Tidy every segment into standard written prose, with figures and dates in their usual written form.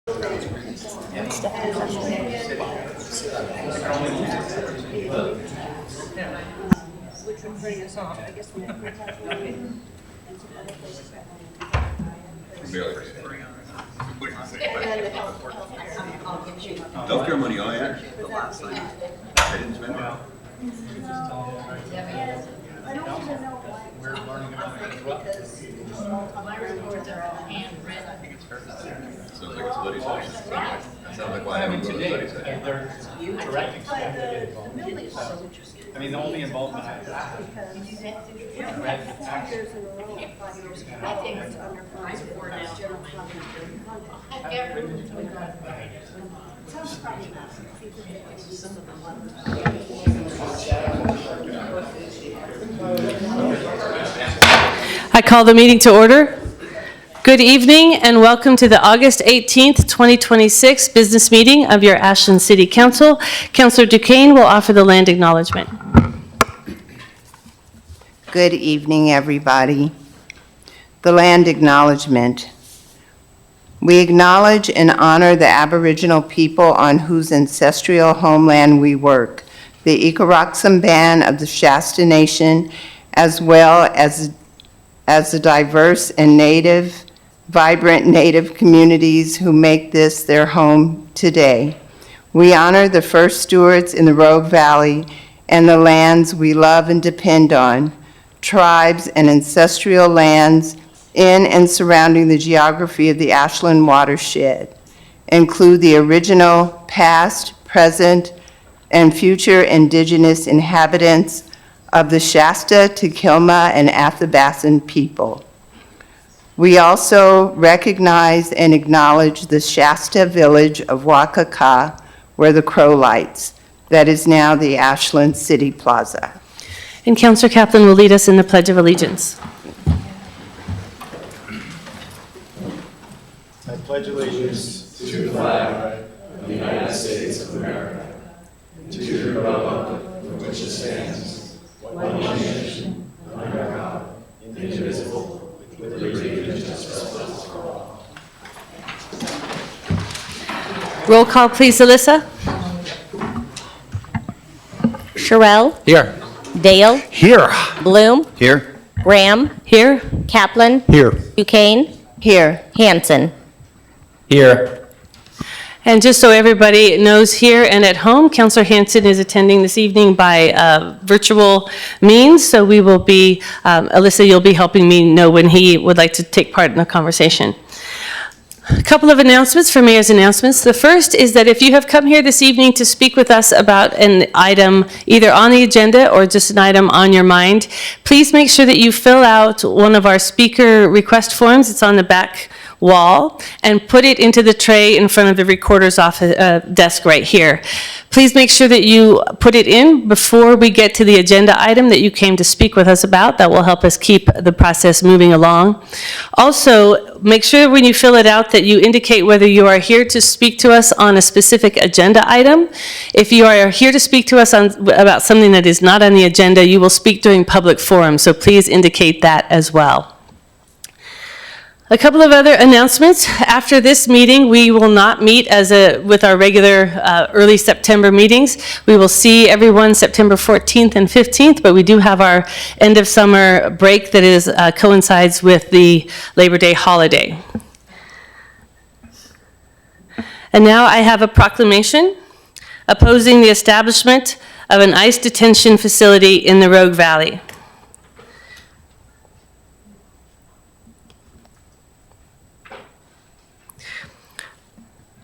Which would bring us off, I guess we have healthcare money, oh yeah. I didn't spend it. I don't even know why. We're learning about it. Because my reports are all handwritten. Sounds like a study session. Sounds like why I haven't gone to study session. They're directing staff to get involved. I mean, the only involvement I have is read the tax. Years in a row, 5 years. I think it's under 5 or now. General I call the meeting to order. Good evening and welcome to the August 18th, 2026 business meeting of your Ashland City Council. Councilor Duquesne will offer the land acknowledgement. Good evening, everybody. The land acknowledgement. We acknowledge and honor the Aboriginal people on whose ancestral homeland we work, the Ikaroxam Band of the Shasta Nation, as well as the diverse and vibrant Native communities who make this their home today. We honor the first stewards in the Rogue Valley and the lands we love and depend on, tribes and ancestral lands in and surrounding the geography of the Ashland watershed, include the original, past, present, and future indigenous inhabitants of the Shasta, Tequila, and Athabascan people. We also recognize and acknowledge the Shasta village of Wakaka, where the Crow lights, that is now the Ashland City Plaza. And Councilor Kaplan will lead us in the Pledge of Allegiance. I pledge allegiance to the flag of the United States of America, to the republic for which it stands, one nation, under God, indivisible, with liberty and justice for all. Roll call, please, Alyssa. Sherrill, Here. Dale, Here. Bloom, Here. Graham, Here. Kaplan, Here. Duquesne, Here. Hanson. Here. And just so everybody knows here and at home, Councilor Hanson is attending this evening by virtual means, so we will be, Alyssa, you'll be helping me know when he would like to take part in the conversation. A couple of announcements for mayor's announcements. The first is that if you have come here this evening to speak with us about an item either on the agenda or just an item on your mind, please make sure that you fill out one of our speaker request forms. It's on the back wall, and put it into the tray in front of the recorder's office desk right here. Please make sure that you put it in before we get to the agenda item that you came to speak with us about. That will help us keep the process moving along. Also, make sure when you fill it out that you indicate whether you are here to speak to us on a specific agenda item. If you are here to speak to us about something that is not on the agenda, you will speak during public forum, so please indicate that as well. A couple of other announcements. After this meeting, we will not meet with our regular early September meetings. We will see everyone September 14th and 15th, but we do have our end of summer break that coincides with the Labor Day holiday. And now I have a proclamation opposing the establishment of an ICE detention facility in the Rogue Valley.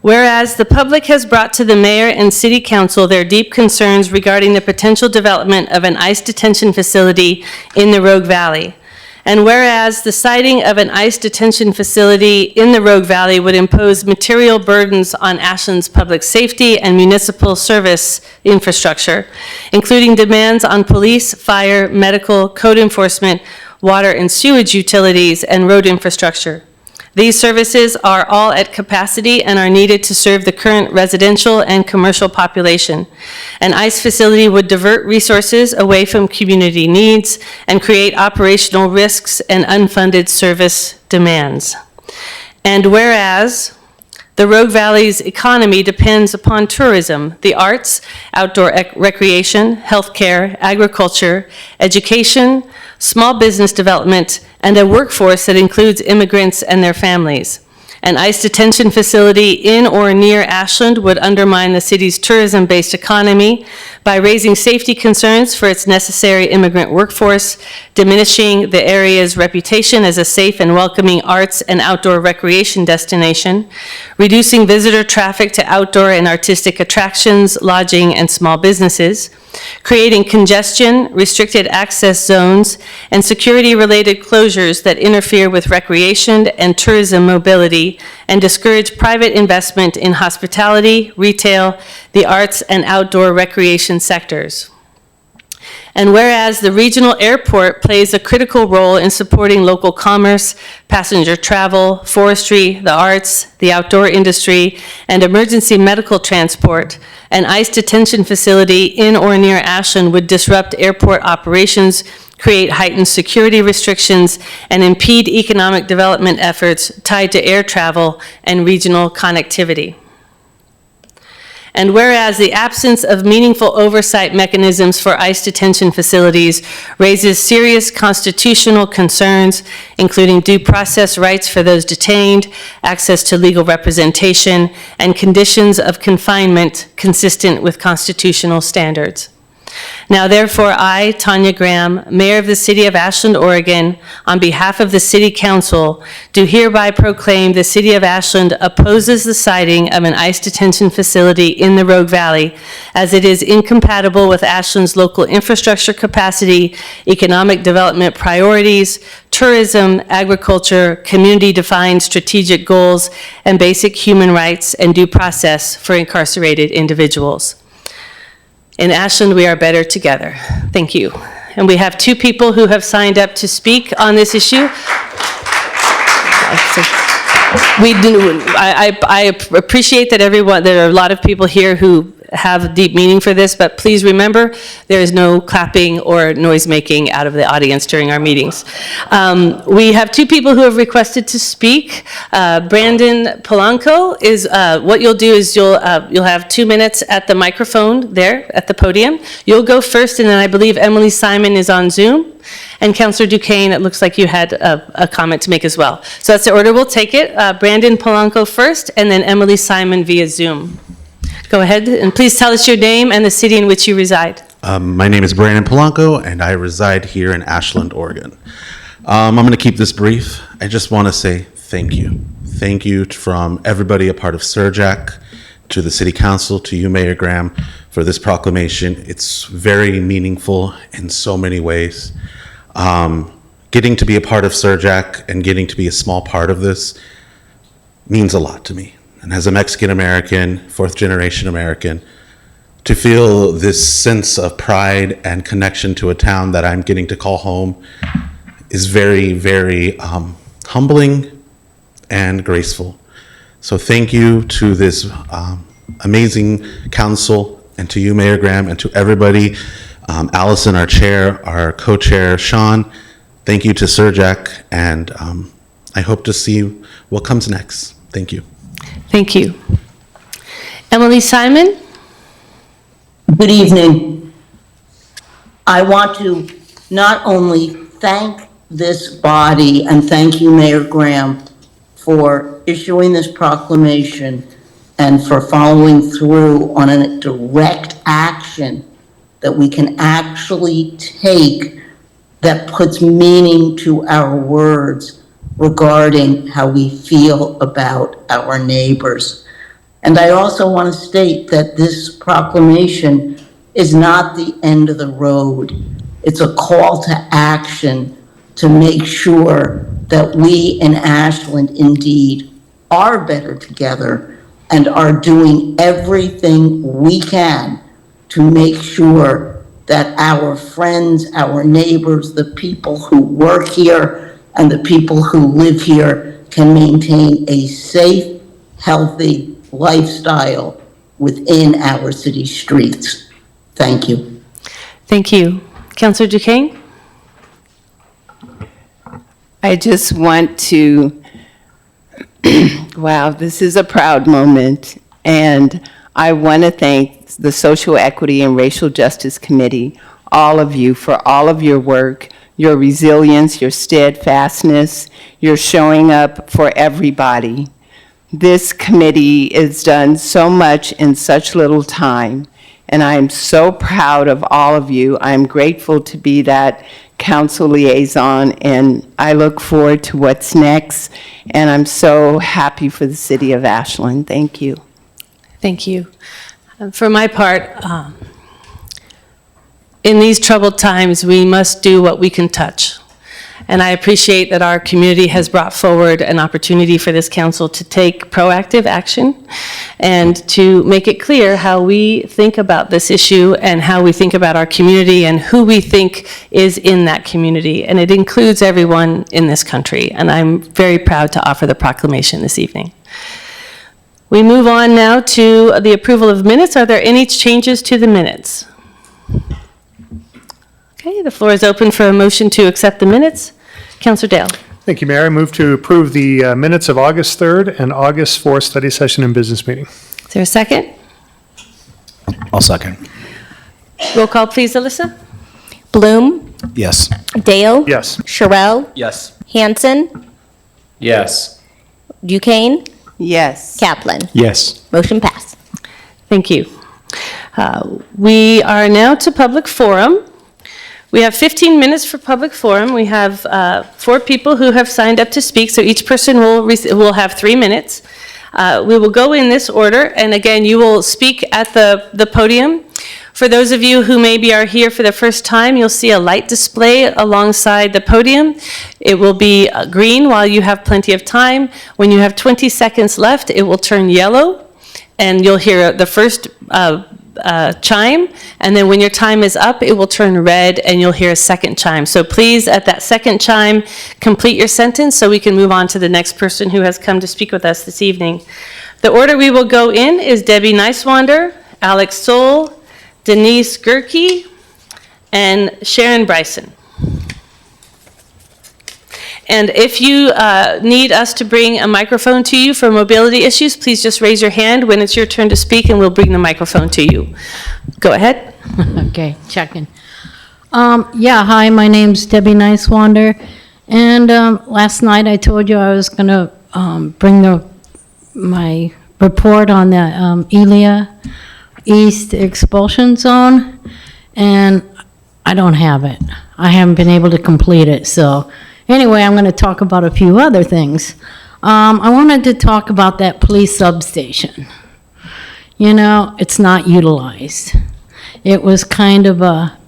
Whereas the public has brought to the mayor and city council their deep concerns regarding the potential development of an ICE detention facility in the Rogue Valley. And whereas the siting of an ICE detention facility in the Rogue Valley would impose material burdens on Ashland's public safety and municipal service infrastructure, including demands on police, fire, medical, code enforcement, water and sewage utilities, and road infrastructure. These services are all at capacity and are needed to serve the current residential and commercial population. An ICE facility would divert resources away from community needs and create operational risks and unfunded service demands. And whereas The Rogue Valley's economy depends upon tourism, the arts, outdoor recreation, healthcare, agriculture, education, small business development, and a workforce that includes immigrants and their families. An ICE detention facility in or near Ashland would undermine the city's tourism-based economy by raising safety concerns for its necessary immigrant workforce, diminishing the area's reputation as a safe and welcoming arts and outdoor recreation destination, reducing visitor traffic to outdoor and artistic attractions, lodging, and small businesses, creating congestion, restricted access zones, and security-related closures that interfere with recreation and tourism mobility and discourage private investment in hospitality, retail, the arts, and outdoor recreation sectors. And whereas the regional airport plays a critical role in supporting local commerce, passenger travel, forestry, the arts, the outdoor industry, and emergency medical transport, an ICE detention facility in or near Ashland would disrupt airport operations, create heightened security restrictions, and impede economic development efforts tied to air travel and regional connectivity. And whereas the absence of meaningful oversight mechanisms for ICE detention facilities raises serious constitutional concerns, including due process rights for those detained, access to legal representation, and conditions of confinement consistent with constitutional standards. Now therefore, I, Tanya Graham, Mayor of the City of Ashland, Oregon, on behalf of the City Council, do hereby proclaim the City of Ashland opposes the siting of an ICE detention facility in the Rogue Valley, as it is incompatible with Ashland's local infrastructure capacity, economic development priorities, tourism, agriculture, community-defined strategic goals, and basic human rights and due process for incarcerated individuals. In Ashland, we are better together. Thank you. And we have two people who have signed up to speak on this issue. I appreciate that there are a lot of people here who have deep meaning for this, but please remember, there is no clapping or noise making out of the audience during our meetings. We have two people who have requested to speak. Brandon Polanco is, what you'll do is you'll have 2 minutes at the microphone there at the podium. You'll go first, and then I believe Emily Simon is on Zoom. And Councilor Duquesne, it looks like you had a comment to make as well. So that's the order we'll take it. Brandon Polanco first, and then Emily Simon via Zoom. Go ahead, and please tell us your name and the city in which you reside. My name is Brandon Polanco, and I reside here in Ashland, Oregon. I'm going to keep this brief. I just want to say thank you. Thank you from everybody a part of SRJAC, to the City Council, to you, Mayor Graham, for this proclamation. It's very meaningful in so many ways. Getting to be a part of SRJAC and getting to be a small part of this means a lot to me. And as a Mexican-American, fourth-generation American, to feel this sense of pride and connection to a town that I'm getting to call home is very, very humbling and graceful. So thank you to this amazing council, and to you, Mayor Graham, and to everybody, Allison, our chair, our co-chair, Sean. Thank you to SRJAC, and I hope to see what comes next. Thank you. Thank you. Emily Simon? Good evening. I want to not only thank this body and thank you, Mayor Graham, for issuing this proclamation and for following through on a direct action that we can actually take that puts meaning to our words regarding how we feel about our neighbors. And I also want to state that this proclamation is not the end of the road. It's a call to action to make sure that we in Ashland indeed are better together and are doing everything we can to make sure that our friends, our neighbors, the people who work here, and the people who live here can maintain a safe, healthy lifestyle within our city streets. Thank you. Thank you. Councilor Duquesne? I just want to Wow, this is a proud moment, and I want to thank the Social Equity and Racial Justice Committee, all of you, for all of your work, your resilience, your steadfastness, your showing up for everybody. This committee has done so much in such little time, and I am so proud of all of you. I'm grateful to be that council liaison, and I look forward to what's next, and I'm so happy for the city of Ashland. Thank you. Thank you. For my part, in these troubled times, we must do what we can touch. And I appreciate that our community has brought forward an opportunity for this council to take proactive action and to make it clear how we think about this issue and how we think about our community and who we think is in that community. And it includes everyone in this country. And I'm very proud to offer the proclamation this evening. We move on now to the approval of minutes. Are there any changes to the minutes? Okay, the floor is open for a motion to accept the minutes. Councilor Dale. Thank you, Mayor. I move to approve the minutes of August 3rd and August 4th study session and business meeting. Is there a second? I'll second. Roll call, please, Alyssa. Bloom, Yes. Dale. Yes. Sherrill, Yes. Hanson, Yes. Duquesne, Yes. Kaplan. Yes. Motion passed. Thank you. We are now to public forum. We have 15 minutes for public forum. We have 4 people who have signed up to speak, so each person will have 3 minutes. We will go in this order, and again, you will speak at the podium. For those of you who maybe are here for the first time, you'll see a light display alongside the podium. It will be green while you have plenty of time. When you have 20 seconds left, it will turn yellow, and you'll hear the first chime, and then when your time is up, it will turn red and you'll hear a second chime. So please, at that second chime, complete your sentence so we can move on to the next person who has come to speak with us this evening. The order we will go in is Debbie Nicewander, Alex Soul, Denise Gerke, and Sharon Bryson. And if you need us to bring a microphone to you for mobility issues, please just raise your hand when it's your turn to speak and we'll bring the microphone to you. Go ahead. Okay, checking. Yeah, hi, my name's Debbie Nicewander, and last night I told you I was gonna bring my report on the Elia East expulsion zone, and I don't have it. I haven't been able to complete it, so anyway, I'm gonna talk about a few other things. I wanted to talk about that police substation. You know, it's not utilized. It was kind of a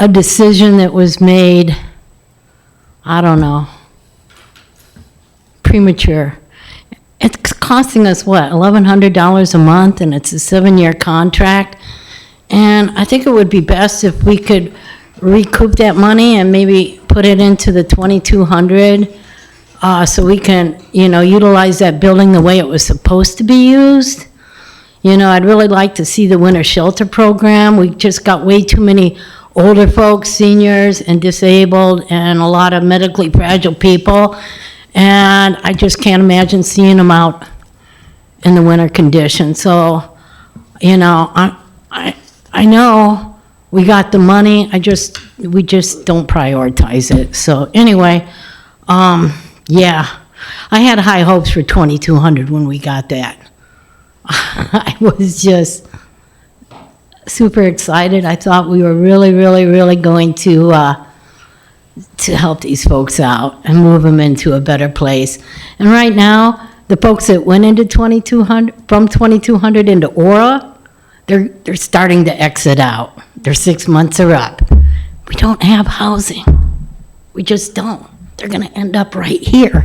decision that was made, I don't know, premature. It's costing us, what, $1,100 a month, and it's a 7-year contract. And I think it would be best if we could recoup that money and maybe put it into the 2200, so we can, you know, utilize that building the way it was supposed to be used. You know, I'd really like to see the winter shelter program. We just got way too many older folks, seniors, and disabled, and a lot of medically fragile people. And I just can't imagine seeing them out in the winter conditions. So, you know, I know we got the money, we just don't prioritize it. So anyway, yeah, I had high hopes for 2200 when we got that. I was just super excited. I thought we were really, really, really going to help these folks out and move them into a better place. And right now, the folks that went into 2200, from 2200 into Aura, they're starting to exit out. Their 6 months are up. We don't have housing. We just don't. They're gonna end up right here.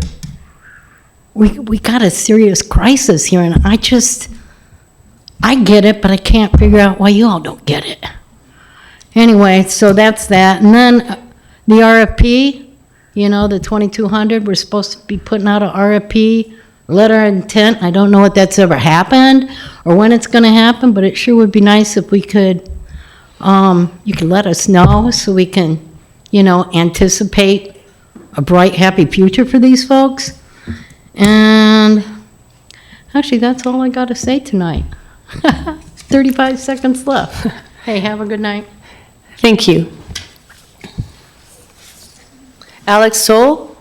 We got a serious crisis here, and I get it, but I can't figure out why you all don't get it. Anyway, so that's that. And then the RFP, you know, the 2200, we're supposed to be putting out an RFP, letter of intent. I don't know if that's ever happened or when it's gonna happen, but it sure would be nice if we could, you could let us know so we can, you know, anticipate a bright, happy future for these folks. And Actually, that's all I got to say tonight. 35 seconds left. Hey, have a good night. Thank you. Alex Soul?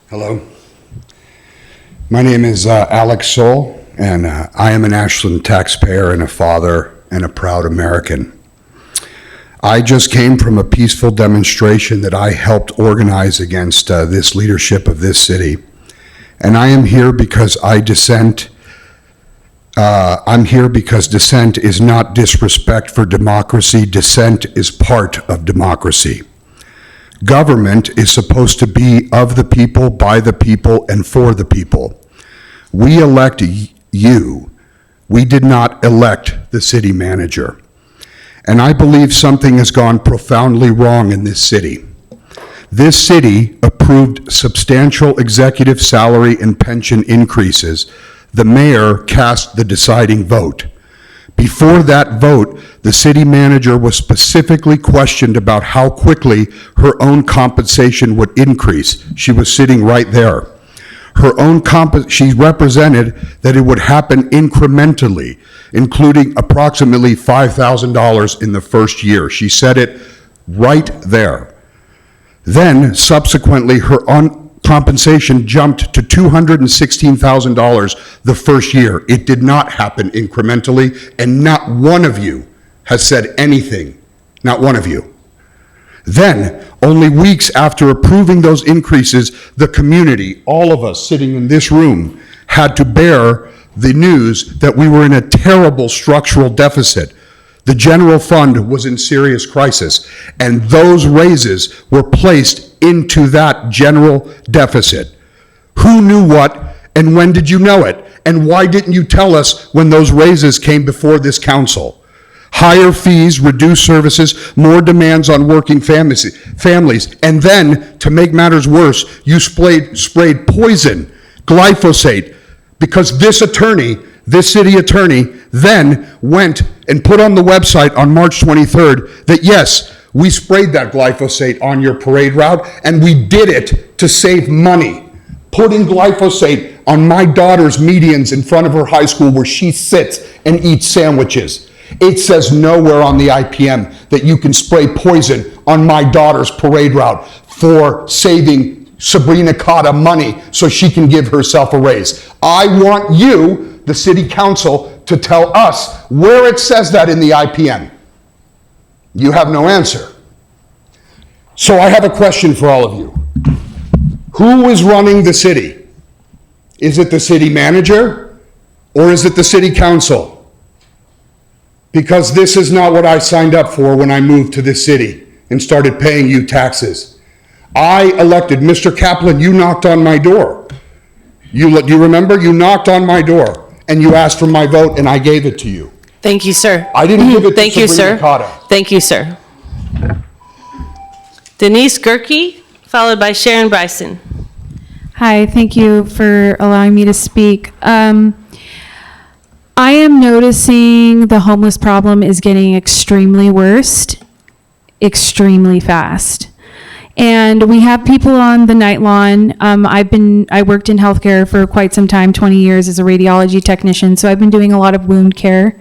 Hello. My name is Alex Soul, and I am an Ashland taxpayer and a father and a proud American. I just came from a peaceful demonstration that I helped organize against this leadership of this city. And I am here because I'm here because dissent is not disrespect for democracy. Dissent is part of democracy. Government is supposed to be of the people, by the people, and for the people. We elect you. We did not elect the city manager. And I believe something has gone profoundly wrong in this city. This city approved substantial executive salary and pension increases. The mayor cast the deciding vote. Before that vote, the city manager was specifically questioned about how quickly her own compensation would increase. She was sitting right there. She represented that it would happen incrementally, including approximately $5,000 in the first year. She said it right there. Then, subsequently, her compensation jumped to $216,000 the first year. It did not happen incrementally, and not one of you has said anything. Not one of you. Then, only weeks after approving those increases, the community, all of us sitting in this room, had to bear the news that we were in a terrible structural deficit. The general fund was in serious crisis, and those raises were placed into that general deficit. Who knew what, and when did you know it? And why didn't you tell us when those raises came before this council? Higher fees, reduced services, more demands on working families, and then, to make matters worse, you sprayed poison, glyphosate, because this city attorney, then went and put on the website on March 23rd that yes, we sprayed that glyphosate on your parade route, and we did it to save money. Putting glyphosate on my daughter's medians in front of her high school where she sits and eats sandwiches. It says nowhere on the IPM that you can spray poison on my daughter's parade route for saving Sabrina Cotta money so she can give herself a raise. I want you, the city council, to tell us where it says that in the IPM. You have no answer. So I have a question for all of you. Who is running the city? Is it the city manager or is it the city council? Because this is not what I signed up for when I moved to this city and started paying you taxes. I elected Mr. Kaplan. You knocked on my door. You remember? You knocked on my door and you asked for my vote and I gave it to you. Thank you, sir. I didn't give it Thank to you, Sabrina sir. Cotta. Thank you, sir. Denise Gerke, followed by Sharon Bryson. Hi, thank you for allowing me to speak. I am noticing the homeless problem is getting extremely worse, extremely fast. And we have people on the night lawn. I worked in healthcare for quite some time, 20 years as a radiology technician, so I've been doing a lot of wound care.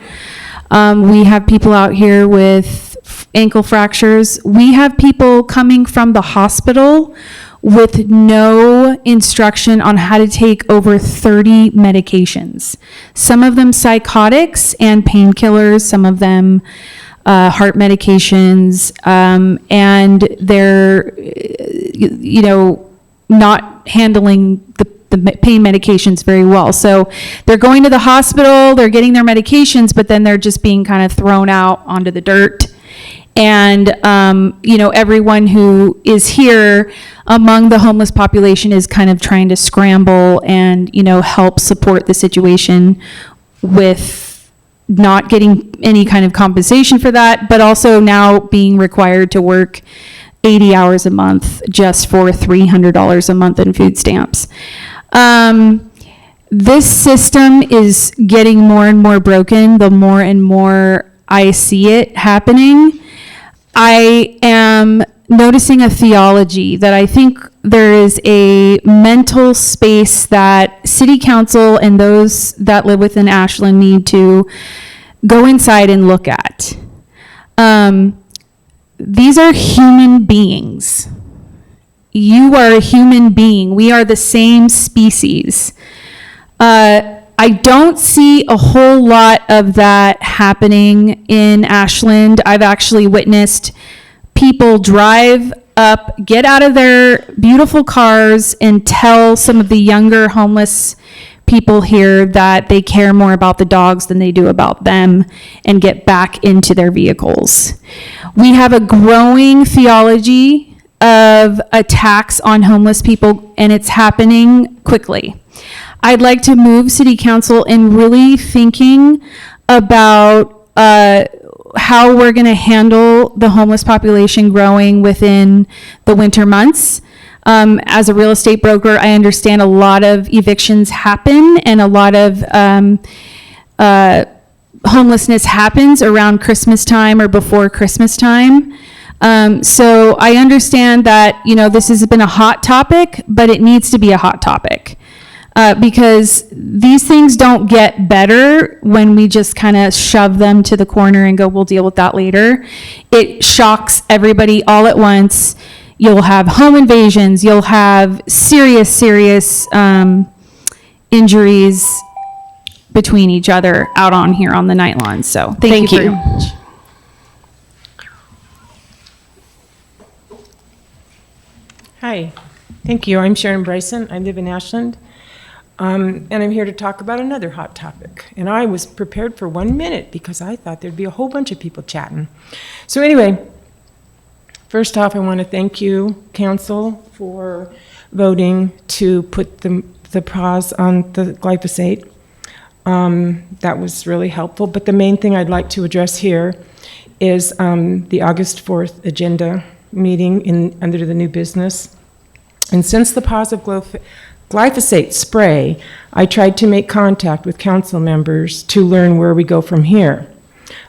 We have people out here with ankle fractures. We have people coming from the hospital with no instruction on how to take over 30 medications. Some of them psychotics and painkillers, some of them heart medications, and they're, not handling the pain medications very well. So they're going to the hospital, they're getting their medications, but then they're just being kind of thrown out onto the dirt. And, everyone who is here among the homeless population is kind of trying to scramble and, help support the situation with not getting any kind of compensation for that, but also now being required to work 80 hours a month just for $300 a month in food stamps. This system is getting more and more broken the more and more I see it happening. I am noticing a theology that I think there is a mental space that city council and those that live within Ashland need to go inside and look at. These are human beings. You are a human being. We are the same species. I don't see a whole lot of that happening in Ashland. I've actually witnessed people drive up, get out of their beautiful cars, and tell some of the younger homeless people here that they care more about the dogs than they do about them, and get back into their vehicles. We have a growing theology of attacks on homeless people, and it's happening quickly. I'd like to move city council in really thinking about how we're going to handle the homeless population growing within the winter months. As a real estate broker, I understand a lot of evictions happen and a lot of homelessness happens around Christmas time or before Christmas time. So I understand that, this has been a hot topic, but it needs to be a hot topic. Because these things don't get better when we just kind of shove them to the corner and go, we'll deal with that later. It shocks everybody all at once. You'll have home invasions. You'll have serious injuries between each other out on here on the night lawn. So thank you very much. Hi, thank you. I'm Sharon Bryson. I live in Ashland. And I'm here to talk about another hot topic. And I was prepared for 1 minute because I thought there'd be a whole bunch of people chatting. So anyway, first off, I want to thank you, Council, for voting to put the pause on the glyphosate. That was really helpful. But the main thing I'd like to address here is the August 4th agenda meeting under the new business. And since the pause of glyphosate spray, I tried to make contact with council members to learn where we go from here.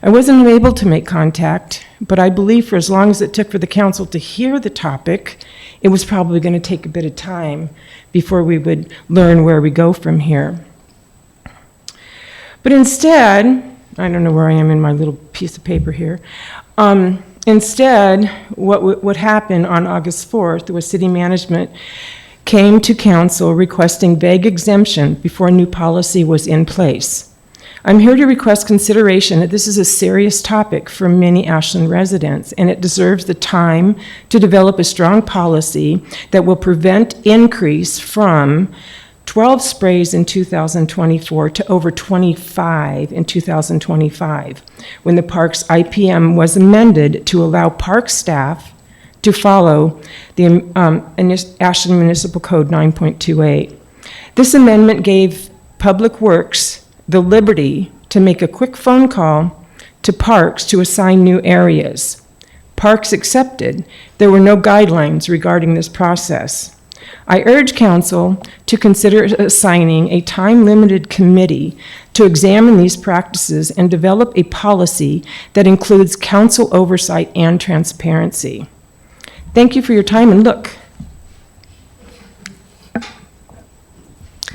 I wasn't able to make contact, but I believe for as long as it took for the council to hear the topic, it was probably going to take a bit of time before we would learn where we go from here. But instead, I don't know where I am in my little piece of paper here. Instead, what happened on August 4th was city management came to council requesting vague exemption before new policy was in place. I'm here to request consideration that this is a serious topic for many Ashland residents, and it deserves the time to develop a strong policy that will prevent increase from 12 sprays in 2024 to over 25 in 2025, when the park's IPM was amended to allow park staff to follow the Ashland Municipal Code 9.28. This amendment gave Public Works the liberty to make a quick phone call to parks to assign new areas. Parks accepted. There were no guidelines regarding this process. I urge council to consider assigning a time-limited committee to examine these practices and develop a policy that includes council oversight and transparency. Thank you for your time, and look,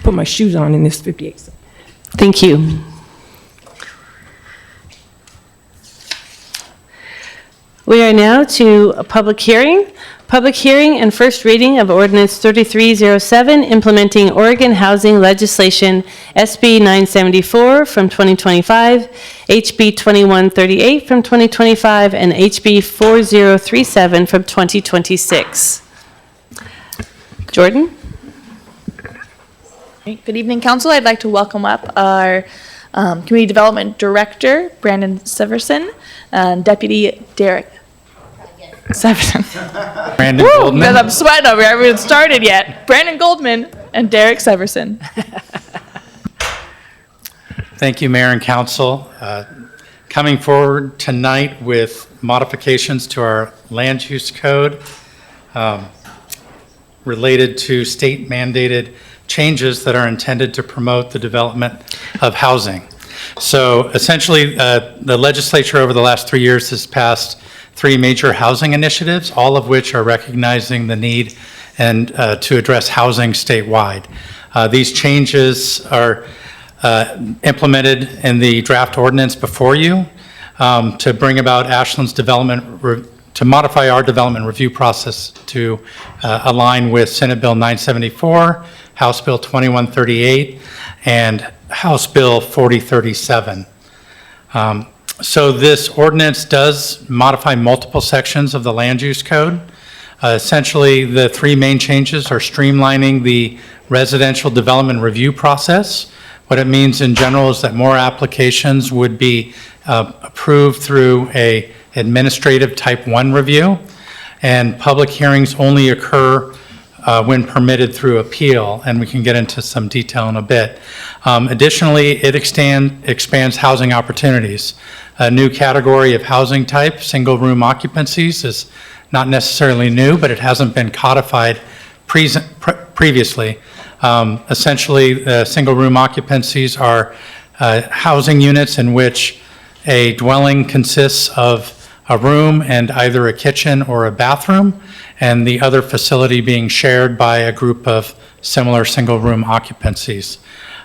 put my shoes on in this 58. Thank you. We are now to a public hearing. Public hearing and first reading of Ordinance 3307, implementing Oregon housing legislation SB 974 from 2025, HB 2138 from 2025, and HB 4037 from 2026. Jordan? Good evening, Council. I'd like to welcome up our Community Development Director, Brandon Severson, and Deputy Derek Severson. Brandon Because Goldman. I'm sweating over here. I haven't even started yet. Brandon Goldman and Derek Severson. Thank you, Mayor and Council. Coming forward tonight with modifications to our land use code related to state mandated changes that are intended to promote the development of housing. So essentially, the legislature over the last 3 years has passed 3 major housing initiatives, all of which are recognizing the need and to address housing statewide. These changes are implemented in the draft ordinance before you to bring about Ashland's to modify our development review process to align with Senate Bill 974, House Bill 2138, and House Bill 4037. So this ordinance does modify multiple sections of the land use code. Essentially, the 3 main changes are streamlining the residential development review process. What it means in general is that more applications would be approved through a administrative type 1 review, and public hearings only occur when permitted through appeal, and we can get into some detail in a bit. Additionally, it expands housing opportunities. A new category of housing type, single room occupancies, is not necessarily new, but it hasn't been codified previously. Essentially, single room occupancies are housing units in which a dwelling consists of a room and either a kitchen or a bathroom, and the other facility being shared by a group of similar single-room occupancies.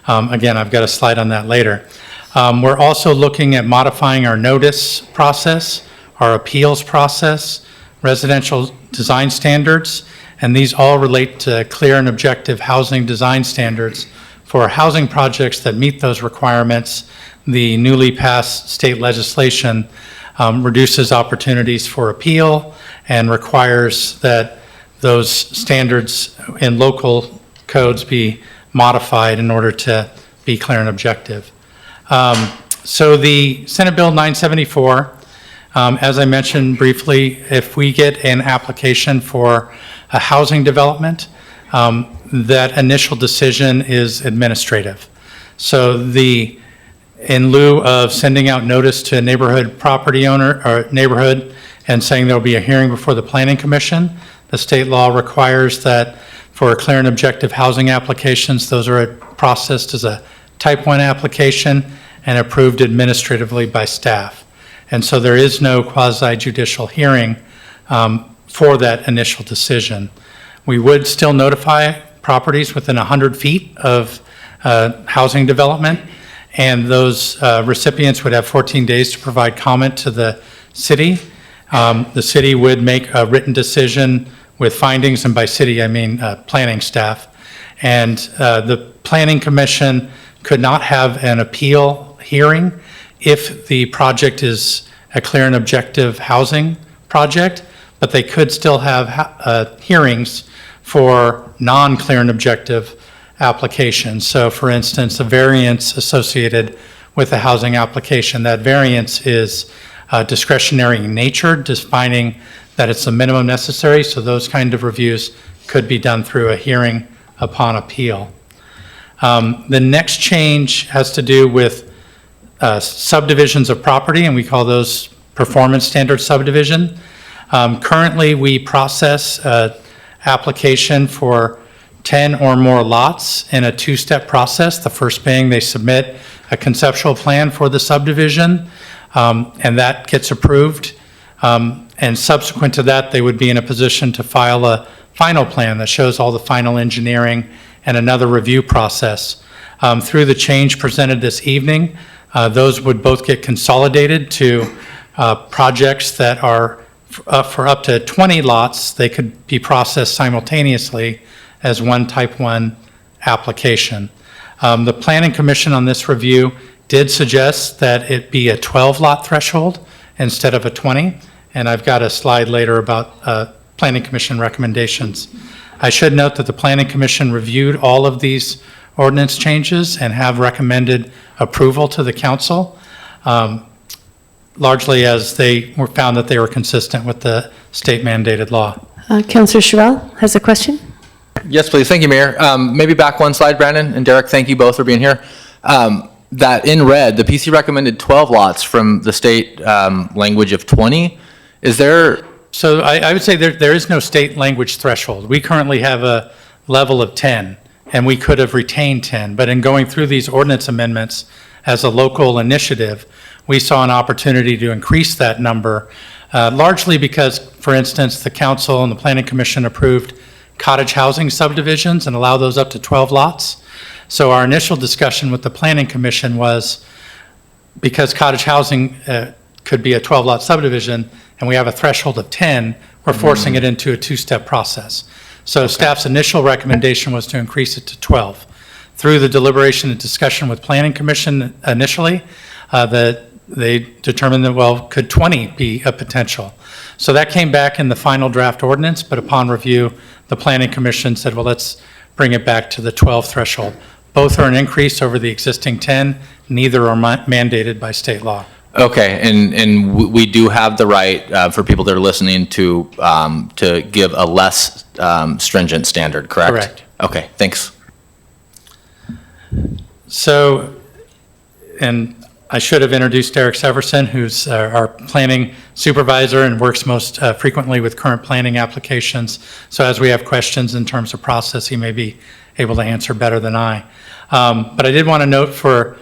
Again, I've got a slide on that later. We're also looking at modifying our notice process, our appeals process, residential design standards, and these all relate to clear and objective housing design standards for housing projects that meet those requirements. The newly passed state legislation reduces opportunities for appeal and requires that those standards in local codes be modified in order to be clear and objective. So the Senate Bill 974, as I mentioned briefly, if we get an application for a housing development, that initial decision is administrative. So in lieu of sending out notice to a neighborhood property owner or neighborhood and saying there'll be a hearing before the Planning Commission, the state law requires that for clear and objective housing applications, those are processed as a type 1 application and approved administratively by staff. And so there is no quasi-judicial hearing for that initial decision. We would still notify properties within 100 feet of housing development, and those recipients would have 14 days to provide comment to the city. The city would make a written decision with findings, and by city I mean planning staff. And the Planning Commission could not have an appeal hearing if the project is a clear and objective housing project, but they could still have hearings for non-clear and objective applications. So for instance, a variance associated with a housing application, that variance is discretionary in nature, defining that it's the minimum necessary, so those kind of reviews could be done through a hearing upon appeal. The next change has to do with subdivisions of property, and we call those performance standard subdivision. Currently, we process application for 10 or more lots in a 2-step process. The first being they submit a conceptual plan for the subdivision, and that gets approved. And subsequent to that, they would be in a position to file a final plan that shows all the final engineering and another review process. Through the change presented this evening, those would both get consolidated to projects that are for up to 20 lots. They could be processed simultaneously as one type 1 application. The Planning Commission on this review did suggest that it be a 12-lot threshold instead of a 20, and I've got a slide later about Planning Commission recommendations. I should note that the Planning Commission reviewed all of these ordinance changes and have recommended approval to the council, largely as they were found that they were consistent with the state mandated law. Councilor Chevelle has a question. Yes, please. Thank you, Mayor. Maybe back one slide, Brandon and Derek. Thank you both for being here. That in red, the PC recommended 12 lots from the state language of 20. Is there? So I would say there is no state language threshold. We currently have a level of 10, and we could have retained 10. But in going through these ordinance amendments as a local initiative, we saw an opportunity to increase that number largely because, for instance, the council and the planning commission approved cottage housing subdivisions and allow those up to 12 lots. So our initial discussion with the planning commission was, because cottage housing could be a 12-lot subdivision, and we have a threshold of 10, we're forcing it into a two-step process. So staff's initial recommendation was to increase it to 12. Through the deliberation and discussion with planning commission initially, that they determined that, well, could 20 be a potential? So that came back in the final draft ordinance, but upon review, the planning commission said, well, let's bring it back to the 12 threshold. Both are an increase over the existing 10, neither are mandated by state law. Okay, and we do have the right, for people that are listening, to give a less stringent standard, correct? Correct. Okay, thanks. So, and I should have introduced Derek Severson, who's our planning supervisor and works most frequently with current planning applications. So as we have questions in terms of process, he may be able to answer better than I. But I did want to note, for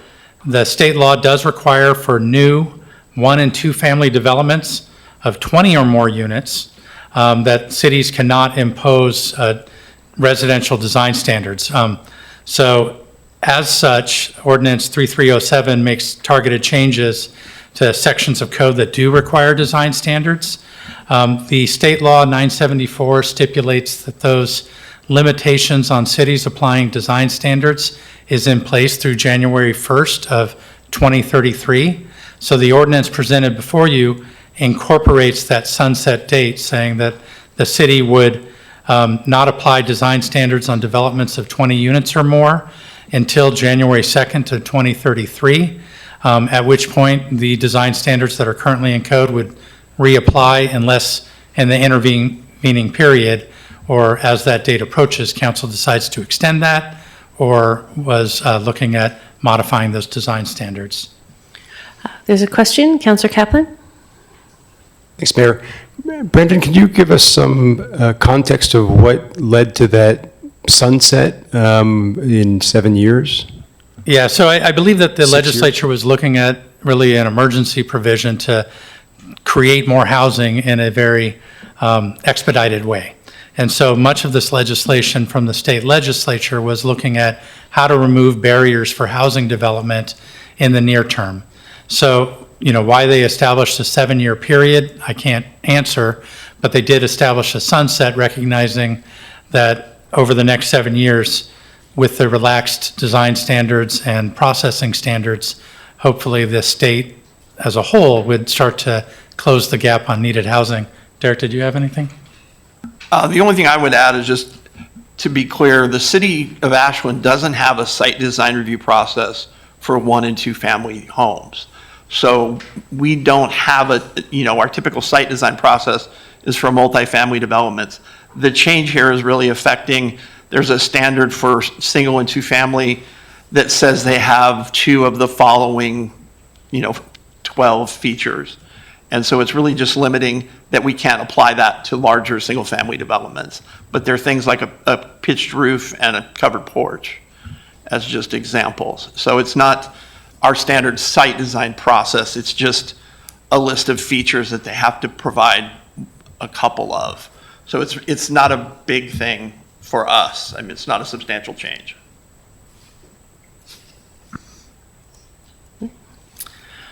the state law does require for new 1 and 2 family developments of 20 or more units that cities cannot impose residential design standards. So as such, Ordinance 3307 makes targeted changes to sections of code that do require design standards. The state law 974 stipulates that those limitations on cities applying design standards is in place through January 1st of 2033. So the ordinance presented before you incorporates that sunset date, saying that the city would not apply design standards on developments of 20 units or more until January 2nd of 2033, at which point the design standards that are currently in code would reapply unless in the intervening period, or as that date approaches, council decides to extend that or was looking at modifying those design standards. There's a question, Councilor Kaplan? Thanks, Mayor. Brendan, can you give us some context of what led to that sunset in 7 years? Yeah, so I believe that the 6 years. legislature was looking at really an emergency provision to create more housing in a very expedited way. And so much of this legislation from the state legislature was looking at how to remove barriers for housing development in the near term. So, you know, why they established a 7-year period, I can't answer, but they did establish a sunset, recognizing that over the next 7 years, with the relaxed design standards and processing standards, hopefully the state as a whole would start to close the gap on needed housing. Derek, did you have anything? The only thing I would add is, just to be clear, the city of Ashland doesn't have a site design review process for 1 and 2 family homes. So we don't have our typical site design process is for multifamily developments. The change here is really affecting, there's a standard for single and 2 family that says they have 2 of the following, 12 features. And so it's really just limiting that we can't apply that to larger single-family developments. But there are things like a pitched roof and a covered porch as just examples. So it's not our standard site design process. It's just a list of features that they have to provide a couple of. So it's not a big thing for us. I mean, it's not a substantial change.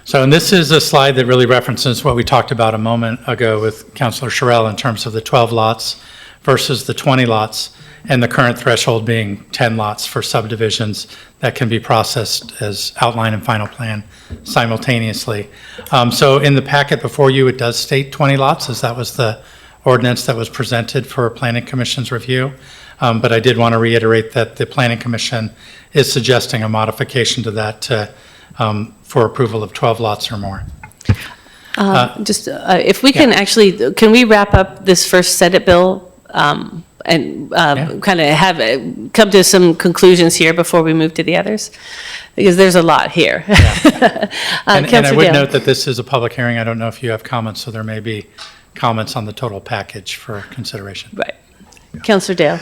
So, and this is a slide that really references what we talked about a moment ago with Councilor Sherrill in terms of the 12 lots versus the 20 lots, and the current threshold being 10 lots for subdivisions that can be processed as outlined in final plan simultaneously. So in the packet before you, it does state 20 lots, as that was the ordinance that was presented for Planning Commission's review. But I did want to reiterate that the Planning Commission is suggesting a modification to that for approval of 12 lots or more. If we can actually, can we wrap up this first Senate bill and kind of come to some conclusions here before we move to the others? Because there's a lot here. And I Councilor would Dale. note that this is a public hearing. I don't know if you have comments, so there may be comments on the total package for consideration. Right. Councilor Dale.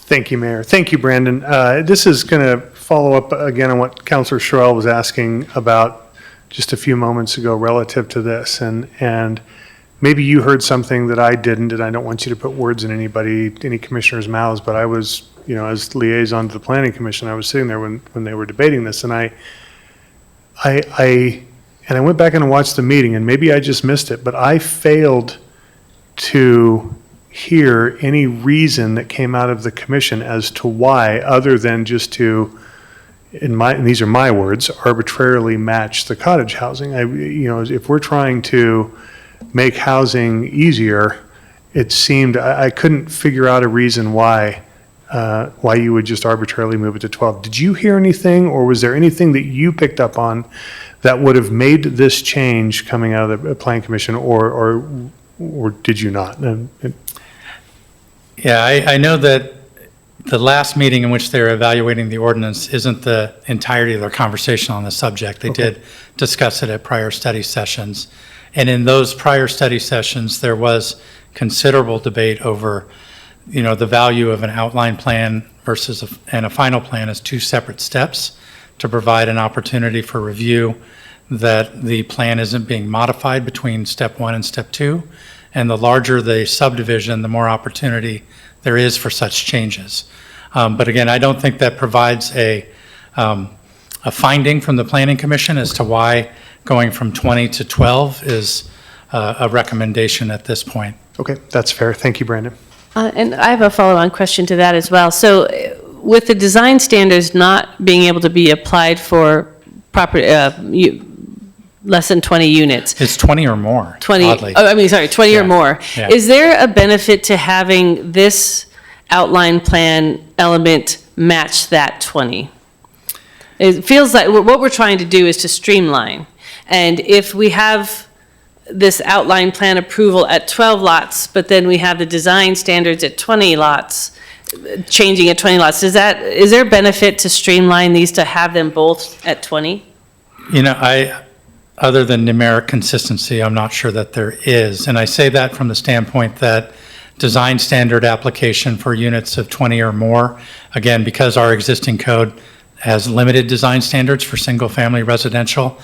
Thank you, Mayor. Thank you, Brandon. This is going to follow up again on what Councilor Sherrill was asking about just a few moments ago relative to this. And maybe you heard something that I didn't, and I don't want you to put words in any commissioner's mouths, but I was, as liaison to the planning commission, I was sitting there when they were debating this, and I went back and watched the meeting, and maybe I just missed it, but I failed to hear any reason that came out of the commission as to why, other than just to, and these are my words, arbitrarily match the cottage housing. If we're trying to make housing easier, it seemed, I couldn't figure out a reason why you would just arbitrarily move it to 12. Did you hear anything, or was there anything that you picked up on that would have made this change coming out of the Plan Commission, or did you not? Yeah, I know that the last meeting in which they were evaluating the ordinance isn't the entirety of their conversation on the subject. They did discuss it at prior study sessions. And in those prior study sessions, there was considerable debate over, the value of an outline plan versus a final plan as two separate steps to provide an opportunity for review, that the plan isn't being modified between step 1 and step 2. And the larger the subdivision, the more opportunity there is for such changes. But again, I don't think that provides a finding from the Planning Commission as to why going from 20 to 12 is a recommendation at this point. Okay, that's fair. Thank you, Brandon. And I have a follow-on question to that as well. So with the design standards not being able to be applied for less than 20 units. It's 20 or more, 20, oddly. 20 or more. Yeah. Is there a benefit to having this outline plan element match that 20? It feels like what we're trying to do is to streamline. And if we have this outline plan approval at 12 lots, but then we have the design standards at 20 lots, changing at 20 lots, is there benefit to streamline these to have them both at 20? Other than numeric consistency, I'm not sure that there is. And I say that from the standpoint that design standard application for units of 20 or more, again, because our existing code has limited design standards for single-family residential,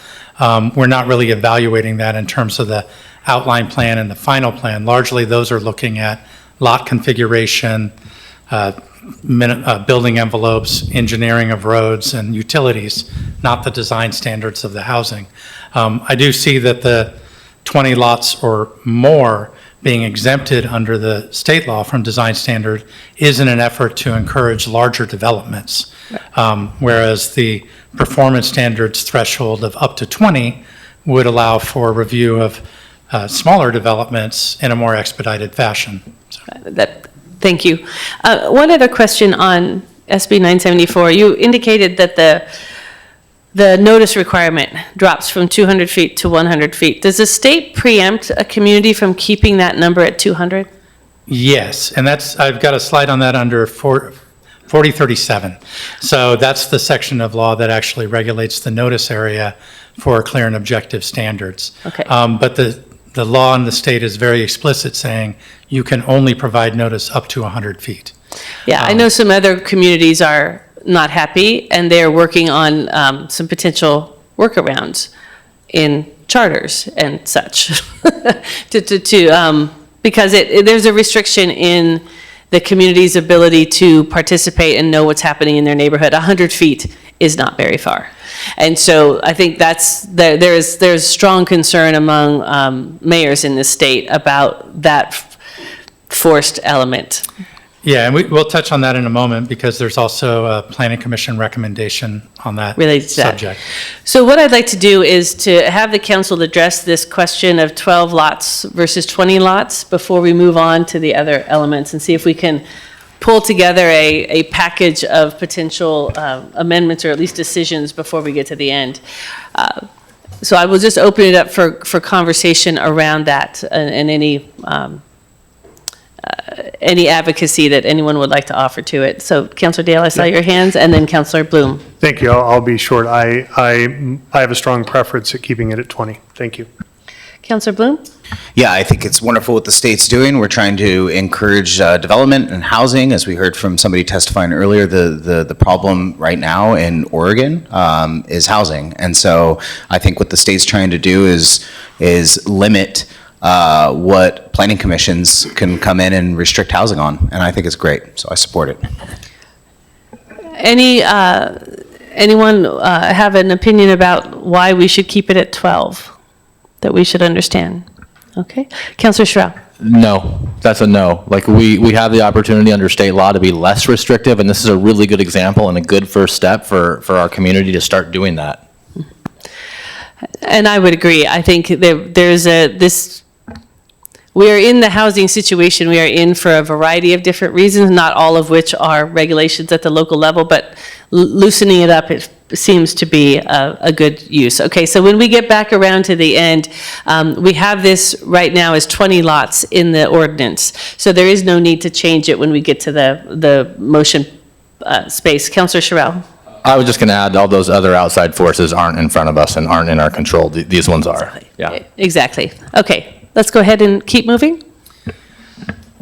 we're not really evaluating that in terms of the outline plan and the final plan. Largely, those are looking at lot configuration, building envelopes, engineering of roads and utilities, not the design standards of the housing. I do see that the 20 lots or more being exempted under the state law from design standard is in an effort to encourage larger developments, whereas the performance standards threshold of up to 20 would allow for review of smaller developments in a more expedited fashion. Thank you. One other question on SB 974. You indicated that the notice requirement drops from 200 feet to 100 feet. Does the state preempt a community from keeping that number at 200? Yes, and I've got a slide on that under 4037. So that's the section of law that actually regulates the notice area for clear and objective standards. Okay. But the law in the state is very explicit, saying you can only provide notice up to 100 feet. Yeah, I know some other communities are not happy, and they're working on some potential workarounds in charters and such, because there's a restriction in the community's ability to participate and know what's happening in their neighborhood. 100 feet is not very far. And so I think there's strong concern among mayors in the state about that forced element. Yeah, and we'll touch on that in a moment, because there's also a Planning Commission recommendation on that Related to that. subject. So what I'd like to do is to have the council address this question of 12 lots versus 20 lots before we move on to the other elements, and see if we can pull together a package of potential amendments, or at least decisions, before we get to the end. So I will just open it up for conversation around that, and any advocacy that anyone would like to offer to it. So Councilor Dale, I saw your hands, and then Councilor Bloom. Thank you. I'll be short. I have a strong preference at keeping it at 20. Thank you. Councilor Bloom? Yeah, I think it's wonderful what the state's doing. We're trying to encourage development and housing. As we heard from somebody testifying earlier, the problem right now in Oregon is housing. And so I think what the state's trying to do is limit what planning commissions can come in and restrict housing on, and I think it's great, so I support it. Anyone have an opinion about why we should keep it at 12, that we should understand? Okay, Councilor Schrow. No, that's a no. Like, we have the opportunity under state law to be less restrictive, and this is a really good example and a good first step for our community to start doing that. And I would agree. I think we are in the housing situation we are in for a variety of different reasons, not all of which are regulations at the local level, but loosening it up, it seems to be a good use. Okay, so when we get back around to the end, we have this right now as 20 lots in the ordinance. So there is no need to change it when we get to the motion space. Councilor Sherrill. I was just going to add, all those other outside forces aren't in front of us and aren't in our control. These ones are. Yeah. Exactly. Okay, let's go ahead and keep moving.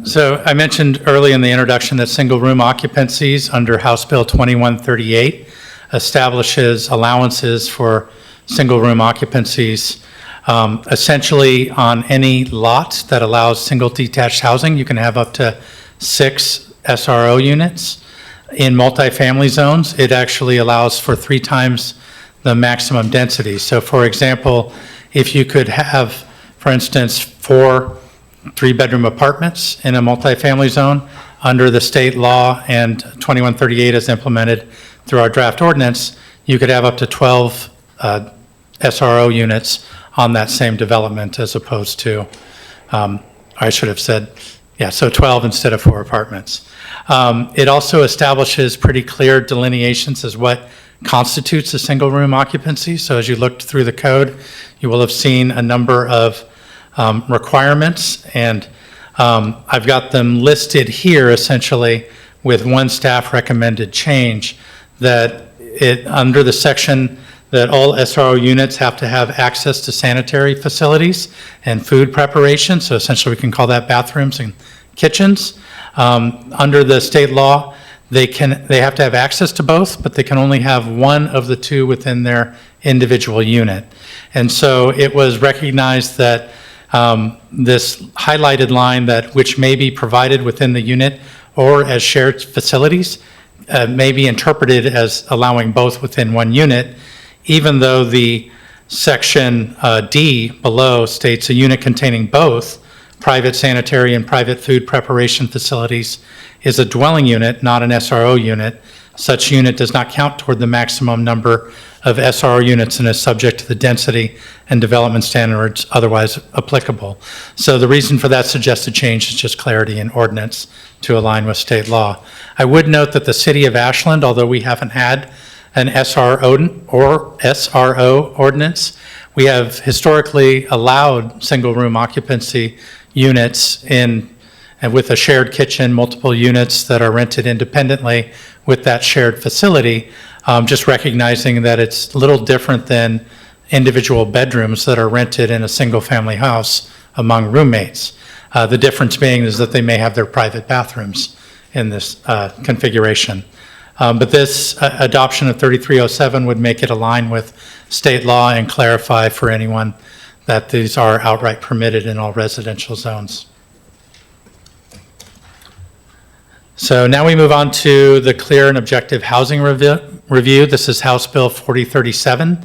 So I mentioned early in the introduction that single-room occupancies under House Bill 2138 establishes allowances for single-room occupancies. Essentially, on any lot that allows single detached housing, you can have up to 6 SRO units. In multifamily zones, it actually allows for 3 times the maximum density. So for example, if you could have, for instance, 4 3-bedroom apartments in a multifamily zone, under the state law and 2138 as implemented through our draft ordinance, you could have up to 12 SRO units on that same development, as opposed to, I should have said, so 12 instead of 4 apartments. It also establishes pretty clear delineations as what constitutes a single-room occupancy. So as you looked through the code, you will have seen a number of requirements, and I've got them listed here essentially with one staff recommended change, that under the section that all SRO units have to have access to sanitary facilities and food preparation. So essentially we can call that bathrooms and kitchens. Under the state law, they have to have access to both, but they can only have one of the 2 within their individual unit. And so it was recognized that this highlighted line, that which may be provided within the unit or as shared facilities, may be interpreted as allowing both within one unit, even though the section D below states a unit containing both private sanitary and private food preparation facilities is a dwelling unit, not an SRO unit. Such unit does not count toward the maximum number of SRO units and is subject to the density and development standards otherwise applicable. So the reason for that suggested change is just clarity in ordinance to align with state law. I would note that the city of Ashland, although we haven't had an SRO ordinance, we have historically allowed single-room occupancy units and with a shared kitchen, multiple units that are rented independently with that shared facility, just recognizing that it's a little different than individual bedrooms that are rented in a single-family house among roommates. The difference being is that they may have their private bathrooms in this configuration. But this adoption of 3307 would make it align with state law and clarify for anyone that these are outright permitted in all residential zones. So now we move on to the clear and objective housing review. This is House Bill 4037.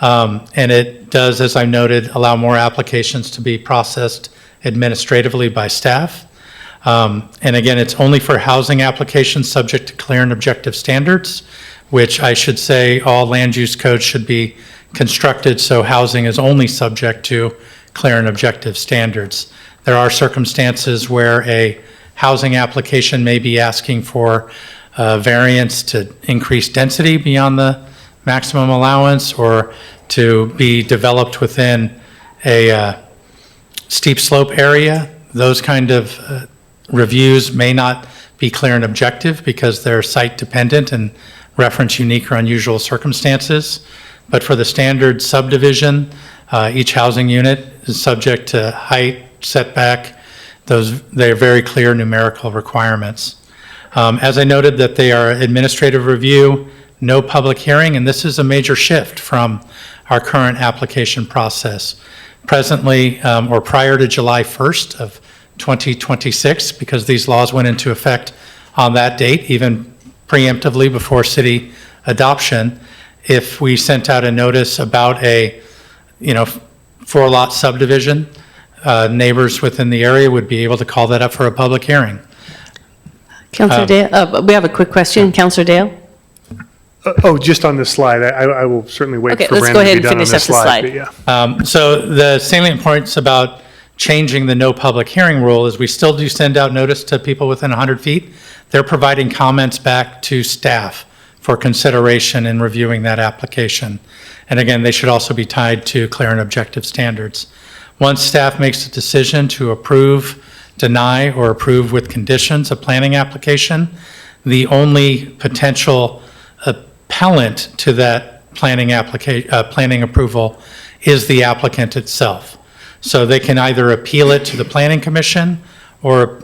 And it does, as I noted, allow more applications to be processed administratively by staff. And again, it's only for housing applications subject to clear and objective standards, which I should say all land use codes should be constructed so housing is only subject to clear and objective standards. There are circumstances where a housing application may be asking for variance to increase density beyond the maximum allowance, or to be developed within a steep slope area. Those kind of reviews may not be clear and objective because they're site dependent and reference unique or unusual circumstances. But for the standard subdivision, each housing unit is subject to height, setback. They're very clear numerical requirements. As I noted, that they are administrative review, no public hearing, and this is a major shift from our current application process. presently or prior to July 1st of 2026, because these laws went into effect on that date, even preemptively before city adoption. If we sent out a notice about a, 4-lot subdivision, neighbors within the area would be able to call that up for a public hearing. Councilor Dale, we have a quick question. Councilor Dale? Just on this slide, I will certainly wait Okay, for let's go Brandon ahead to be and done on finish this up the slide. slide. But yeah. So the salient points about changing the no public hearing rule is we still do send out notice to people within 100 feet. They're providing comments back to staff for consideration in reviewing that application. And again, they should also be tied to clear and objective standards. Once staff makes a decision to approve, deny, or approve with conditions a planning application, the only potential appellant to that planning approval is the applicant itself. So they can either appeal it to the Planning Commission or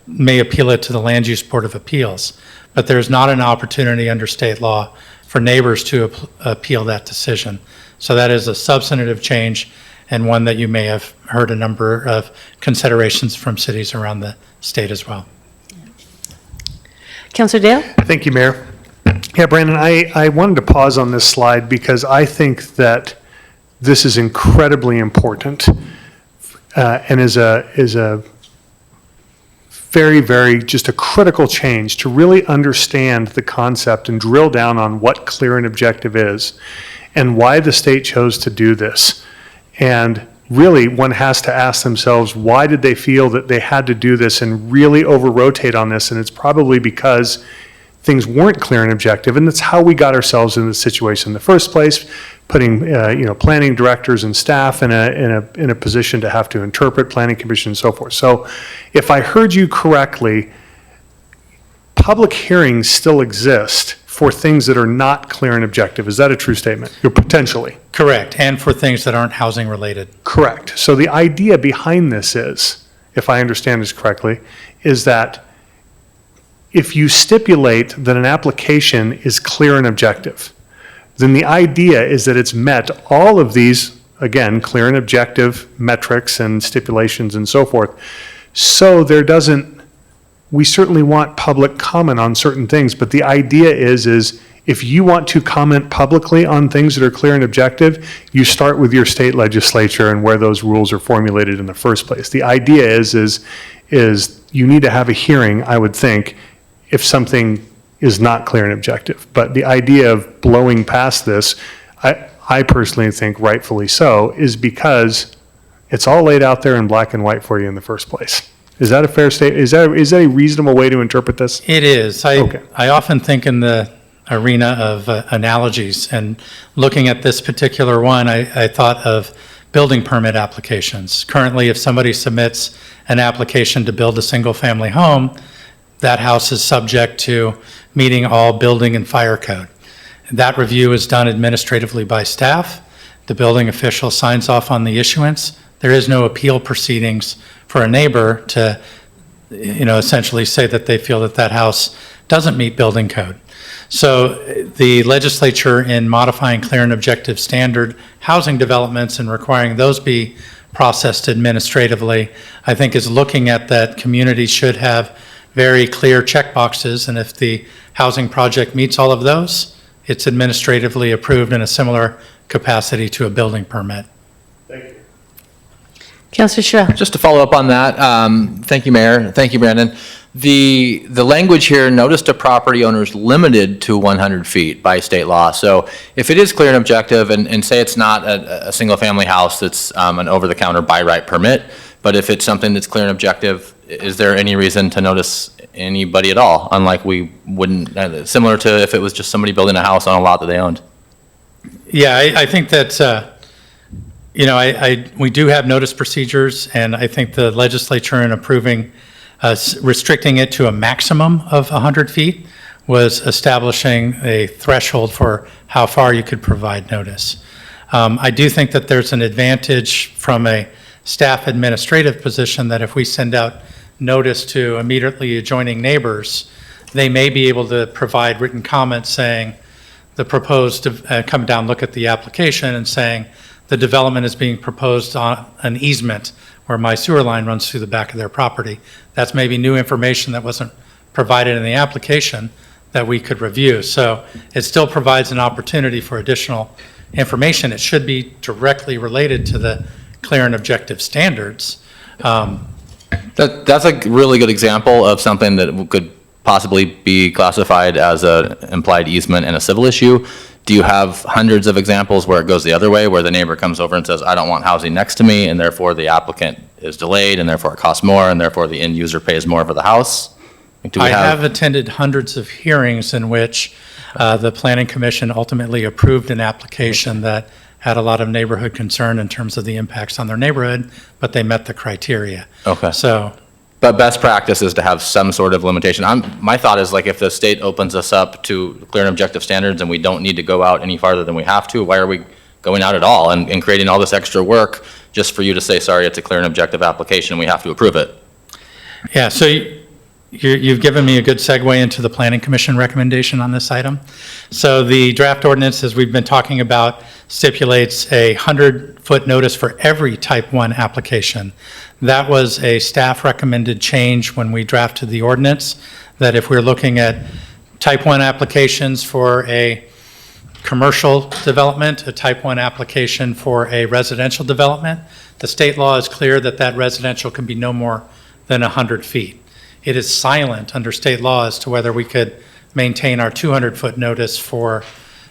may appeal it to the Land Use Board of Appeals. But there's not an opportunity under state law for neighbors to appeal that decision. So that is a substantive change and one that you may have heard a number of considerations from cities around the state as well. Councilor Dale? Thank you, Mayor. Yeah, Brandon, I wanted to pause on this slide because I think that this is incredibly important and is a very, very just a critical change to really understand the concept and drill down on what clear and objective is and why the state chose to do this. And really, one has to ask themselves, why did they feel that they had to do this and really over-rotate on this? And it's probably because things weren't clear and objective, and that's how we got ourselves in this situation in the first place, putting planning directors and staff in a position to have to interpret planning commission and so forth. So if I heard you correctly, public hearings still exist for things that are not clear and objective. Is that a true statement? Potentially. Correct, and for things that aren't housing related. Correct. So the idea behind this is, if I understand this correctly, is that if you stipulate that an application is clear and objective, then the idea is that it's met all of these, again, clear and objective metrics and stipulations and so forth. So we certainly want public comment on certain things, but the idea is if you want to comment publicly on things that are clear and objective, you start with your state legislature and where those rules are formulated in the first place. The idea is you need to have a hearing, I would think, if something is not clear and objective. But the idea of blowing past this, I personally think rightfully so, is because it's all laid out there in black and white for you in the first place. Is that a fair statement? Is that a reasonable way to interpret this? It is. Okay. I often think in the arena of analogies, and looking at this particular one, I thought of building permit applications. Currently, if somebody submits an application to build a single-family home, that house is subject to meeting all building and fire code. That review is done administratively by staff. The building official signs off on the issuance. There is no appeal proceedings for a neighbor to, essentially say that they feel that that house doesn't meet building code. So the legislature, in modifying clear and objective standard housing developments and requiring those be processed administratively, I think is looking at that communities should have very clear checkboxes, and if the housing project meets all of those, it's administratively approved in a similar capacity to a building permit. Thank you. Councilor Sherrill? Just to follow up on that, thank you, Mayor. Thank you, Brandon. The language here, notice to property owners limited to 100 feet by state law. So if it is clear and objective, and say it's not a single-family house that's an over-the-counter by right permit, but if it's something that's clear and objective, is there any reason to notice anybody at all? Unlike we wouldn't, similar to if it was just somebody building a house on a lot that they owned. Yeah, I think that, we do have notice procedures, and I think the legislature in approving, restricting it to a maximum of 100 feet was establishing a threshold for how far you could provide notice. I do think that there's an advantage from a staff administrative position that if we send out notice to immediately adjoining neighbors, they may be able to provide written comments saying the proposed, come down, look at the application and saying the development is being proposed on an easement where my sewer line runs through the back of their property. That's maybe new information that wasn't provided in the application that we could review. So it still provides an opportunity for additional information. It should be directly related to the clear and objective standards. That's a really good example of something that could possibly be classified as an implied easement and a civil issue. Do you have hundreds of examples where it goes the other way, where the neighbor comes over and says, I don't want housing next to me, and therefore the applicant is delayed, and therefore it costs more, and therefore the end user pays more for the house? Do we I have attended hundreds of hearings in which the Planning Commission ultimately approved an application that had a lot of neighborhood concern in terms of the impacts on their neighborhood, but they met the criteria. Okay. So, But best practice is to have some sort of limitation. My thought is, like, if the state opens us up to clear and objective standards and we don't need to go out any farther than we have to, why are we going out at all and creating all this extra work just for you to say, sorry, it's a clear and objective application, we have to approve it? yeah, so you've given me a good segue into the Planning Commission recommendation on this item. So the draft ordinance, as we've been talking about, stipulates a 100-foot notice for every type 1 application. That was a staff recommended change when we drafted the ordinance, that if we're looking at type 1 applications for a commercial development, a type 1 application for a residential development, the state law is clear that that residential can be no more than 100 feet. It is silent under state law as to whether we could maintain our 200-foot notice for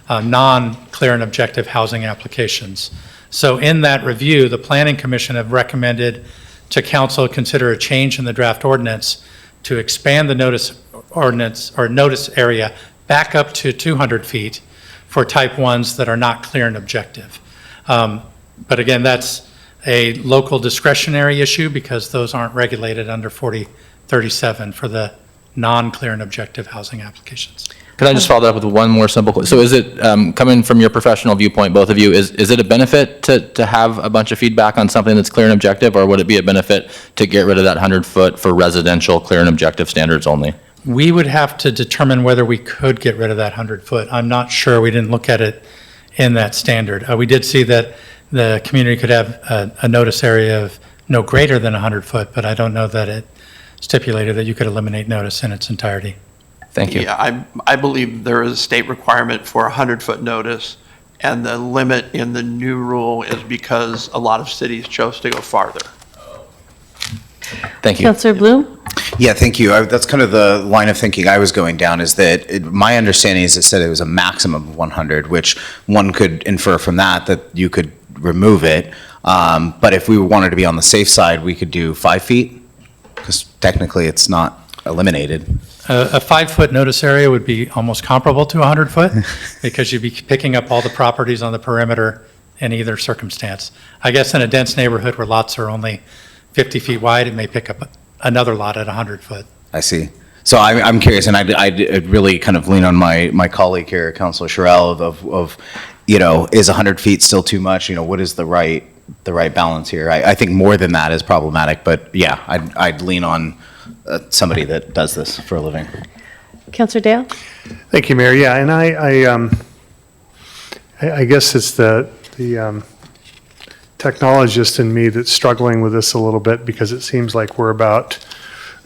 non-clear and objective housing applications. So in that review, the Planning Commission have recommended to council consider a change in the draft ordinance to expand the notice ordinance or notice area back up to 200 feet for type 1s that are not clear and objective. But again, that's a local discretionary issue because those aren't regulated under 4037 for the non-clear and objective housing applications. Can I just follow that up with one more simple question? So is it, coming from your professional viewpoint, both of you, is it a benefit to have a bunch of feedback on something that's clear and objective, or would it be a benefit to get rid of that 100-foot for residential clear and objective standards only? We would have to determine whether we could get rid of that 100-foot. I'm not sure. We didn't look at it in that standard. We did see that the community could have a notice area of no greater than 100-foot, but I don't know that it stipulated that you could eliminate notice in its entirety. Thank you. Yeah, I believe there is a state requirement for a 100-foot notice, and the limit in the new rule is because a lot of cities chose to go farther. Thank you. Councilor Bloom? Yeah, thank you. That's kind of the line of thinking I was going down, is that my understanding is it said it was a maximum of 100, which one could infer from that you could remove it. But if we wanted to be on the safe side, we could do 5 feet, because technically it's not eliminated. A 5-foot notice area would be almost comparable to a 100-foot because you'd be picking up all the properties on the perimeter in either circumstance. I guess in a dense neighborhood where lots are only 50 feet wide, it may pick up another lot at 100-foot. I see. So I'm curious, and I'd really kind of lean on my colleague here, Councilor Sherrill, of is 100 feet still too much? What is the right balance here? I think more than that is problematic, but yeah, I'd lean on somebody that does this for a living. Councilor Dale? Thank you, Mayor. Yeah, and I guess it's the technologist in me that's struggling with this a little bit, because it seems like we're about,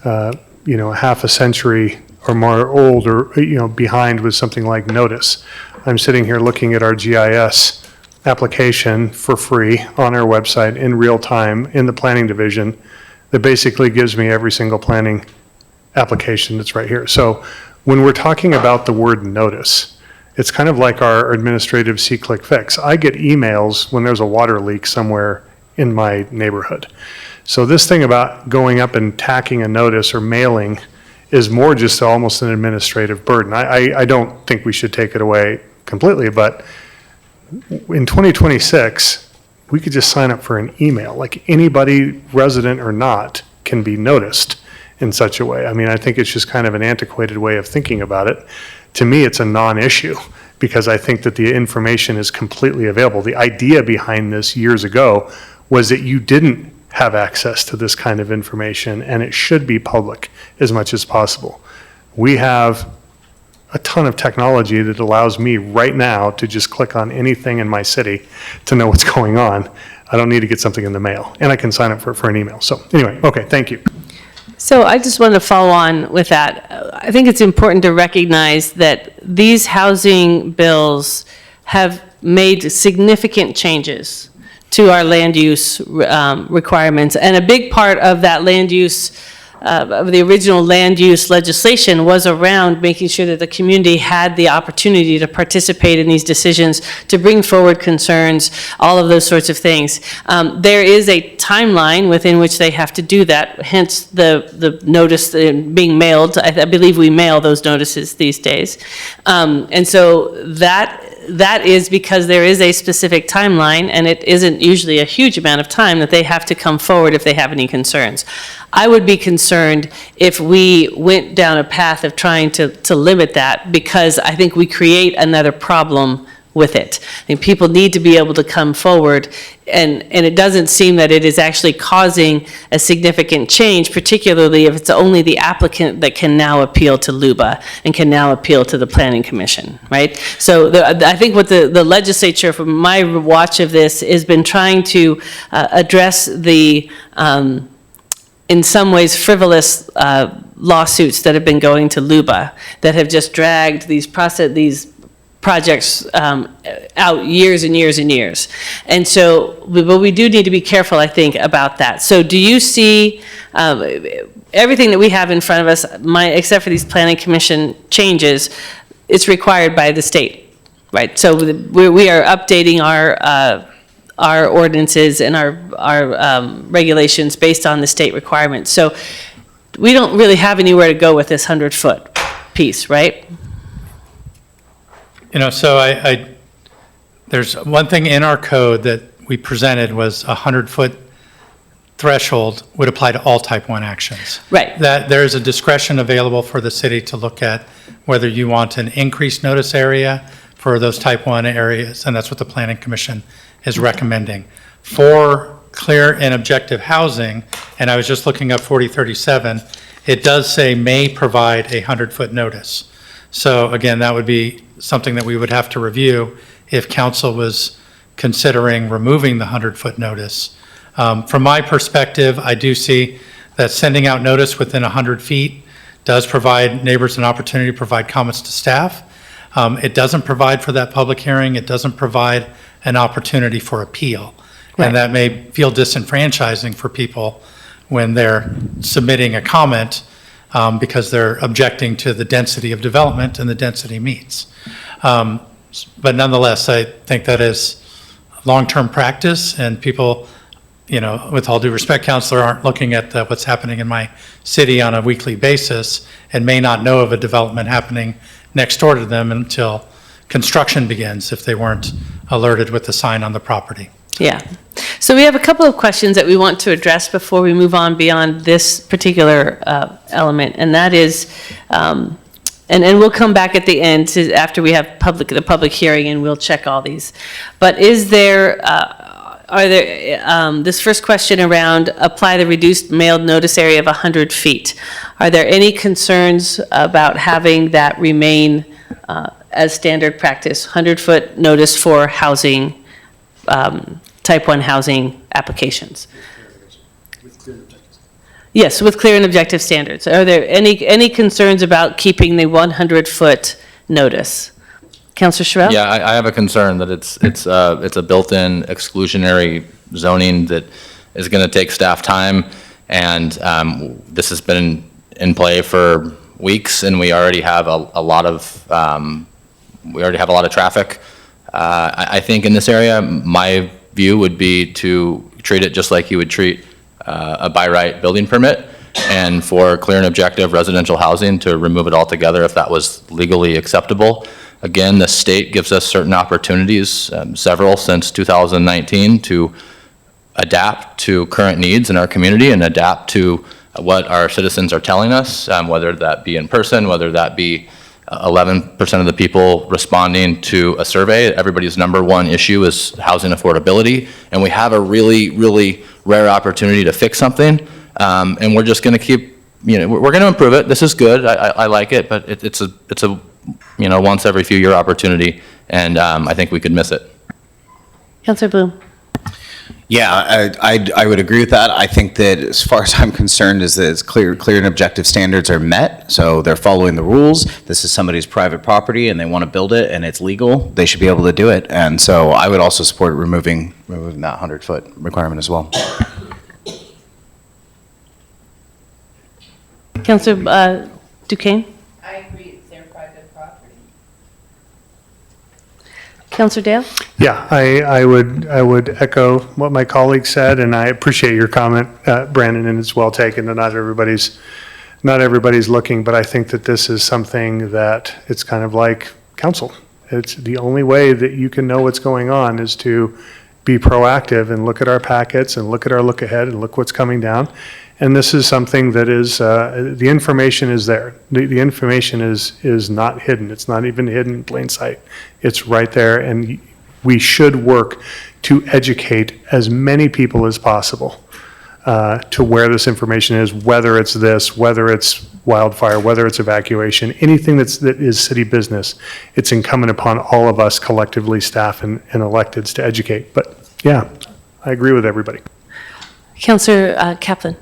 half a century or more old, or, behind with something like notice. I'm sitting here looking at our GIS application for free on our website in real time in the planning division that basically gives me every single planning application that's right here. So when we're talking about the word notice, it's kind of like our administrative see-click fix. I get emails when there's a water leak somewhere in my neighborhood. So this thing about going up and tacking a notice or mailing is more just almost an administrative burden. I don't think we should take it away completely, but in 2026, we could just sign up for an email. Like, anybody, resident or not, can be noticed in such a way. I mean, I think it's just kind of an antiquated way of thinking about it. To me, it's a non-issue, because I think that the information is completely available. The idea behind this years ago was that you didn't have access to this kind of information, and it should be public as much as possible. We have a ton of technology that allows me right now to just click on anything in my city to know what's going on. I don't need to get something in the mail, and I can sign up for an email. So anyway, okay, thank you. So I just wanted to follow on with that. I think it's important to recognize that these housing bills have made significant changes to our land use requirements. And a big part of that land use, of the original land use legislation was around making sure that the community had the opportunity to participate in these decisions, to bring forward concerns, all of those sorts of things. There is a timeline within which they have to do that, hence the notice being mailed. I believe we mail those notices these days. And so that is because there is a specific timeline, and it isn't usually a huge amount of time that they have to come forward if they have any concerns. I would be concerned if we went down a path of trying to limit that, because I think we create another problem with it. I think people need to be able to come forward, and it doesn't seem that it is actually causing a significant change, particularly if it's only the applicant that can now appeal to LUBA and can now appeal to the Planning Commission, right? So I think what the legislature, from my watch of this, has been trying to address the in some ways frivolous lawsuits that have been going to LUBA that have just dragged these projects out years and years and years. And so, but we do need to be careful, I think, about that. So do you see everything that we have in front of us, except for these Planning Commission changes, it's required by the state, right? So we are updating our ordinances and our regulations based on the state requirements. So we don't really have anywhere to go with this 100-foot piece, right? So there's one thing in our code that we presented was a 100-foot threshold would apply to all type 1 actions. Right. That there is a discretion available for the city to look at whether you want an increased notice area for those type 1 areas, and that's what the Planning Commission is recommending. For clear and objective housing, and I was just looking up 4037, it does say may provide a 100-foot notice. So again, that would be something that we would have to review if council was considering removing the 100-foot notice. From my perspective, I do see that sending out notice within 100 feet does provide neighbors an opportunity to provide comments to staff. It doesn't provide for that public hearing. It doesn't provide an opportunity for appeal. Right. And that may feel disenfranchising for people when they're submitting a comment because they're objecting to the density of development and the density meets. But nonetheless, I think that is long-term practice, and people, with all due respect, Councilor, aren't looking at what's happening in my city on a weekly basis and may not know of a development happening next door to them until construction begins, if they weren't alerted with the sign on the property. Yeah. So we have a couple of questions that we want to address before we move on beyond this particular element, and that is, and we'll come back at the end after we have the public hearing, and we'll check all these. But is there, this first question around apply the reduced mailed notice area of 100 feet. Are there any concerns about having that remain as standard practice, 100-foot notice for housing, type 1 housing applications? Yes, with clear and objective standards. Are there any concerns about keeping the 100-foot notice? Councilor Sherrill? Yeah, I have a concern that it's a built-in exclusionary zoning that is going to take staff time, and this has been in play for weeks, and we already have a lot of traffic. I think in this area, my view would be to treat it just like you would treat a by right building permit, and for clear and objective residential housing to remove it altogether if that was legally acceptable. Again, the state gives us certain opportunities, several since 2019, to adapt to current needs in our community and adapt to what our citizens are telling us, whether that be in person, whether that be 11% of the people responding to a survey. Everybody's number one issue is housing affordability, and we have a really, really rare opportunity to fix something, and we're just going to keep, we're going to improve it. This is good. I like it, but it's a once every few year opportunity, and I think we could miss it. Councilor Bloom? Yeah, I would agree with that. I think that as far as I'm concerned is that it's clear and objective standards are met, so they're following the rules. This is somebody's private property and they want to build it and it's legal, they should be able to do it. And so I would also support removing that 100-foot requirement as well. Councilor Duquesne? I agree, it's their private property. Councilor Dale? Yeah, I would echo what my colleague said, and I appreciate your comment, Brandon, and it's well taken that not everybody's looking, but I think that this is something that it's kind of like council. It's the only way that you can know what's going on is to be proactive and look at our packets and look at our look ahead and look what's coming down. And this is something that is, the information is there. The information is not hidden. It's not even hidden in plain sight. It's right there, and we should work to educate as many people as possible to where this information is, whether it's this, whether it's wildfire, whether it's evacuation, anything that is city business. It's incumbent upon all of us collectively, staff and electeds, to educate. But yeah, I agree with everybody. Councilor Kaplan?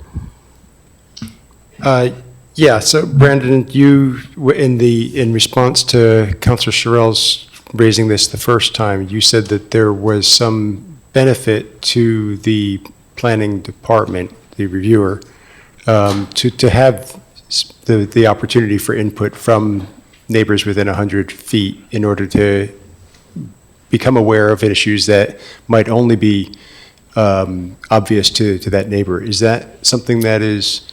Yeah, so Brandon, you, in response to Councilor Sherrill's raising this the first time, you said that there was some benefit to the planning department, the reviewer, to have the opportunity for input from neighbors within 100 feet in order to become aware of issues that might only be obvious to that neighbor. Is that something that is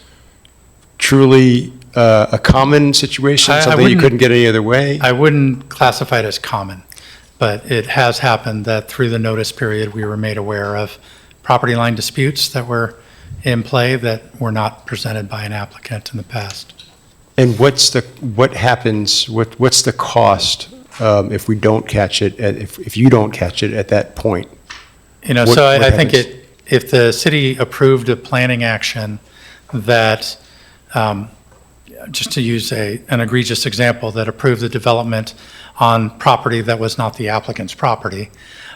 truly a common situation, something you couldn't get any other way? I wouldn't classify it as common, but it has happened that through the notice period, we were made aware of property line disputes that were in play that were not presented by an applicant in the past. And what's the cost if we don't catch it, if you don't catch it at that point? So I think if the city approved a planning action that, just to use an egregious example, that approved the development on property that was not the applicant's property,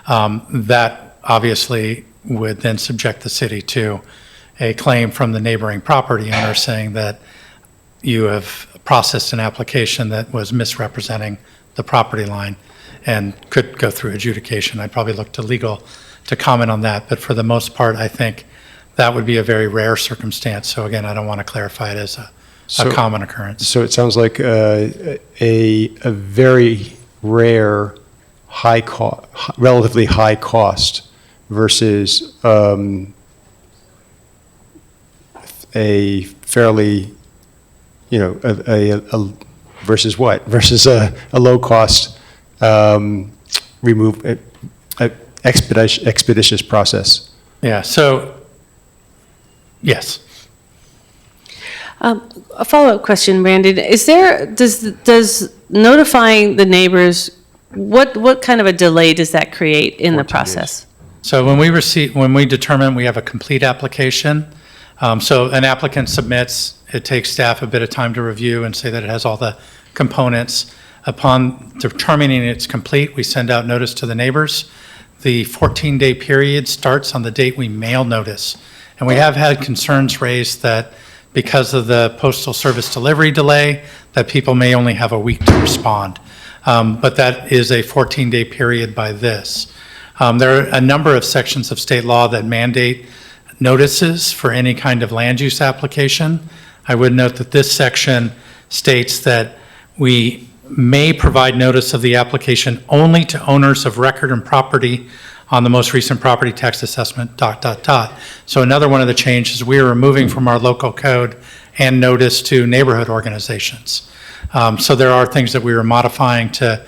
that obviously would then subject the city to a claim from the neighboring property owner saying that you have processed an application that was misrepresenting the property line and could go through adjudication. I'd probably look to legal to comment on that, but for the most part, I think that would be a very rare circumstance. So again, I don't want to clarify it as a common occurrence. So it sounds like a very rare, relatively high cost versus a fairly, versus what? Versus a low cost expeditious process. Yeah, so, yes. A follow-up question, Brandon. Does notifying the neighbors, what kind of a delay does that create in the process? So when we determine we have a complete application, so an applicant submits, it takes staff a bit of time to review and say that it has all the components. Upon determining it's complete, we send out notice to the neighbors. The 14-day period starts on the date we mail notice. And we have had concerns raised that because of the Postal Service delivery delay, that people may only have a week to respond. But that is a 14-day period by this. There are a number of sections of state law that mandate notices for any kind of land use application. I would note that this section states that we may provide notice of the application only to owners of record and property on the most recent property tax assessment, ... So another one of the changes we are removing from our local code and notice to neighborhood organizations. So there are things that we are modifying to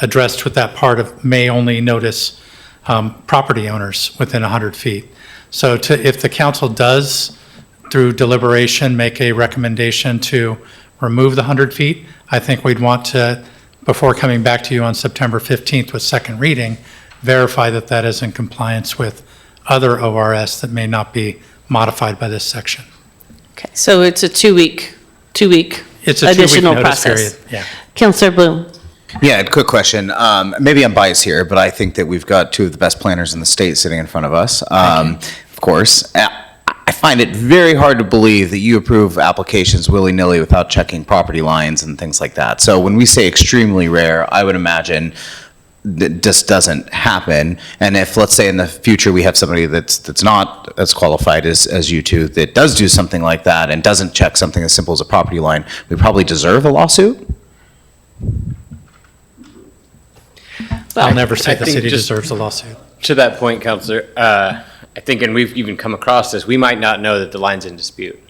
address with that part of may only notice property owners within 100 feet. So if the council does, through deliberation, make a recommendation to remove the 100 feet, I think we'd want to, before coming back to you on September 15th with second reading, verify that that is in compliance with other ORS that may not be modified by this section. Okay, so it's a two-week It's a 2-week additional notice process. period. Yeah. Counselor Bloom? Yeah, quick question. Maybe I'm biased here, but I think that we've got two of the best planners in the state sitting in front of us. Of course. I find it very hard to believe that you approve applications willy-nilly without checking property lines and things like that. So when we say extremely rare, I would imagine that just doesn't happen. And if, let's say in the future, we have somebody that's not as qualified as you two, that does do something like that and doesn't check something as simple as a property line, we probably deserve a lawsuit? I'll never say I the think city just deserves a lawsuit. To that point, Counselor, I think, and we've even come across this, we might not know that the line's in dispute.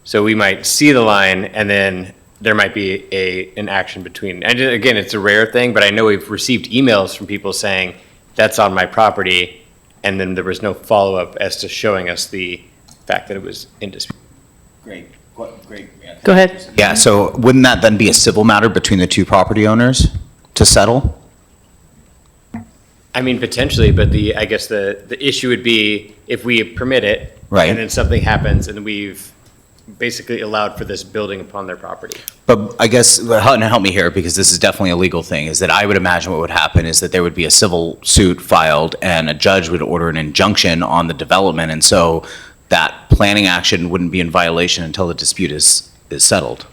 So we might see the line and then there might be an action between, and again, it's a rare thing, but I know we've received emails from people saying, that's on my property, and then there was no follow-up as to showing us the fact that it was in dispute. Great. Go ahead. Yeah, so wouldn't that then be a civil matter between the two property owners to settle? I mean, potentially, but I guess the issue would be if we permit it. Right. And then something happens and we've basically allowed for this building upon their property. But I guess, help me here, because this is definitely a legal thing, is that I would imagine what would happen is that there would be a civil suit filed and a judge would order an injunction on the development, and so that planning action wouldn't be in violation until the dispute is settled.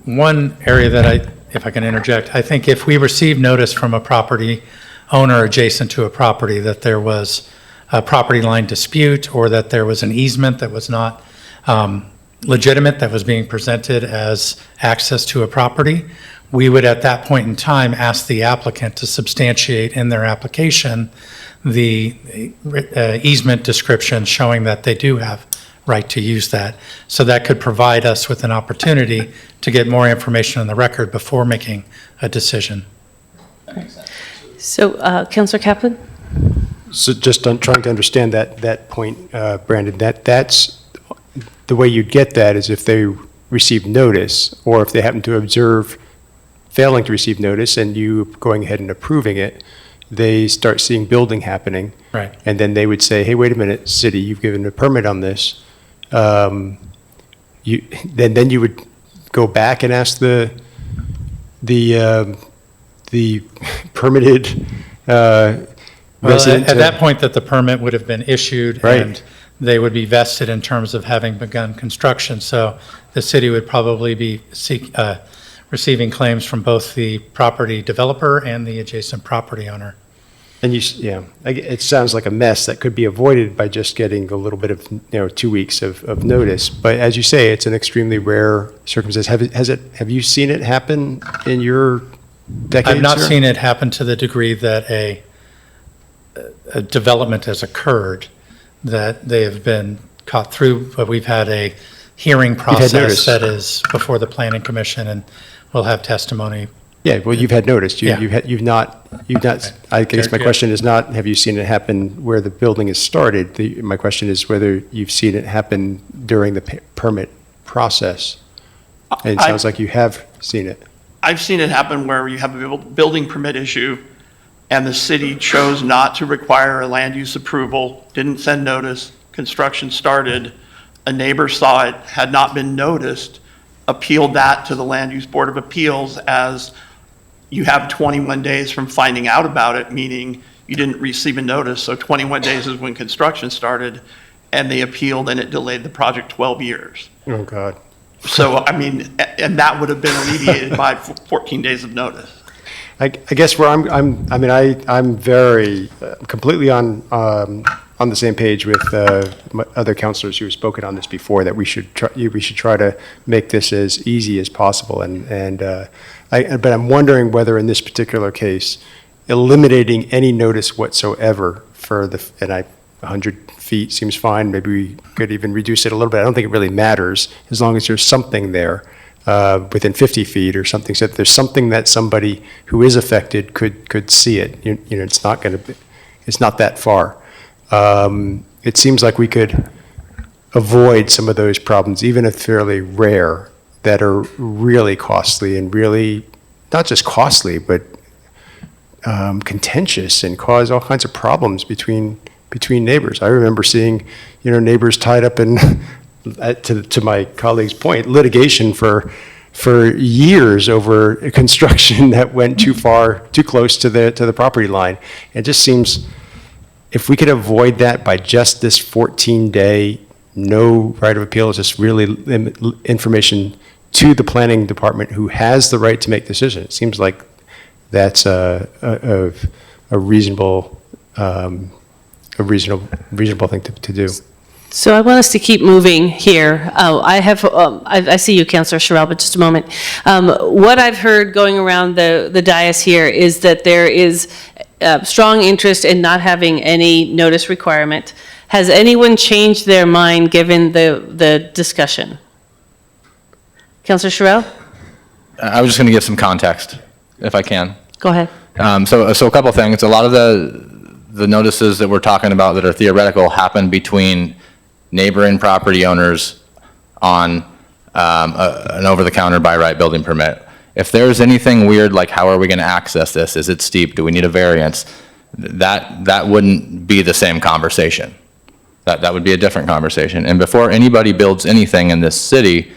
One area that if I can interject, I think if we receive notice from a property owner adjacent to a property that there was a property line dispute or that there was an easement that was not legitimate, that was being presented as access to a property, we would at that point in time ask the applicant to substantiate in their application the easement description showing that they do have right to use that. So that could provide us with an opportunity to get more information on the record before making a decision. So, Counselor Kaplan? So just on trying to understand that point, Brandon, that's, the way you'd get that is if they receive notice, or if they happen to observe failing to receive notice and you going ahead and approving it, they start seeing building happening. Right. And then they would say, hey, wait a minute, city, you've given a permit on this. Then you would go back and ask the permitted Well, resident. at that point that the permit would have been issued Right. and they would be vested in terms of having begun construction. So the city would probably be receiving claims from both the property developer and the adjacent property owner. And it sounds like a mess that could be avoided by just getting a little bit of, 2 weeks of notice. But as you say, it's an extremely rare circumstance. Have you seen it happen in your decades? I've not sir? seen it happen to the degree that a development has occurred, that they have been caught through, but we've had a hearing had process notice. that is before the planning commission, and we'll have testimony. Yeah, well, you've had notice. Yeah. You've not, I guess my question is not, have you seen it happen where the building is started? My question is whether you've seen it happen during the permit process. And it sounds like you have seen it. I've seen it happen where you have a building permit issue and the city chose not to require a land use approval, didn't send notice, construction started, a neighbor saw it, had not been noticed, appealed that to the Land Use Board of Appeals as you have 21 days from finding out about it, meaning you didn't receive a notice, so 21 days is when construction started, and they appealed and it delayed the project 12 years. Oh, God. So, I mean, and that would have been alleviated by 14 days of notice. I guess where I'm very completely on the same page with my other counselors who have spoken on this before, that we should try to make this as easy as possible. But I'm wondering whether in this particular case, eliminating any notice whatsoever for 100 feet seems fine. Maybe we could even reduce it a little bit. I don't think it really matters as long as there's something there. Within 50 feet or something, so that there's something that somebody who is affected could see it. It's not that far. It seems like we could avoid some of those problems, even if fairly rare, that are really costly and really not just costly, but contentious and cause all kinds of problems between neighbors. I remember seeing, neighbors tied up in to my colleague's point, litigation for years over construction that went too close to the property line. It just seems, if we could avoid that by just this 14-day, no right of appeal, just really information to the planning department who has the right to make decisions. It seems like that's a reasonable thing to do. So I want us to keep moving here. I see you, Councilor Sherrill, but just a moment. What I've heard going around the dais here is that there is strong interest in not having any notice requirement. Has anyone changed their mind given the discussion? Councilor Sherrill? I was just going to give some context, if I can. Go ahead. So a couple things. A lot of the notices that we're talking about that are theoretical happen between neighboring property owners on an over-the-counter by right building permit. If there's anything weird, like how are we going to access this? Is it steep? Do we need a variance? That wouldn't be the same conversation. That would be a different conversation. And before anybody builds anything in this city,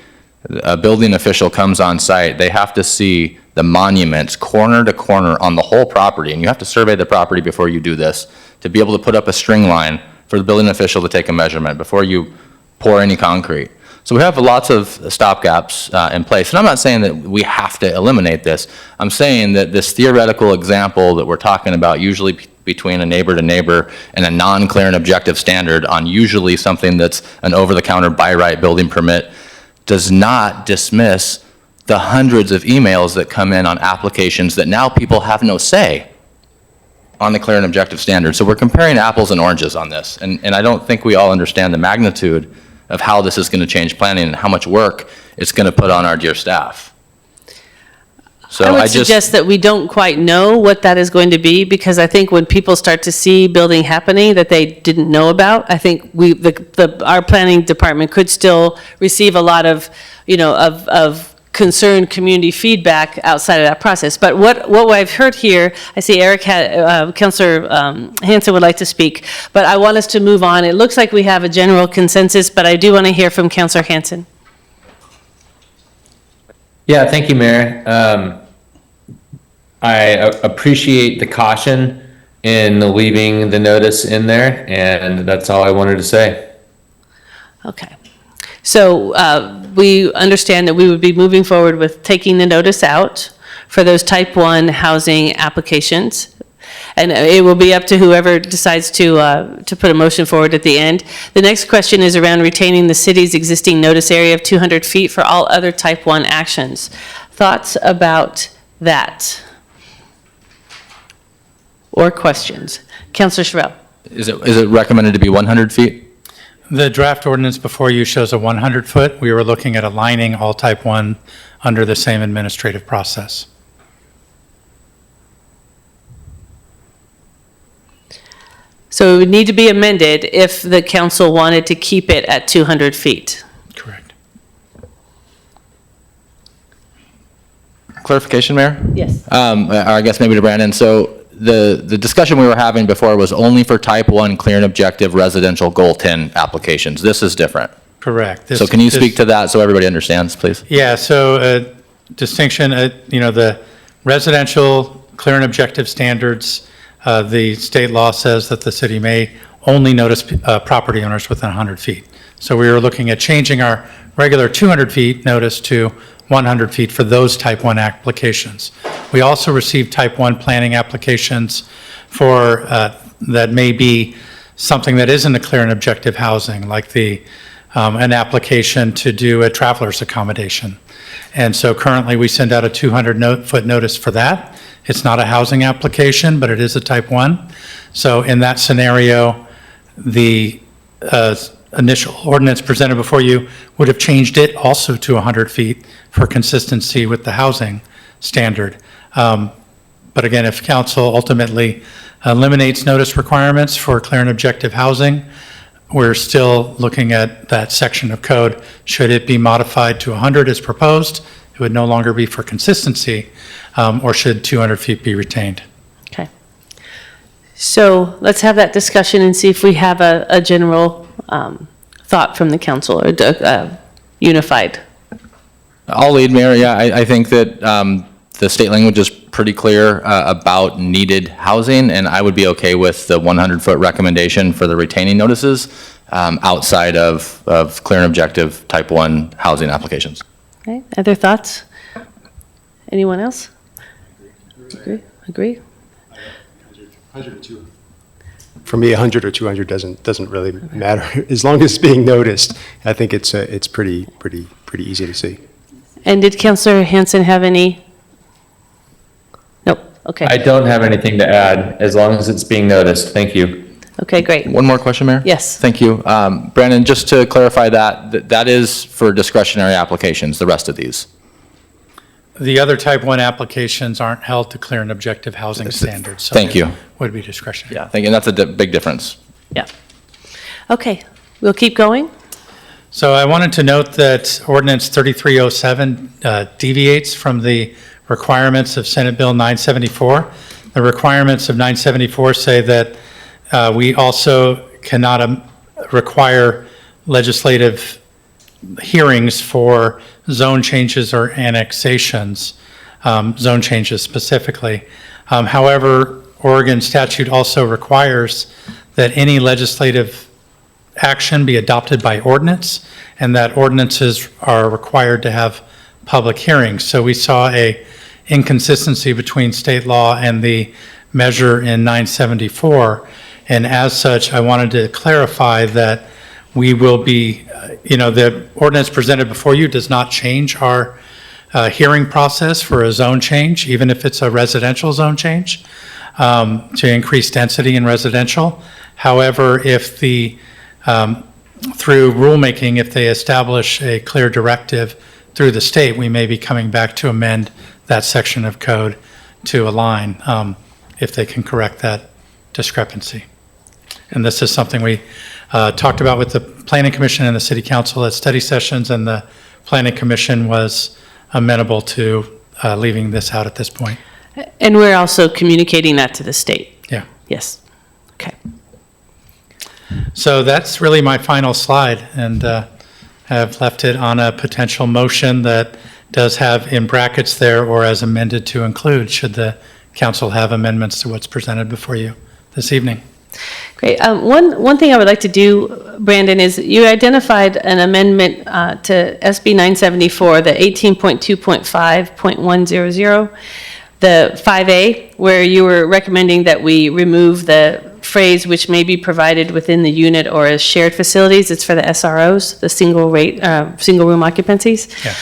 a building official comes on site, they have to see the monuments corner to corner on the whole property. And you have to survey the property before you do this to be able to put up a string line for the building official to take a measurement before you pour any concrete. So we have lots of stopgaps in place. And I'm not saying that we have to eliminate this. I'm saying that this theoretical example that we're talking about, usually between a neighbor to neighbor and a non-clear and objective standard on usually something that's an over-the-counter by right building permit, does not dismiss the hundreds of emails that come in on applications that now people have no say on the clear and objective standard. So we're comparing apples and oranges on this. And I don't think we all understand the magnitude of how this is going to change planning and how much work it's going to put on our dear staff. So I would suggest that we don't quite know what that is going to be, because I think when people start to see building happening that they didn't know about, I think our planning department could still receive a lot of, of concerned community feedback outside of that process. But what I've heard here, I see Councilor Hanson would like to speak, but I want us to move on. It looks like we have a general consensus, but I do want to hear from Councilor Hanson. Yeah, thank you, Mayor. I appreciate the caution in leaving the notice in there, and that's all I wanted to say. Okay. So we understand that we would be moving forward with taking the notice out for those type 1 housing applications. And it will be up to whoever decides to put a motion forward at the end. The next question is around retaining the city's existing notice area of 200 feet for all other type 1 actions. Thoughts about that? Or questions? Councilor Sherrill. Is it recommended to be 100 feet? The draft ordinance before you shows a 100-foot. We were looking at aligning all type 1 under the same administrative process. So it would need to be amended if the council wanted to keep it at 200 feet. Correct. Clarification, Mayor? Yes. Or I guess maybe to Brandon. So the discussion we were having before was only for type 1 clear and objective residential goal 10 applications. This is different. Correct. So can you speak to that so everybody understands, please? Yeah, so distinction, the residential clear and objective standards, the state law says that the city may only notice property owners within 100 feet. So we were looking at changing our regular 200 feet notice to 100 feet for those type 1 applications. We also received type 1 planning applications for that may be something that isn't a clear and objective housing, like an application to do a traveler's accommodation. And so currently we send out a 200-foot notice for that. It's not a housing application, but it is a type 1. So in that scenario, the initial ordinance presented before you would have changed it also to 100 feet for consistency with the housing standard. But again, if council ultimately eliminates notice requirements for clear and objective housing, we're still looking at that section of code. Should it be modified to 100 as proposed, it would no longer be for consistency, or should 200 feet be retained? Okay. So let's have that discussion and see if we have a general thought from the council or unified? I'll lead, Mayor. Yeah, I think that the state language is pretty clear about needed housing, and I would be okay with the 100-foot recommendation for the retaining notices outside of clear and objective type 1 housing applications. Okay, other thoughts? Anyone else? Agree? For me, 100 or 200 doesn't really matter. As long as it's being noticed, I think it's pretty easy to see. And did Councilor Hanson have any? Nope, okay. I don't have anything to add, as long as it's being noticed. Thank you. Okay, great. One more question, Mayor? Yes. Thank you. Brandon, just to clarify that is for discretionary applications, the rest of these. The other type 1 applications aren't held to clear and objective housing standards. So Thank you. it would be discretionary. Yeah, thank you. And that's a big difference. Yeah. Okay, we'll keep going. So I wanted to note that Ordinance 3307 deviates from the requirements of Senate Bill 974. The requirements of 974 say that we also cannot require legislative hearings for zone changes or annexations, zone changes specifically. However, Oregon statute also requires that any legislative action be adopted by ordinance, and that ordinances are required to have public hearings. So we saw a inconsistency between state law and the measure in 974. And as such, I wanted to clarify that we will be, the ordinance presented before you does not change our hearing process for a zone change, even if it's a residential zone change, to increase density in residential. However, if through rulemaking, if they establish a clear directive through the state, we may be coming back to amend that section of code to align, if they can correct that discrepancy. And this is something we talked about with the Planning Commission and the City Council at study sessions, and the Planning Commission was amenable to leaving this out at this point. And we're also communicating that to the state. Yeah. Yes. Okay. So that's really my final slide, and have left it on a potential motion that does have in brackets there, or as amended to include, should the council have amendments to what's presented before you this evening. Great. One thing I would like to do, Brandon, is you identified an amendment to SB 974, the 18.2.5.100, the 5A, where you were recommending that we remove the phrase "which may be provided within the unit or as shared facilities." It's for the SROs, the single room occupancies. Yeah.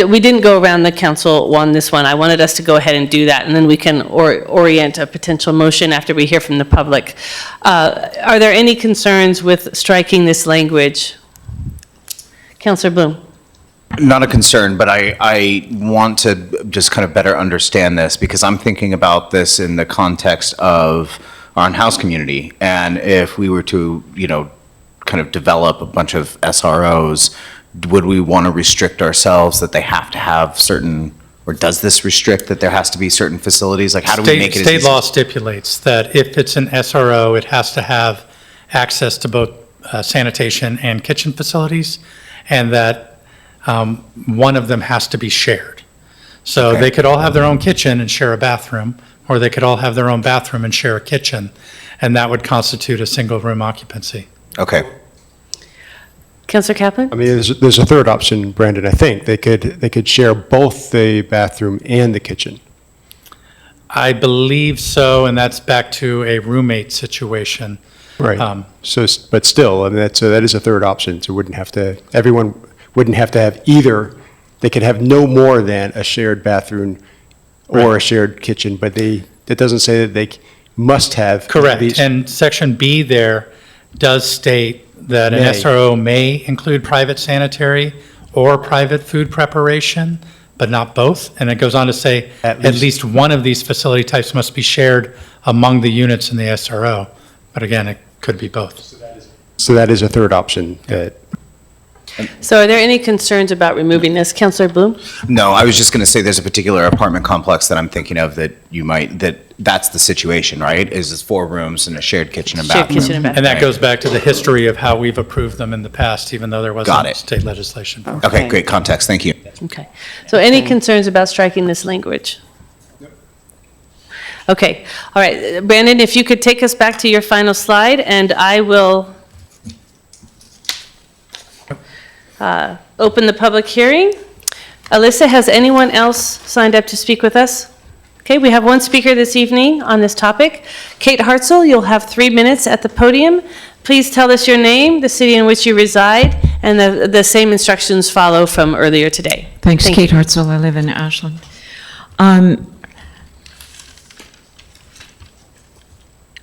We didn't go around the council on this one. I wanted us to go ahead and do that, and then we can orient a potential motion after we hear from the public. Are there any concerns with striking this language? Councilor Bloom. Not a concern, but I want to just kind of better understand this, because I'm thinking about this in the context of our in-house community. And if we were to, kind of develop a bunch of SROs, would we want to restrict ourselves that they have to have certain, or does this restrict that there has to be certain facilities? Like, how do we make it? State law stipulates that if it's an SRO, it has to have access to both sanitation and kitchen facilities, and that one of them has to be shared. So Okay. they could all have their own kitchen and share a bathroom, or they could all have their own bathroom and share a kitchen, and that would constitute a single room occupancy. Okay. Councilor Kaplan? I mean, there's a third option, Brandon, I think. They could share both the bathroom and the kitchen. I believe so, and that's back to a roommate situation. Right. But still, I mean, that is a third option. So everyone wouldn't have to have either. They could have no more than a shared bathroom or a shared kitchen, but it doesn't say that they must have. Correct, these- and section B there does state that an May. SRO may include private sanitary or private food preparation, but not both. And it goes on to say, At at least one of these facility types must be shared among the units in the SRO. But again, it could be both. So that is a third option that. So are there any concerns about removing this? Councilor Bloom? No, I was just going to say there's a particular apartment complex that I'm thinking of that that's the situation, right? Is it's 4 rooms and a shared kitchen and Shared bathroom. kitchen and bathroom. And that goes back to the history of how we've approved them in the past, even though there Got wasn't it. state legislation. Okay, great context. Thank you. Okay. So any concerns about striking this language? Okay. All right. Brandon, if you could take us back to your final slide, and I will open the public hearing. Alyssa, has anyone else signed up to speak with us? Okay, we have one speaker this evening on this topic. Kate Hartzell, you'll have 3 minutes at the podium. Please tell us your name, the city in which you reside, and the same instructions follow from earlier today. Thanks, Thank Kate you. Hartzell. I live in Ashland.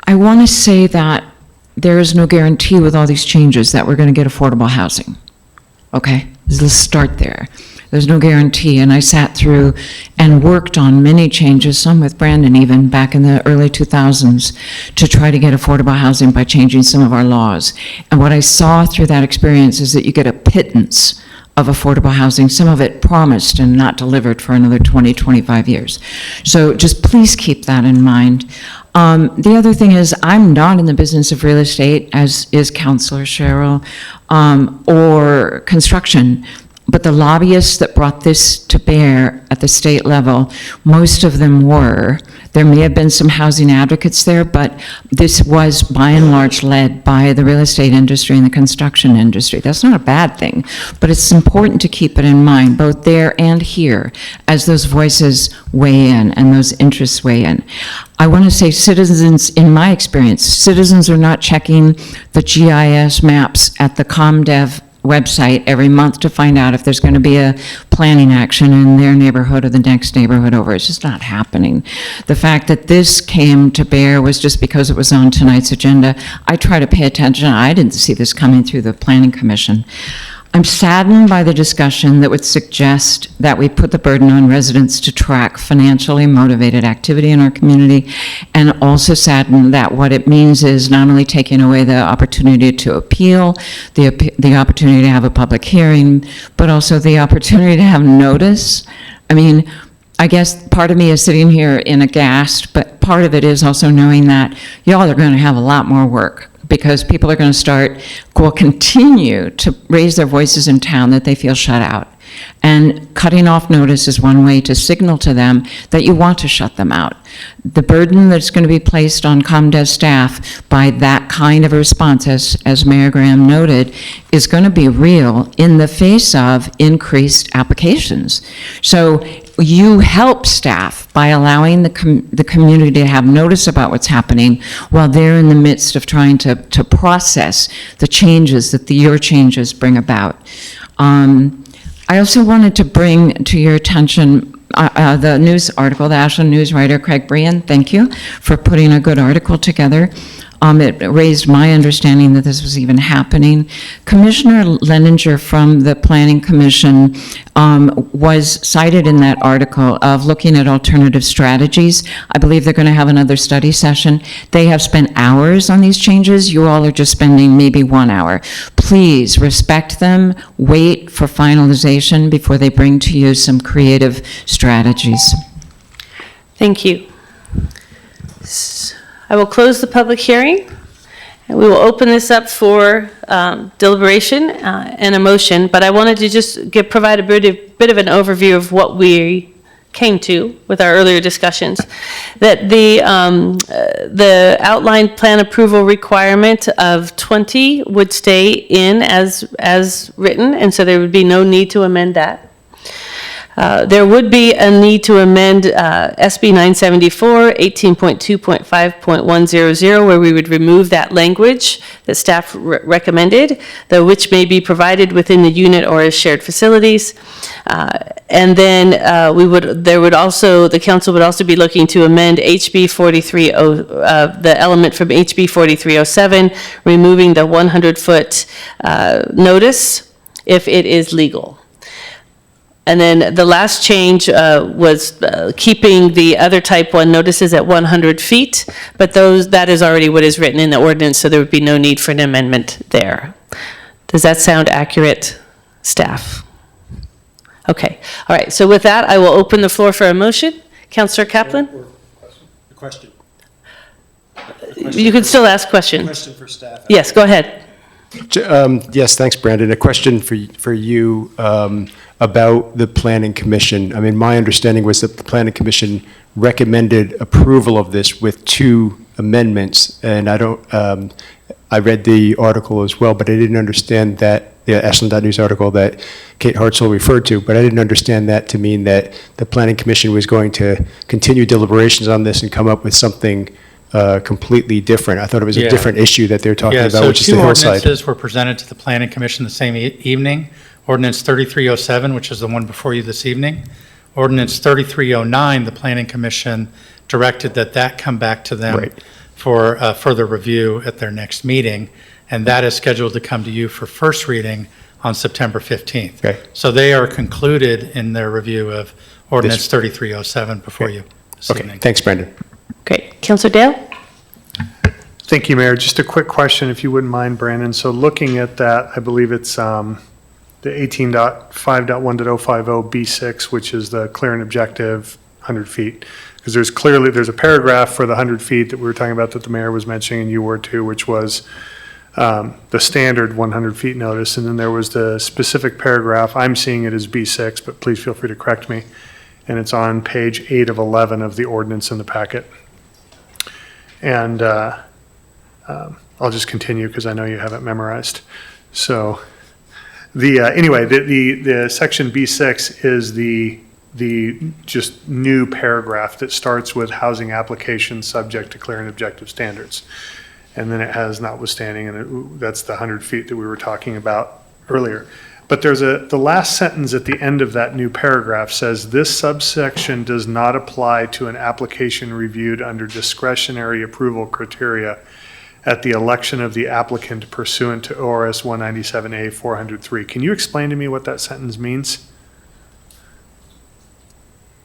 I want to say that there is no guarantee with all these changes that we're going to get affordable housing. Okay, let's start there. There's no guarantee, and I sat through and worked on many changes, some with Brandon even, back in the early 2000s, to try to get affordable housing by changing some of our laws. And what I saw through that experience is that you get a pittance of affordable housing, some of it promised and not delivered for another 20, 25 years. So just please keep that in mind. The other thing is, I'm not in the business of real estate, as is Councilor Cheryl, or construction. But the lobbyists that brought this to bear at the state level, most of them were. There may have been some housing advocates there, but this was by and large led by the real estate industry and the construction industry. That's not a bad thing, but it's important to keep it in mind, both there and here, as those voices weigh in and those interests weigh in. I want to say citizens, in my experience, citizens are not checking the GIS maps at the ComDev website every month to find out if there's going to be a planning action in their neighborhood or the next neighborhood over. It's just not happening. The fact that this came to bear was just because it was on tonight's agenda. I try to pay attention. I didn't see this coming through the Planning Commission. I'm saddened by the discussion that would suggest that we put the burden on residents to track financially motivated activity in our community, and also saddened that what it means is not only taking away the opportunity to appeal, the opportunity to have a public hearing, but also the opportunity to have notice. I mean, I guess part of me is sitting here in aghast, but part of it is also knowing that y'all are going to have a lot more work, because people are going to continue to raise their voices in town that they feel shut out. And cutting off notice is one way to signal to them that you want to shut them out. The burden that's going to be placed on ComDev staff by that kind of response, as Mayor Graham noted, is going to be real in the face of increased applications. So you help staff by allowing the community to have notice about what's happening while they're in the midst of trying to process the changes that your changes bring about. I also wanted to bring to your attention the news article, the Ashland news writer Craig Brian. Thank you for putting a good article together. It raised my understanding that this was even happening. Commissioner Leninger from the Planning Commission was cited in that article of looking at alternative strategies. I believe they're going to have another study session. They have spent hours on these changes. You all are just spending maybe 1 hour. Please respect them. Wait for finalization before they bring to you some creative strategies. Thank you. I will close the public hearing, and we will open this up for deliberation and a motion, but I wanted to just provide a bit of an overview of what we came to with our earlier discussions. That the outlined plan approval requirement of 20 would stay in as written, and so there would be no need to amend that. There would be a need to amend SB 974, 18.2.5.100, where we would remove that language that staff recommended, which may be provided within the unit or as shared facilities. And then the council would also be looking to amend HB 430, the element from HB 4307, removing the 100-foot notice if it is legal. And then the last change was keeping the other type 1 notices at 100 feet, but that is already what is written in the ordinance, so there would be no need for an amendment there. Does that sound accurate? staff? Okay, all right, so with that, I will open the floor for a motion. Councillor Kaplan? Question. You can still ask questions. Question for staff. Yes, go ahead. Yes, thanks, Brandon. A question for you about the Planning Commission. I mean, my understanding was that the Planning Commission recommended approval of this with 2 amendments, and I read the article as well, but I didn't understand that, the Ashland.News article that Kate Hartzell referred to, but I didn't understand that to mean that the Planning Commission was going to continue deliberations on this and come up with something completely different. I thought it was a Yeah. different issue that they're talking Yeah, about, so which is the 2 hillside. ordinances were presented to the Planning Commission the same evening. Ordinance 3307, which is the one before you this evening. Ordinance 3309, the Planning Commission directed that come back to them Right. for further review at their next meeting, and that is scheduled to come to you for first reading on September 15th. Okay. So they are concluded in their review of Ordinance 3307 before you this Okay, evening. thanks, Brandon. Great. Councillor Dale? Thank you, Mayor. Just a quick question, if you wouldn't mind, Brandon. So looking at that, I believe it's the 18.5.1.050 B6, which is the clear and objective 100 feet. Because there's a paragraph for the 100 feet that we were talking about that the mayor was mentioning and you were too, which was the standard 100 feet notice. And then there was the specific paragraph, I'm seeing it as B6, but please feel free to correct me. And it's on page 8 of 11 of the ordinance in the packet. And I'll just continue because I know you haven't memorized. So the section B6 is the just new paragraph that starts with housing applications subject to clear and objective standards. And then it has notwithstanding, and that's the 100 feet that we were talking about earlier. But the last sentence at the end of that new paragraph says, this subsection does not apply to an application reviewed under discretionary approval criteria at the election of the applicant pursuant to ORS 197A 403. Can you explain to me what that sentence means?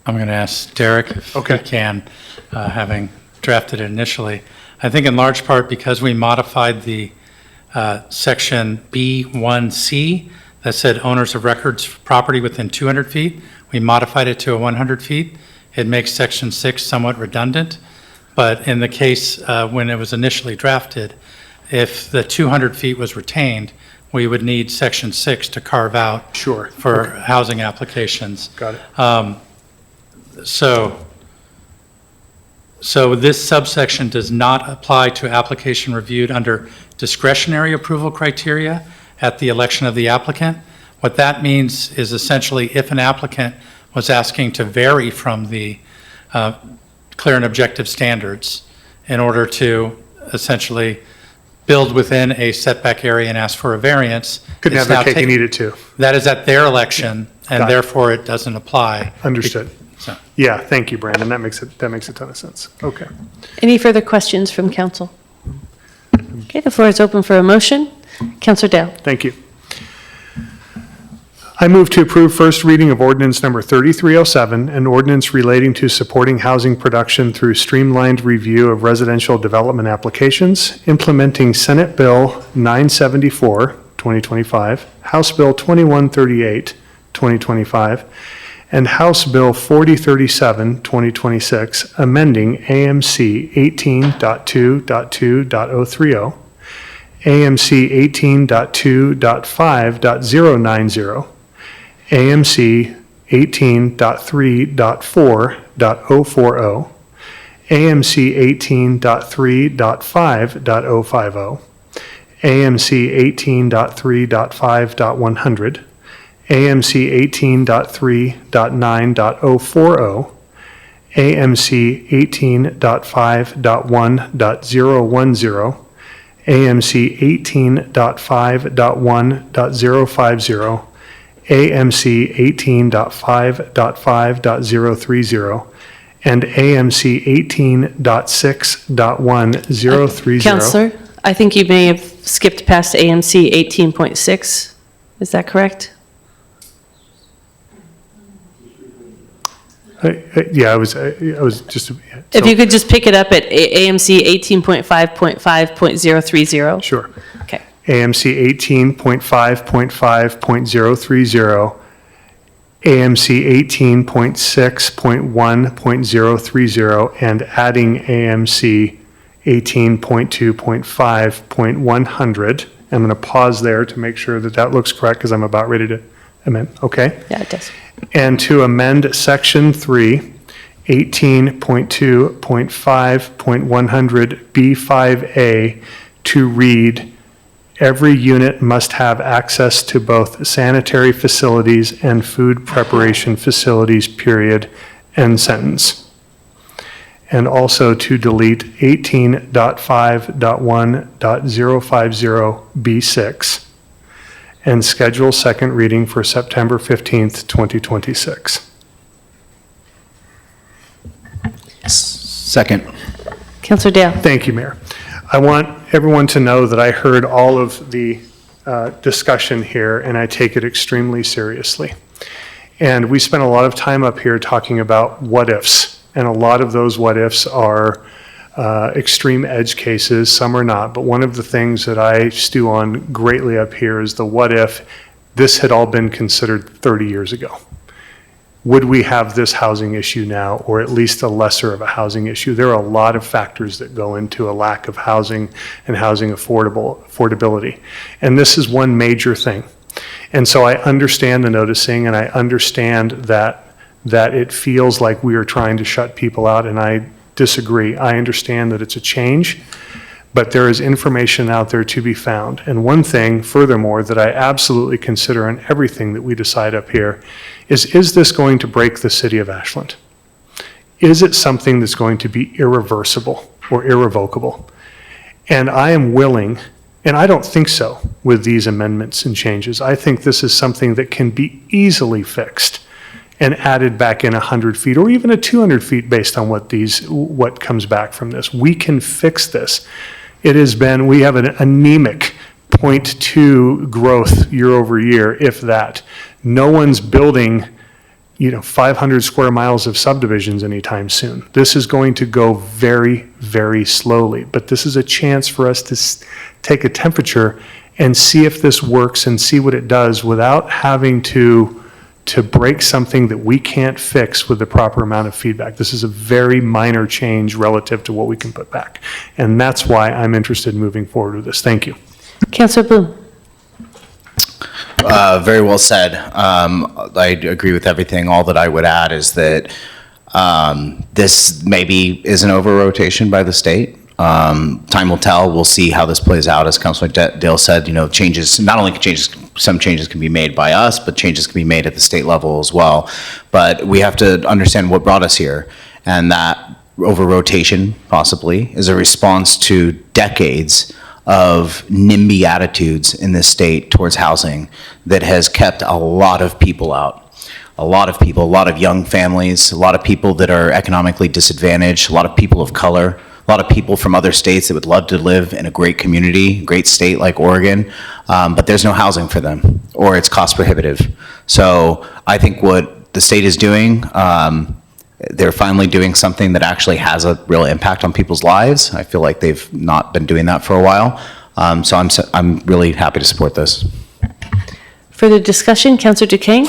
I'm going to ask Derek if he can, having drafted it initially. I think in large part because we modified the section B1C that said owners of records property within 200 feet. We modified it to 100 feet. It makes section 6 somewhat redundant. But in the case when it was initially drafted, if the 200 feet was retained, we would need section 6 to carve out for housing applications. Got it. So this subsection does not apply to application reviewed under discretionary approval criteria at the election of the applicant. What that means is essentially if an applicant was asking to vary from the clear and objective standards in order to essentially build within a setback area and ask for a variance. Couldn't have their cake and eat it too. That is at their election, and Got it. therefore it doesn't apply. Understood. So. Yeah, thank you, Brandon. That makes a ton of sense. Okay. Any further questions from council? Okay, the floor is open for a motion. Councillor Dale. Thank you. I move to approve first reading of ordinance number 3307, an ordinance relating to supporting housing production through streamlined review of residential development applications, implementing Senate Bill 974, 2025, House Bill 2138, 2025, and House Bill 4037, 2026, amending AMC 18.2.2.030, AMC 18.2.5.090, AMC 18.3.4.040, AMC 18.3.5.050, AMC 18.3.5.100, AMC 18.3.9.040, AMC 18.5.1.010, AMC 18.5.1.050, AMC 18.5.5.030, and AMC 18.6.1030. Councillor, I think you may have skipped past AMC 18.6. Is that correct? Yeah, I was just. If you could just pick it up at AMC 18.5.5.030. Sure. Okay. AMC 18.5.5.030, AMC 18.6.1.030, and adding AMC 18.2.5.100. I'm going to pause there to make sure that that looks correct because I'm about ready to amend. Okay? Yeah, it does. And to amend Section 3, 18.2.5.100 B5A to read, every unit must have access to both sanitary facilities and food preparation facilities, period, end sentence. And also to delete 18.5.1.050 B6 and schedule second reading for September 15th, 2026. Second. Councilor Dale? Thank you, Mayor. I want everyone to know that I heard all of the discussion here, and I take it extremely seriously. And we spent a lot of time up here talking about what-ifs, and a lot of those what-ifs are extreme edge cases, some are not. But one of the things that I stew on greatly up here is the what-if this had all been considered 30 years ago. Would we have this housing issue now, or at least a lesser of a housing issue? There are a lot of factors that go into a lack of housing and housing affordability. And this is one major thing. And so I understand the noticing, and I understand that it feels like we are trying to shut people out, and I disagree. I understand that it's a change, but there is information out there to be found. And one thing, furthermore, that I absolutely consider in everything that we decide up here is this going to break the city of Ashland? Is it something that's going to be irreversible or irrevocable? And I am willing, and I don't think so with these amendments and changes. I think this is something that can be easily fixed and added back in 100 feet or even 200 feet based on what comes back from this. We can fix this. We have an anemic 0.2 growth year over year, if that. No one's building, 500 square miles of subdivisions anytime soon. This is going to go very, very slowly, but this is a chance for us to take a temperature and see if this works and see what it does without having to break something that we can't fix with the proper amount of feedback. This is a very minor change relative to what we can put back. And that's why I'm interested in moving forward with this. Thank you. Councilor Bloom? Very well said. I agree with everything. All that I would add is that this maybe is an over-rotation by the state. Time will tell. We'll see how this plays out. As Councilor Dale said, changes, not only some changes can be made by us, but changes can be made at the state level as well. But we have to understand what brought us here, and that over-rotation possibly is a response to decades of NIMBY attitudes in this state towards housing that has kept a lot of people out. A lot of people, a lot of young families, a lot of people that are economically disadvantaged, a lot of people of color, a lot of people from other states that would love to live in a great community, great state like Oregon, but there's no housing for them, or it's cost prohibitive. So I think what the state is doing, they're finally doing something that actually has a real impact on people's lives. I feel like they've not been doing that for a while. So I'm really happy to support this. Further discussion, Councilor Duquesne?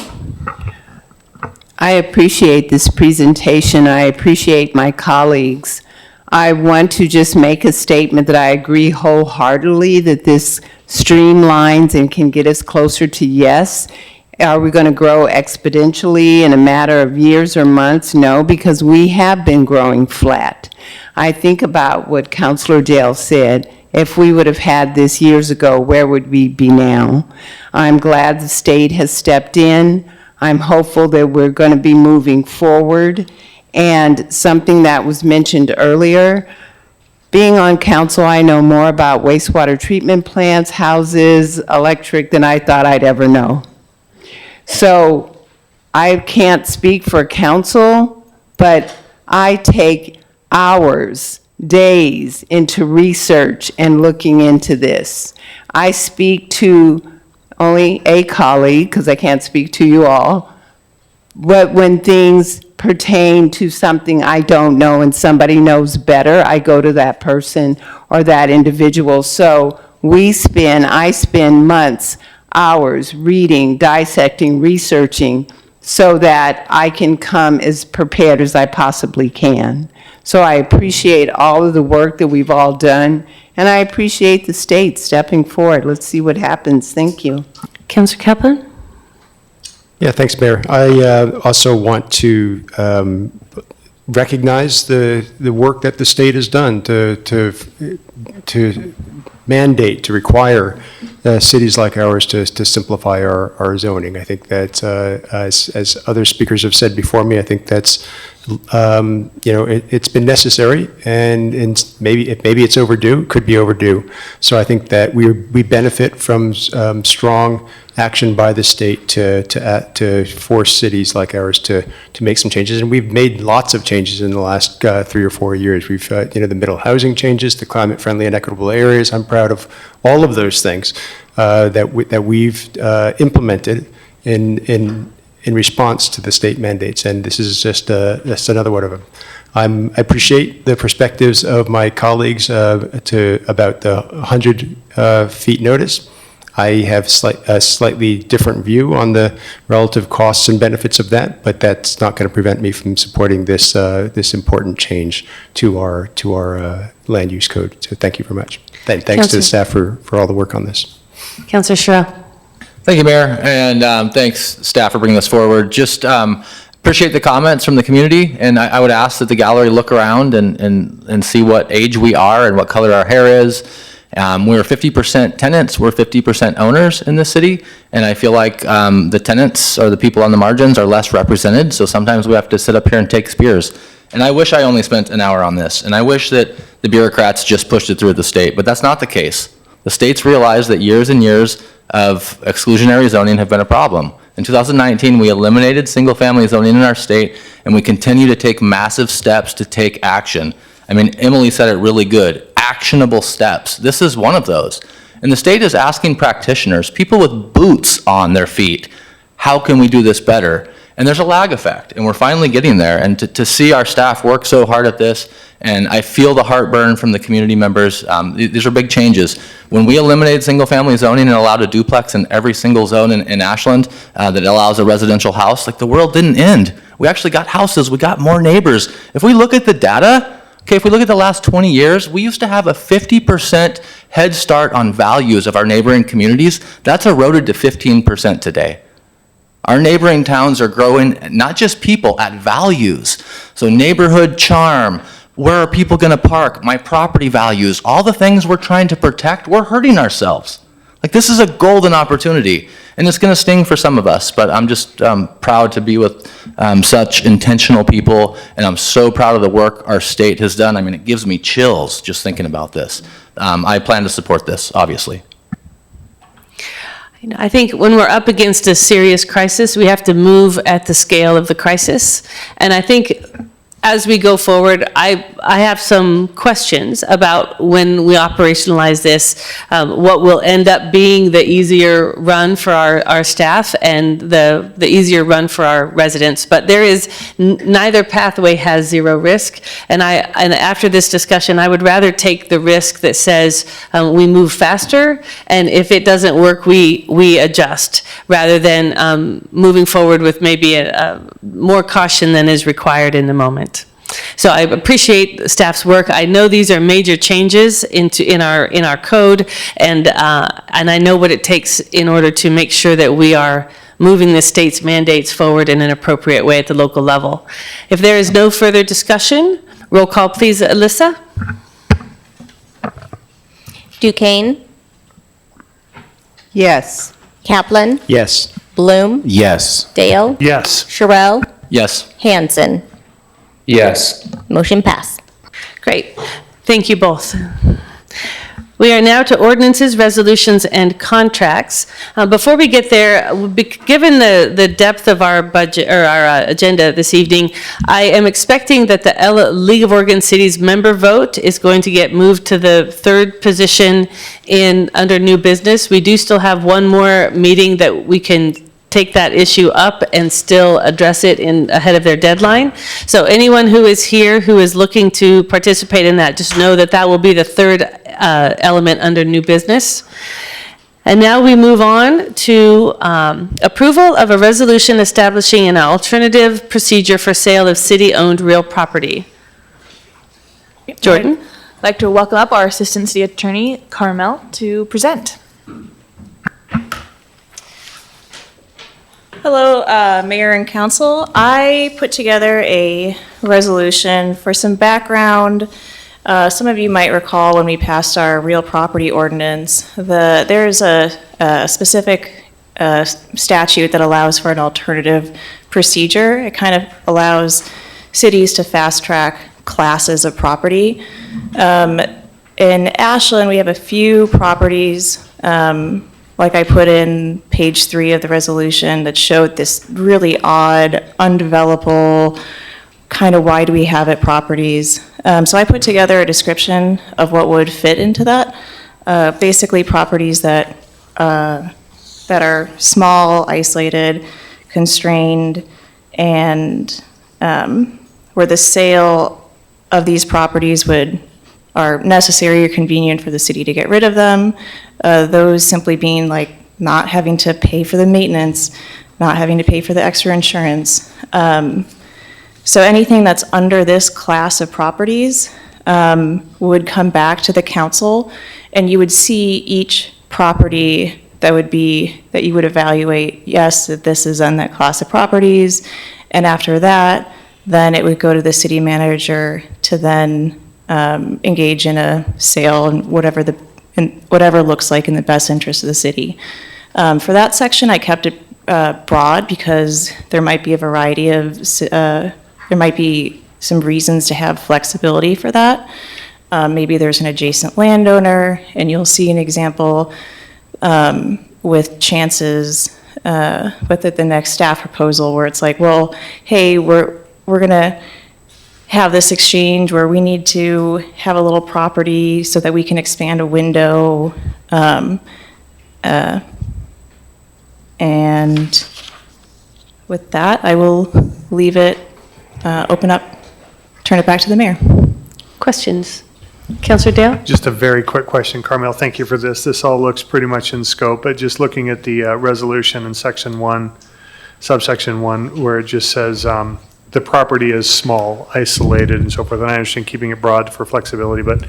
I appreciate this presentation. I appreciate my colleagues. I want to just make a statement that I agree wholeheartedly that this streamlines and can get us closer to yes. Are we going to grow exponentially in a matter of years or months? No, because we have been growing flat. I think about what Councilor Dale said. If we would have had this years ago, where would we be now? I'm glad the state has stepped in. I'm hopeful that we're going to be moving forward. And something that was mentioned earlier, being on council, I know more about wastewater treatment plants, houses, electric than I thought I'd ever know. So I can't speak for council, but I take hours, days into research and looking into this. I speak to only a colleague, because I can't speak to you all, but when things pertain to something I don't know and somebody knows better, I go to that person or that individual. So I spend months, hours reading, dissecting, researching, so that I can come as prepared as I possibly can. So I appreciate all of the work that we've all done, and I appreciate the state stepping forward. Let's see what happens. Thank you. Councilor Kaplan? Yeah, thanks, Mayor. I also want to recognize the work that the state has done to mandate, to require cities like ours to simplify our zoning. I think that, as other speakers have said before me, I think that's, it's been necessary, and maybe it's overdue, could be overdue. So I think that we benefit from strong action by the state to force cities like ours to make some changes. And we've made lots of changes in the last 3 or 4 years. We've, the middle housing changes, the climate-friendly and equitable areas. I'm proud of all of those things that we've implemented in response to the state mandates. And this is just another one of them. I appreciate the perspectives of my colleagues about the 100 feet notice. I have a slightly different view on the relative costs and benefits of that, but that's not going to prevent me from supporting this important change to our land use code. So thank you very much. Thanks to the staff for all the work on this. Councilor Sherrill? Thank you, Mayor, and thanks, staff, for bringing this forward. Just appreciate the comments from the community, and I would ask that the gallery look around and see what age we are and what color our hair is. We're 50% tenants, we're 50% owners in this city, and I feel like the tenants or the people on the margins are less represented, so sometimes we have to sit up here and take spears. And I wish I only spent an hour on this, and I wish that the bureaucrats just pushed it through at the state, but that's not the case. The state's realized that years and years of exclusionary zoning have been a problem. In 2019, we eliminated single-family zoning in our state, and we continue to take massive steps to take action. I mean, Emily said it really good. Actionable steps. This is one of those. And the state is asking practitioners, people with boots on their feet, how can we do this better? And there's a lag effect, and we're finally getting there. And to see our staff work so hard at this, and I feel the heartburn from the community members, these are big changes. When we eliminated single-family zoning and allowed a duplex in every single zone in Ashland that allows a residential house, like, the world didn't end. We actually got houses, we got more neighbors. If we look at the data, okay, if we look at the last 20 years, we used to have a 50% head start on values of our neighboring communities. That's eroded to 15% today. Our neighboring towns are growing, not just people, at values. So neighborhood charm, where are people gonna park, my property values, all the things we're trying to protect, we're hurting ourselves. Like, this is a golden opportunity, and it's gonna sting for some of us, but I'm just proud to be with such intentional people, and I'm so proud of the work our state has done. I mean, it gives me chills just thinking about this. I plan to support this, obviously. I think when we're up against a serious crisis, we have to move at the scale of the crisis. And I think as we go forward, I have some questions about when we operationalize this, what will end up being the easier run for our staff and the easier run for our residents. But there is, neither pathway has zero risk. And after this discussion, I would rather take the risk that says we move faster, and if it doesn't work, we adjust, rather than moving forward with maybe more caution than is required in the moment. So I appreciate the staff's work. I know these are major changes in our code, and I know what it takes in order to make sure that we are moving the state's mandates forward in an appropriate way at the local level. If there is no further discussion, roll call, please, Alyssa. Duquesne, Yes. Kaplan, Yes. Bloom, Yes. Dale, Yes. Sherrill, Yes. Hanson. Yes. Motion passed. Great. Thank you both. We are now to ordinances, resolutions, and contracts. Before we get there, given the depth of our budget, or our agenda this evening, I am expecting that the League of Oregon Cities member vote is going to get moved to the third position under new business. We do still have one more meeting that we can take that issue up and still address it ahead of their deadline. So anyone who is here who is looking to participate in that, just know that that will be the third element under new business. And now we move on to approval of a resolution establishing an alternative procedure for sale of city-owned real property. Jordan? I'd like to welcome up our Assistant City Attorney, Carmel, to present. Hello, Mayor and Council. I put together a resolution for some background. Some of you might recall when we passed our real property ordinance, there's a specific statute that allows for an alternative procedure. It kind of allows cities to fast track classes of property. In Ashland, we have a few properties, like I put in page 3 of the resolution, that showed this really odd, undevelopable, kind of why do we have it properties. So I put together a description of what would fit into that. Basically properties that are small, isolated, constrained, and where the sale of these properties are necessary or convenient for the city to get rid of them. Those simply being like not having to pay for the maintenance, not having to pay for the extra insurance. So anything that's under this class of properties would come back to the council, and you would see each property that you would evaluate, yes, that this is in that class of properties, and after that, then it would go to the city manager to then engage in a sale and whatever looks like in the best interest of the city. For that section, I kept it broad because there might be a variety of, there might be some reasons to have flexibility for that. Maybe there's an adjacent landowner, and you'll see an example with chances with the next staff proposal where it's like, well, hey, we're gonna have this exchange where we need to have a little property so that we can expand a window. And with that, I will leave it open up, turn it back to the mayor. Questions? Councilor Dale? Just a very quick question, Carmel, thank you for this. This all looks pretty much in scope, but just looking at the resolution in section 1, subsection 1, where it just says the property is small, isolated, and so forth, and I understand keeping it broad for flexibility, but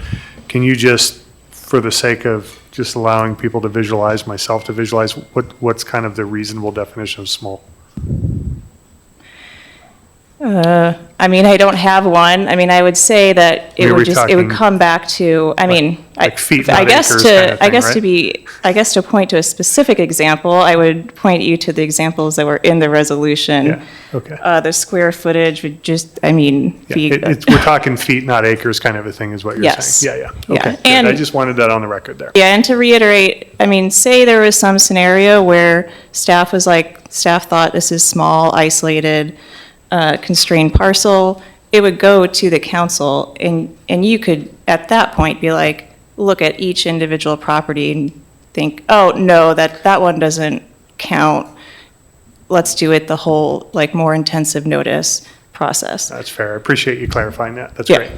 can you just, for the sake of just allowing people to visualize, myself to visualize, what's kind of the reasonable definition of small? I mean, I don't have one. I mean, I would say that it would come back to, I mean, like feet, I not guess acres to, kind of thing, I guess to point to a specific example, I would point you to the examples that were in the resolution. Yeah, okay. The square footage would just, I mean, Yeah, be. we're talking feet, not acres kind of a thing is what you're Yes. saying? Yeah, Yeah. okay, good. And- I just wanted that on the record there. Yeah, and to reiterate, I mean, say there was some scenario where staff thought this is small, isolated, constrained parcel, it would go to the council, and you could, at that point, be like, look at each individual property and think, oh, no, that one doesn't count. Let's do it the whole, like, more intensive notice process. That's fair. I appreciate you clarifying that. That's Yeah. great.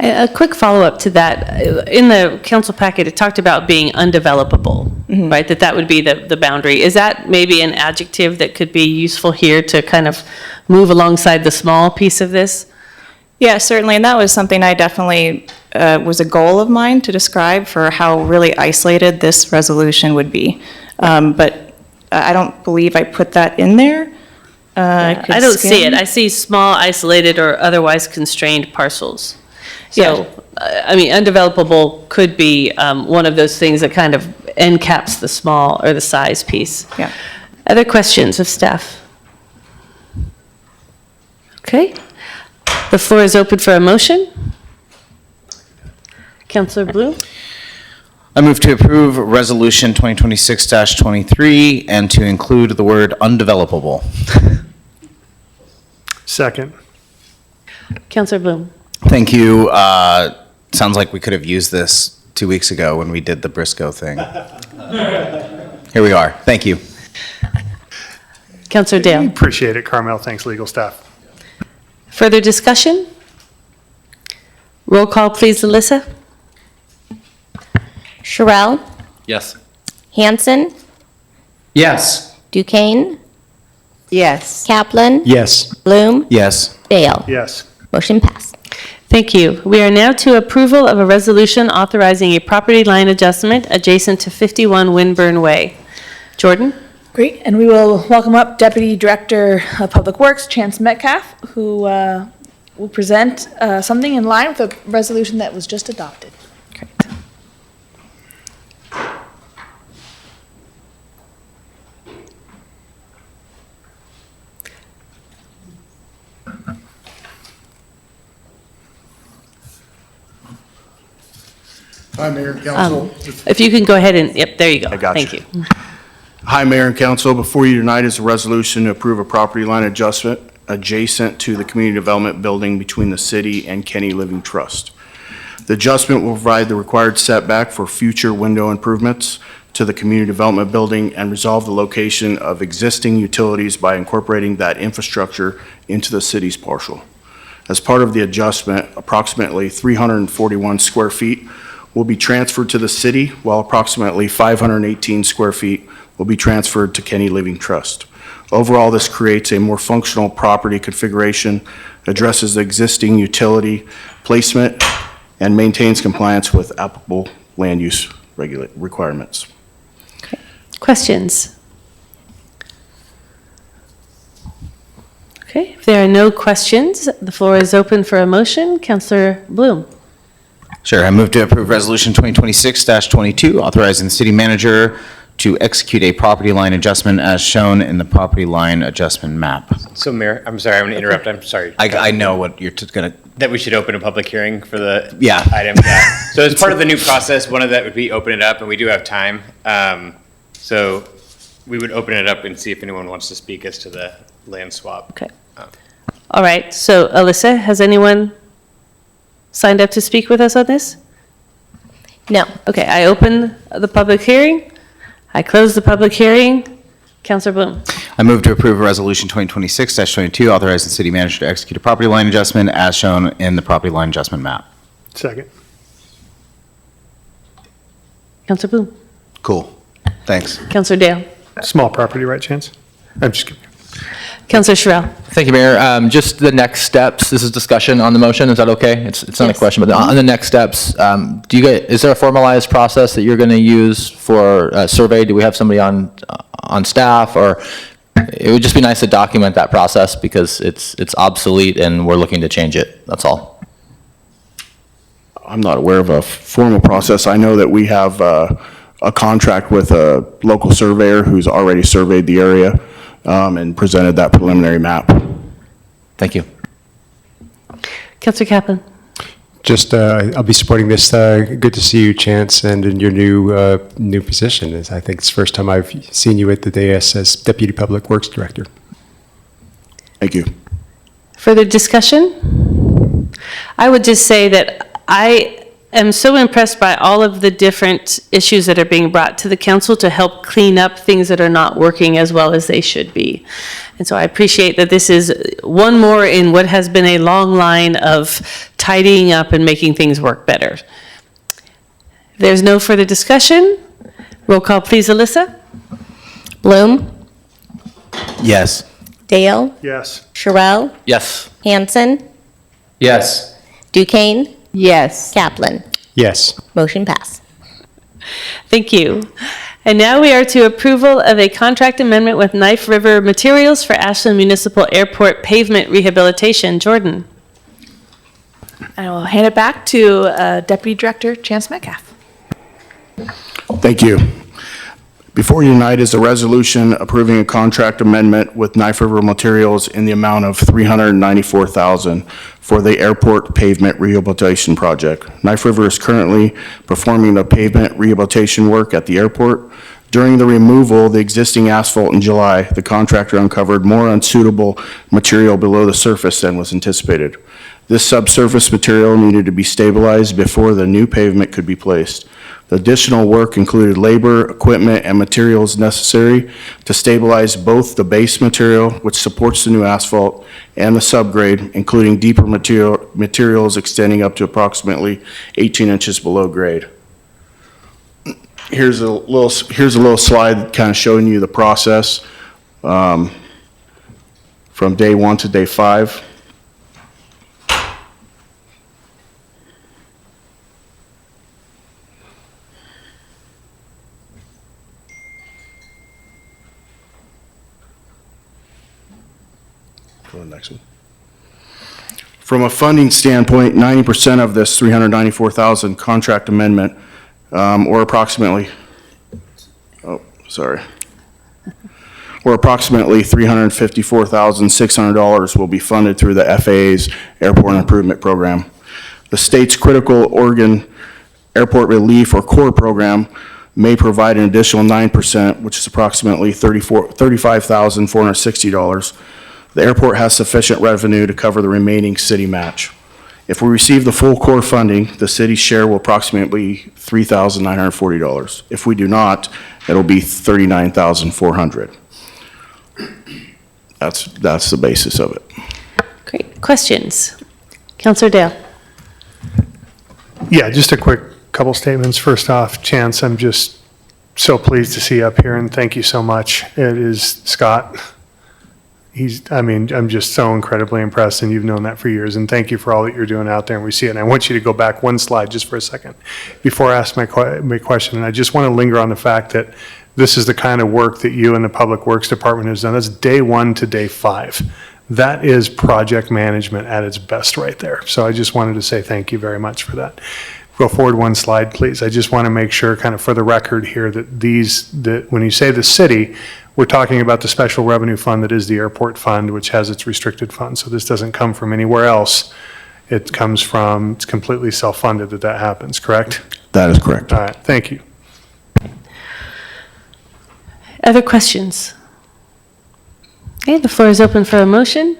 A quick follow-up to that. In the council packet, it talked about being undevelopable, right? That would be the boundary. Is that maybe an adjective that could be useful here to kind of move alongside the small piece of this? Yeah, certainly, and that was something I definitely, was a goal of mine to describe for how really isolated this resolution would be. But I don't believe I put that in there. I don't see it. I see small, isolated, or otherwise constrained parcels. So, I mean, undevelopable could be one of those things that kind of end caps the small or the size piece. Yeah. Other questions of staff? Okay. The floor is open for a motion. Councilor Blue? I move to approve Resolution 2026-23 and to include the word undevelopable. Second. Councilor Bloom? Thank you. Sounds like we could have used this 2 weeks ago when we did the Briscoe thing. Here we are. Thank you. Councilor Dale? Appreciate it, Carmel. Thanks, legal staff. Further discussion? Roll call, please, Alyssa. Sherrill, Yes. Hanson, Yes. Duquesne, Yes. Kaplan, Yes. Bloom, Yes. Dale. Yes. Motion passed. Thank you. We are now to approval of a resolution authorizing a property line adjustment adjacent to 51 Winburn Way. Jordan? Great, and we will welcome up Deputy Director of Public Works, Chance Metcalf, who will present something in line with the resolution that was just adopted. Great. Hi, Mayor and Council. If you can go ahead and, yep, there you go. I got Thank you. you. Hi, Mayor and Council. Before you tonight is a resolution to approve a property line adjustment adjacent to the community development building between the city and Kenny Living Trust. The adjustment will provide the required setback for future window improvements to the community development building and resolve the location of existing utilities by incorporating that infrastructure into the city's parcel. As part of the adjustment, approximately 341 square feet will be transferred to the city, while approximately 518 square feet will be transferred to Kenny Living Trust. Overall, this creates a more functional property configuration, addresses the existing utility placement, and maintains compliance with applicable land use requirements. Questions? Okay, if there are no questions, the floor is open for a motion. Councilor Bloom. Sure. I move to approve Resolution 2026-22, authorizing the city manager to execute a property line adjustment as shown in the property line adjustment map. So Mayor, I'm sorry, I'm going to interrupt. I'm sorry. I know what you're going to, That we should open a public hearing for the Yeah. item. Yeah. So as part of the new process, one of that would be open it up, and we do have time. So we would open it up and see if anyone wants to speak as to the land swap. Okay. All right, so Alyssa, has anyone signed up to speak with us on this? No. Okay, I open the public hearing. I close the public hearing. Councilor Bloom. I move to approve Resolution 2026-22, authorizing the city manager to execute a property line adjustment as shown in the property line adjustment map. Second. Councilor Bloom. Cool. Thanks. Councilor Dale. Small property, right, Chance? I'm just kidding. Councilor Sherrill. Thank you, Mayor. Just the next steps, this is discussion on the motion, is that okay? It's not a Yes. question, but on the next steps, is there a formalized process that you're going to use for a survey? Do we have somebody on staff, or it would just be nice to document that process because it's obsolete and we're looking to change it, that's all. I'm not aware of a formal process. I know that we have a contract with a local surveyor who's already surveyed the area and presented that preliminary map. Thank you. Councilor Kaplan. Just, I'll be supporting this. Good to see you, Chance, and in your new position. I think it's the first time I've seen you at the dais as Deputy Public Works Director. Thank you. Further discussion? I would just say that I am so impressed by all of the different issues that are being brought to the council to help clean up things that are not working as well as they should be. And so I appreciate that this is one more in what has been a long line of tidying up and making things work better. If there's no further discussion, roll call please, Alyssa. Bloom, Yes. Dale, Yes. Sherrill, Yes. Hanson, Yes. Duquesne, Yes. Kaplan. Yes. Motion passed. Thank you. And now we are to approval of a contract amendment with Knife River Materials for Ashland Municipal Airport Pavement Rehabilitation. Jordan. I will hand it back to Deputy Director Chance Metcalf. Thank you. Before you tonight is a resolution approving a contract amendment with Knife River Materials in the amount of $394,000 for the airport pavement rehabilitation project. Knife River is currently performing the pavement rehabilitation work at the airport. During the removal of the existing asphalt in July, the contractor uncovered more unsuitable material below the surface than was anticipated. This subsurface material needed to be stabilized before the new pavement could be placed. The additional work included labor, equipment, and materials necessary to stabilize both the base material, which supports the new asphalt, and the subgrade, including deeper materials extending up to approximately 18 inches below grade. Here's a little slide kind of showing you the process from day 1 to day 5. Go to the next one. From a funding standpoint, 90% of this 394,000 contract amendment, or approximately $354,600 will be funded through the FAA's Airport Improvement Program. The state's Critical Organ Airport Relief or CORE program may provide an additional 9%, which is approximately $35,460. The airport has sufficient revenue to cover the remaining city match. If we receive the full core funding, the city's share will approximately $3,940. If we do not, it'll be $39,400. That's the basis of it. Great. Questions? Councilor Dale? Yeah, just a quick couple statements. First off, Chance, I'm just so pleased to see you up here, and thank you so much. It is Scott. I'm just so incredibly impressed, and you've known that for years, and thank you for all that you're doing out there, and we see it. And I want you to go back one slide just for a second before I ask my question, and I just want to linger on the fact that this is the kind of work that you and the Public Works Department has done. That's day 1 to day 5. That is project management at its best right there. So I just wanted to say thank you very much for that. Go forward one slide, please. I just want to make sure, kind of for the record here, that when you say the city, we're talking about the special revenue fund that is the airport fund, which has its restricted funds. So this doesn't come from anywhere else. It comes from, it's completely self-funded that happens, correct? That is correct. All right, thank you. Other questions? Okay, the floor is open for a motion.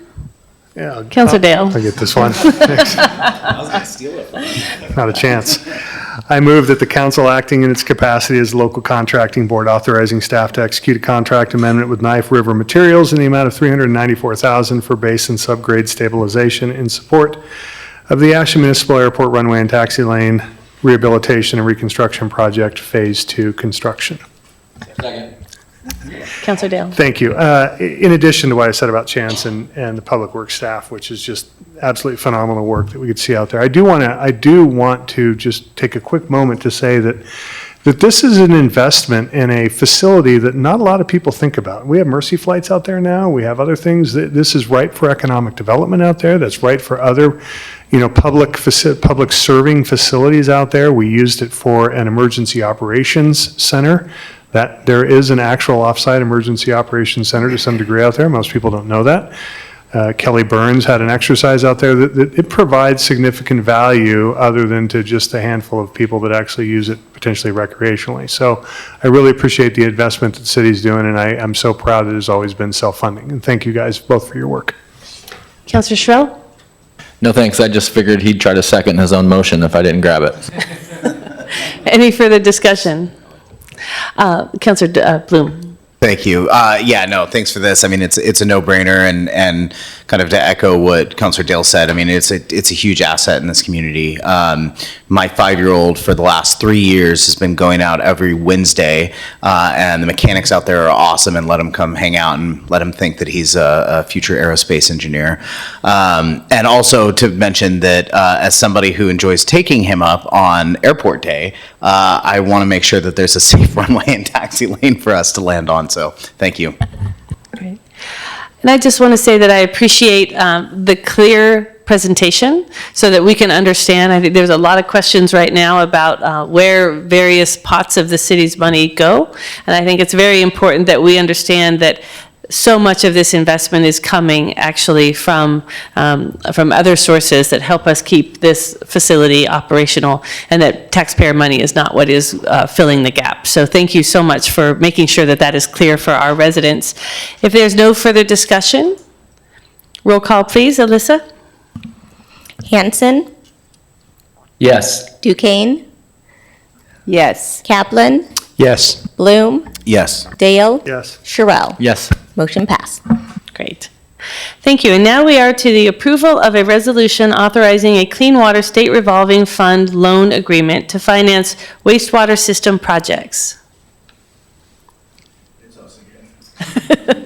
Yeah. Councilor Dale. I'll get this one. Thanks. Not a chance. I move that the council, acting in its capacity as local contracting board, authorizing staff to execute a contract amendment with Knife River Materials in the amount of $394,000 for base and subgrade stabilization in support of the Ashland Municipal Airport Runway and Taxi Lane Rehabilitation and Reconstruction Project Phase 2 construction. Second. Councilor Dale. Thank you. In addition to what I said about Chance and the Public Works staff, which is just absolutely phenomenal work that we could see out there, I do want to just take a quick moment to say that this is an investment in a facility that not a lot of people think about. We have Mercy flights out there now. We have other things. This is right for economic development out there. That's right for other, public serving facilities out there. We used it for an emergency operations center. That there is an actual offsite emergency operations center to some degree out there. Most people don't know that. Kelly Burns had an exercise out there that it provides significant value other than to just a handful of people that actually use it potentially recreationally. So I really appreciate the investment that the city's doing, and I'm so proud that it has always been self-funding. And thank you guys both for your work. Councilor Shrell? No, thanks. I just figured he'd try to second his own motion if I didn't grab it. Any further discussion? Councilor Bloom. Thank you. Yeah, no, thanks for this. I mean, it's a no-brainer, and kind of to echo what Councilor Dale said, I mean, it's a huge asset in this community. My 5-year-old for the last 3 years has been going out every Wednesday, and the mechanics out there are awesome, and let him come hang out and let him think that he's a future aerospace engineer. And also to mention that as somebody who enjoys taking him up on airport day, I want to make sure that there's a safe runway and taxi lane for us to land on. So thank you. Great. And I just want to say that I appreciate the clear presentation so that we can understand. I think there's a lot of questions right now about where various pots of the city's money go. And I think it's very important that we understand that so much of this investment is coming actually from other sources that help us keep this facility operational, and that taxpayer money is not what is filling the gap. So thank you so much for making sure that that is clear for our residents. If there's no further discussion, roll call please. Alyssa? Hanson, Yes. Duquesne, Yes. Kaplan, Yes. Bloom, Yes. Dale, Yes. Sherrill. Yes. Motion passed. Great. Thank you. And now we are to the approval of a resolution authorizing a Clean Water State Revolving Fund loan agreement to finance wastewater system projects.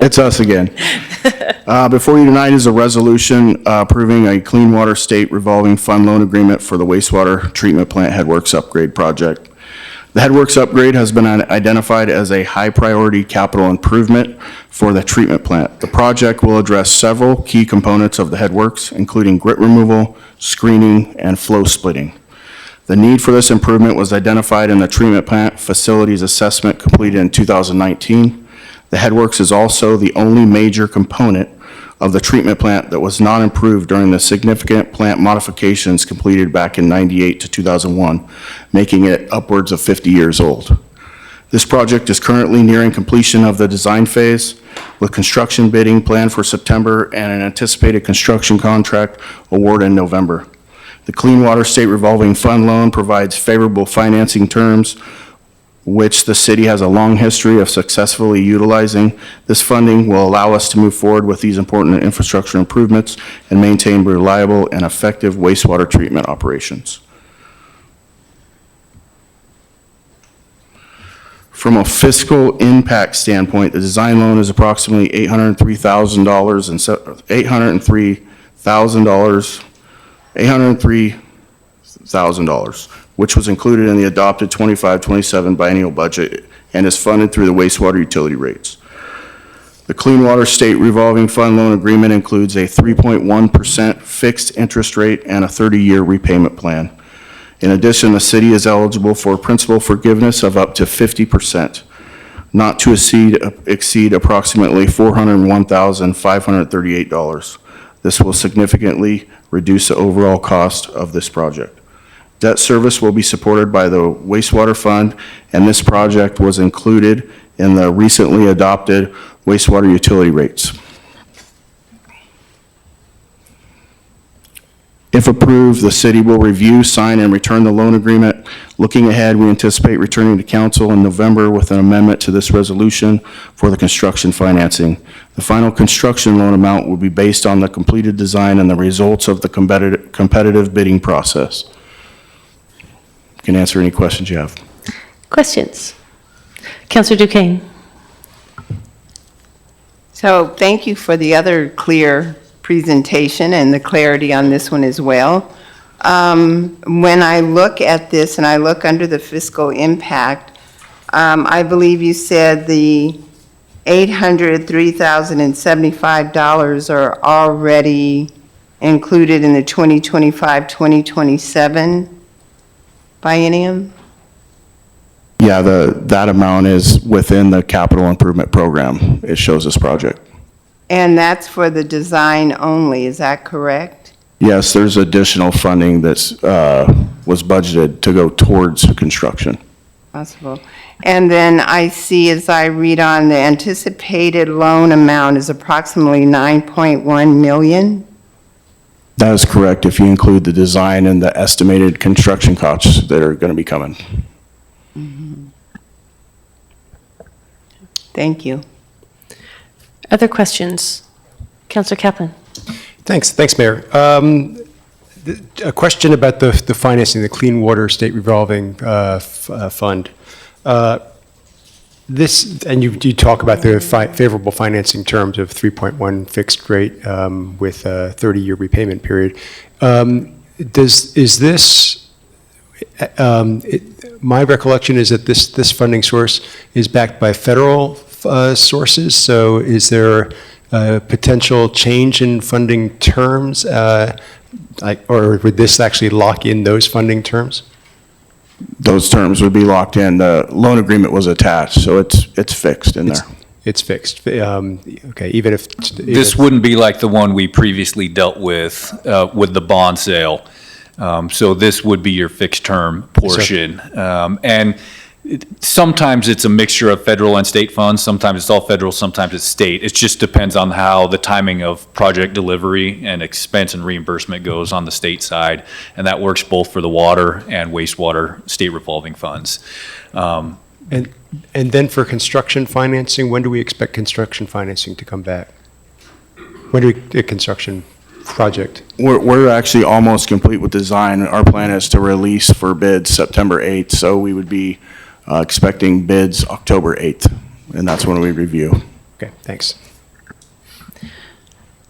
It's us again. Before you tonight is a resolution approving a Clean Water State Revolving Fund loan agreement for the wastewater treatment plant headworks upgrade project. The headworks upgrade has been identified as a high-priority capital improvement for the treatment plant. The project will address several key components of the headworks, including grit removal, screening, and flow splitting. The need for this improvement was identified in the treatment plant facilities assessment completed in 2019. The headworks is also the only major component of the treatment plant that was not improved during the significant plant modifications completed back in 98 to 2001, making it upwards of 50 years old. This project is currently nearing completion of the design phase, with construction bidding planned for September and an anticipated construction contract award in November. The Clean Water State Revolving Fund loan provides favorable financing terms, which the city has a long history of successfully utilizing. This funding will allow us to move forward with these important infrastructure improvements and maintain reliable and effective wastewater treatment operations. From a fiscal impact standpoint, the design loan is approximately $803,000, which was included in the adopted 25-27 biennial budget and is funded through the wastewater utility rates. The Clean Water State Revolving Fund loan agreement includes a 3.1% fixed interest rate and a 30-year repayment plan. In addition, the city is eligible for principal forgiveness of up to 50%, not to exceed approximately $401,538. This will significantly reduce the overall cost of this project. Debt service will be supported by the wastewater fund, and this project was included in the recently adopted wastewater utility rates. If approved, the city will review, sign, and return the loan agreement. Looking ahead, we anticipate returning to council in November with an amendment to this resolution for the construction financing. The final construction loan amount will be based on the completed design and the results of the competitive bidding process. Can answer any questions you have. Questions? Councilor Duquesne. So thank you for the other clear presentation and the clarity on this one as well. When I look at this and I look under the fiscal impact, I believe you said the $803,075 are already included in the 2025-2027 biennium? Yeah, that amount is within the capital improvement program. It shows this project. And that's for the design only, is that correct? Yes, there's additional funding that's was budgeted to go towards construction. Possible. And then I see, as I read on, the anticipated loan amount is approximately 9.1 million? That is correct, if you include the design and the estimated construction costs that are going to be coming. Mm-hmm. Thank you. Other questions? Councilor Kaplan. Thanks, Mayor. A question about the financing, the Clean Water State Revolving Fund. This, and you talk about the favorable financing terms of 3.1 fixed rate with a 30-year repayment period. My recollection is that this funding source is backed by federal sources, so is there a potential change in funding terms, or would this actually lock in those funding terms? Those terms would be locked in. The loan agreement was attached, so it's fixed in there. It's fixed. Okay, even if This wouldn't be like the one we previously dealt with the bond sale. So this would be your fixed term portion. And sometimes it's a mixture of federal and state funds. Sometimes it's all federal, sometimes it's state. It just depends on how the timing of project delivery and expense and reimbursement goes on the state side. And that works both for the water and wastewater state revolving funds. And then for construction financing, when do we expect construction financing to come back? When do we, a construction project? We're actually almost complete with design. Our plan is to release for bids September 8th, so we would be expecting bids October 8th, and that's when we review. Okay, thanks.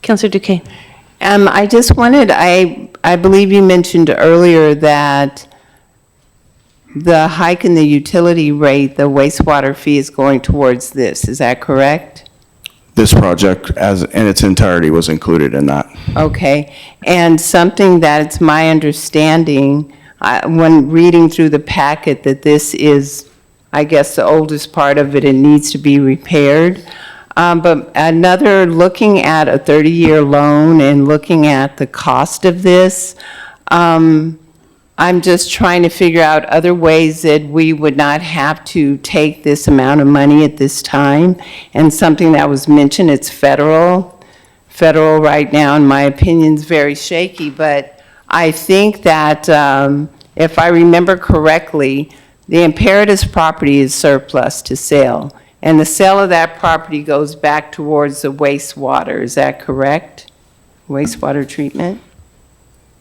Councilor Duquesne. I just wanted, I believe you mentioned earlier that the hike in the utility rate, the wastewater fee is going towards this. Is that correct? This project, as in its entirety, was included in that. Okay. And something that it's my understanding, when reading through the packet, that this is, I guess, the oldest part of it and needs to be repaired. But looking at a 30-year loan and looking at the cost of this, I'm just trying to figure out other ways that we would not have to take this amount of money at this time. And something that was mentioned, it's federal. Federal right now, in my opinion, is very shaky. But I think that if I remember correctly, the Imperative property is surplus to sale. And the sale of that property goes back towards the wastewater. Is that correct? Wastewater treatment?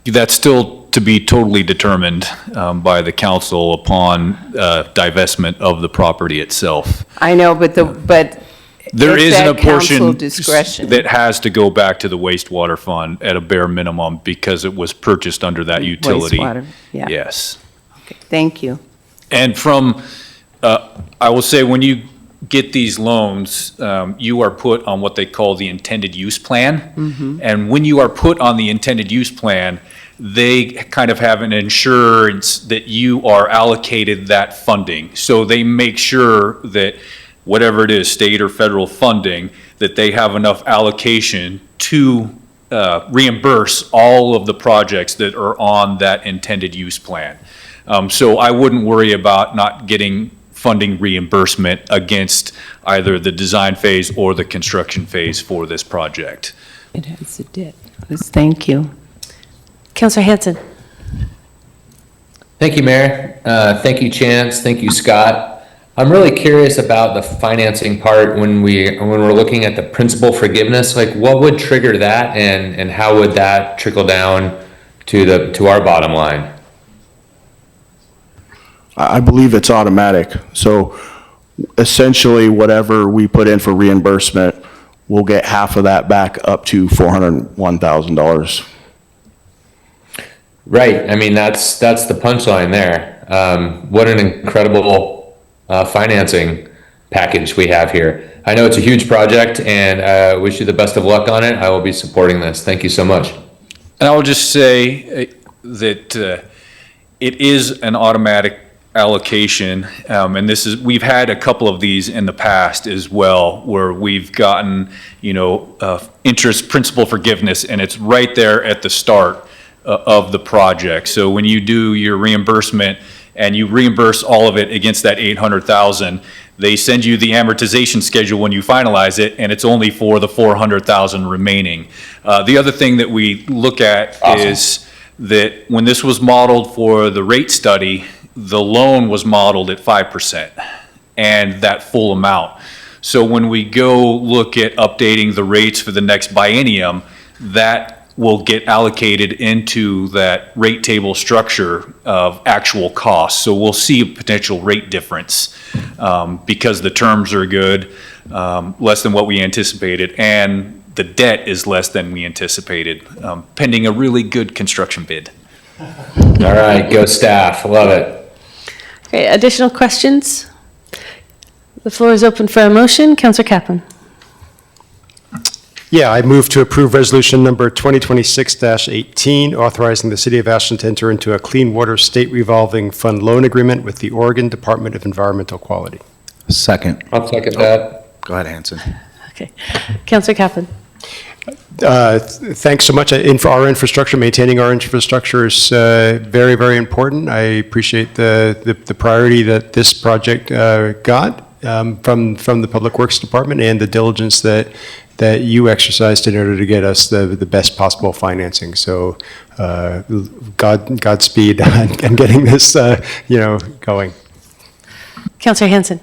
That's still to be totally determined by the council upon divestment of the property itself. I know, but There it's isn't a at council portion discretion. that has to go back to the wastewater fund at a bare minimum because it was purchased under that utility. Wastewater, yeah. Yes. Okay, thank you. And I will say, when you get these loans, you are put on what they call the intended use plan. And when you are put on the intended use plan, they kind of have an insurance that you are allocated that funding. So they make sure that whatever it is, state or federal funding, that they have enough allocation to reimburse all of the projects that are on that intended use plan. So I wouldn't worry about not getting funding reimbursement against either the design phase or the construction phase for this project. It has a dip. Thank you. Councilor Hanson. Thank you, Mayor. Thank you, Chance. Thank you, Scott. I'm really curious about the financing part when we're looking at the principal forgiveness. Like, what would trigger that, and how would that trickle down to our bottom line? I believe it's automatic. So essentially, whatever we put in for reimbursement, we'll get half of that back up to $401,000. Right. I mean, that's the punchline there. What an incredible financing package we have here. I know it's a huge project, and I wish you the best of luck on it. I will be supporting this. Thank you so much. And I will just say that it is an automatic allocation, and we've had a couple of these in the past as well, where we've gotten, interest principal forgiveness, and it's right there at the start of the project. So when you do your reimbursement and you reimburse all of it against that $800,000, they send you the amortization schedule when you finalize it, and it's only for the $400,000 remaining. The other thing that we look at is that when this was modeled for the rate study, the loan was modeled at 5% and that full amount. So when we go look at updating the rates for the next biennium, that will get allocated into that rate table structure of actual costs. So we'll see a potential rate difference because the terms are good, less than what we anticipated, and the debt is less than we anticipated, pending a really good construction bid. All right, go staff. Love it. Okay, additional questions? The floor is open for a motion. Councilor Kaplan. Yeah, I move to approve resolution number 2026-18, authorizing the City of Ashland to enter into a Clean Water State Revolving Fund loan agreement with the Oregon Department of Environmental Quality. Second. I'll second that. Go ahead, Hanson. Okay. Councilor Kaplan. Thanks so much. For our infrastructure, maintaining our infrastructure is very, very important. I appreciate the priority that this project got from the Public Works Department and the diligence that you exercised in order to get us the best possible financing. So Godspeed on getting this going. Councilor Hanson.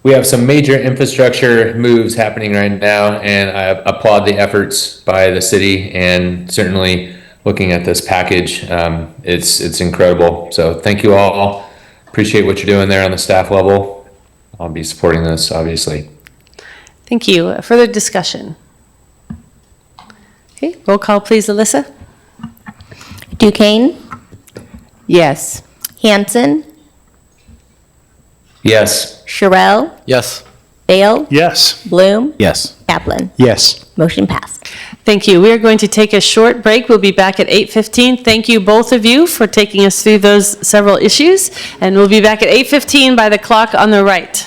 we have some major infrastructure moves happening right now, and I applaud the efforts by the city, and certainly looking at this package, it's incredible. So thank you all. Appreciate what you're doing there on the staff level. I'll be supporting this, obviously. Thank you. Further discussion? Okay, roll call, please, Alyssa. Duquesne, Yes. Hanson, Yes. Sherrill, Yes. Bale, Yes. Bloom, Yes. Kaplan. Yes. Motion passed. Thank you. We are going to take a short break. We'll be back at 8:15. Thank you, both of you, for taking us through those several issues. And we'll be back at 8:15 by the clock on the right.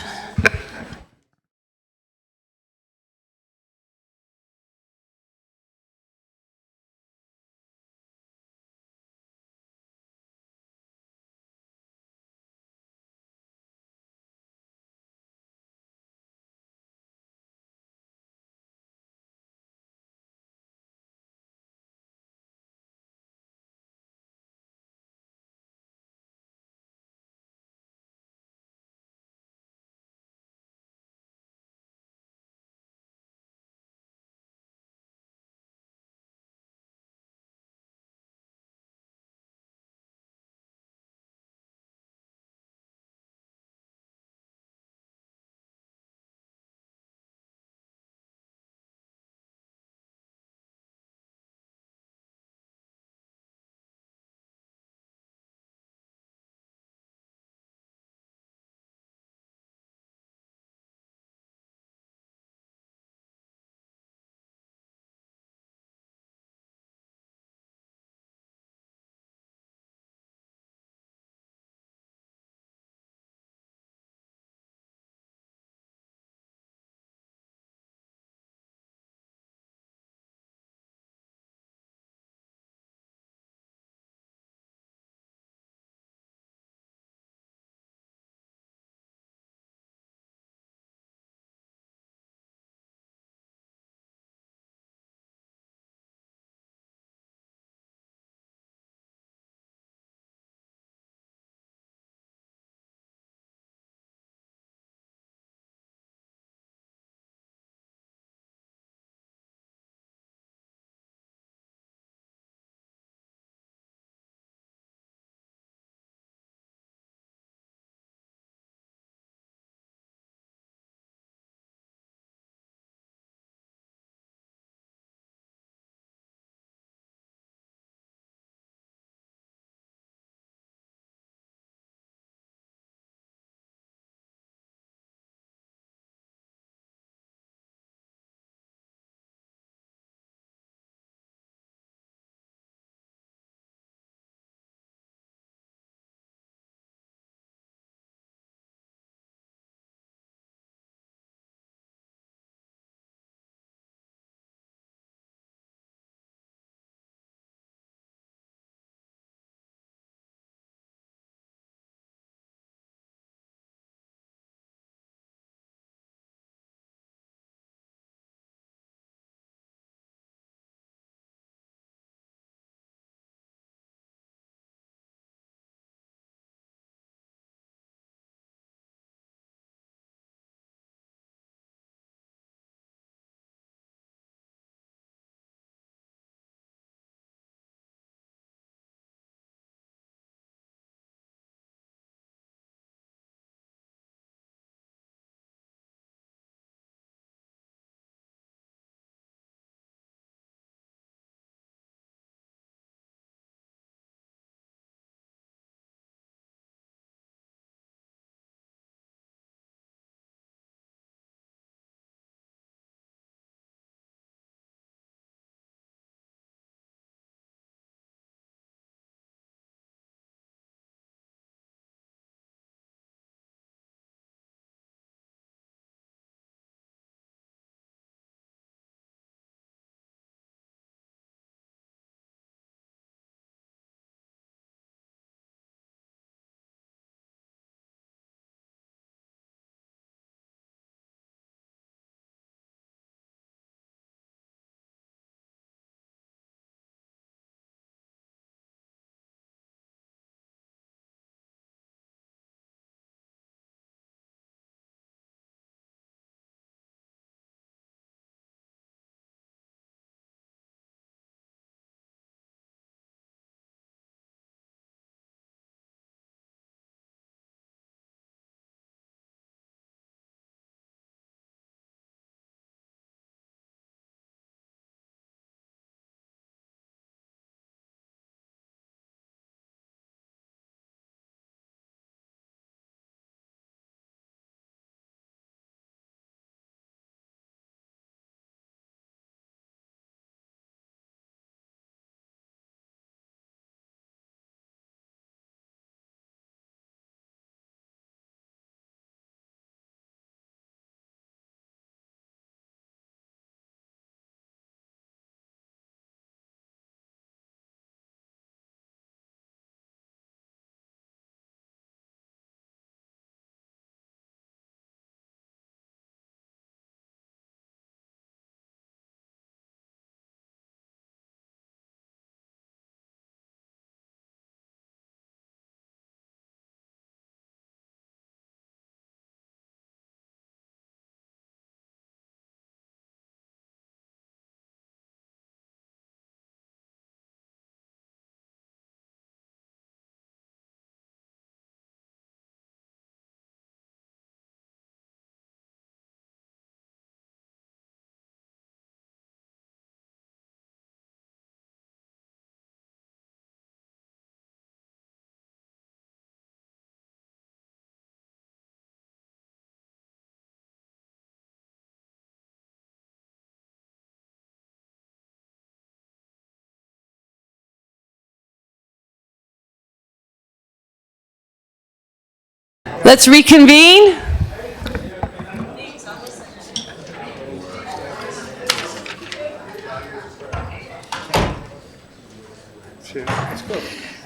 Let's reconvene.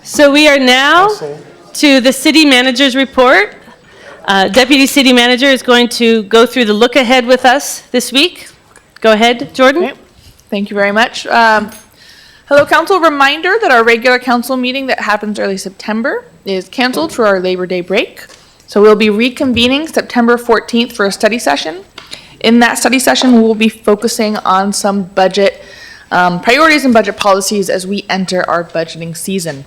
So we are now to the city manager's report. Deputy City Manager is going to go through the look ahead with us this week. Go ahead, Jordan. Okay. Thank you very much. Hello, council. Reminder that our regular council meeting that happens early September is canceled for our Labor Day break. So we'll be reconvening September 14th for a study session. In that study session, we'll be focusing on some budget priorities and budget policies as we enter our budgeting season.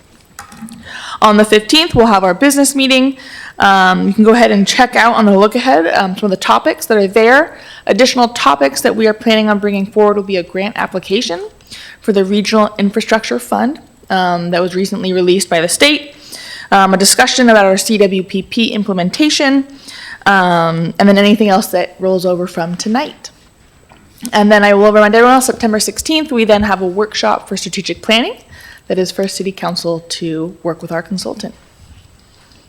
On the 15th, we'll have our business meeting. You can go ahead and check out on the look ahead some of the topics that are there. Additional topics that we are planning on bringing forward will be a grant application for the Regional Infrastructure Fund that was recently released by the state, a discussion about our CWPP implementation, and then anything else that rolls over from tonight. And then I will remind everyone else, September 16th, we then have a workshop for strategic planning that is for City Council to work with our consultant.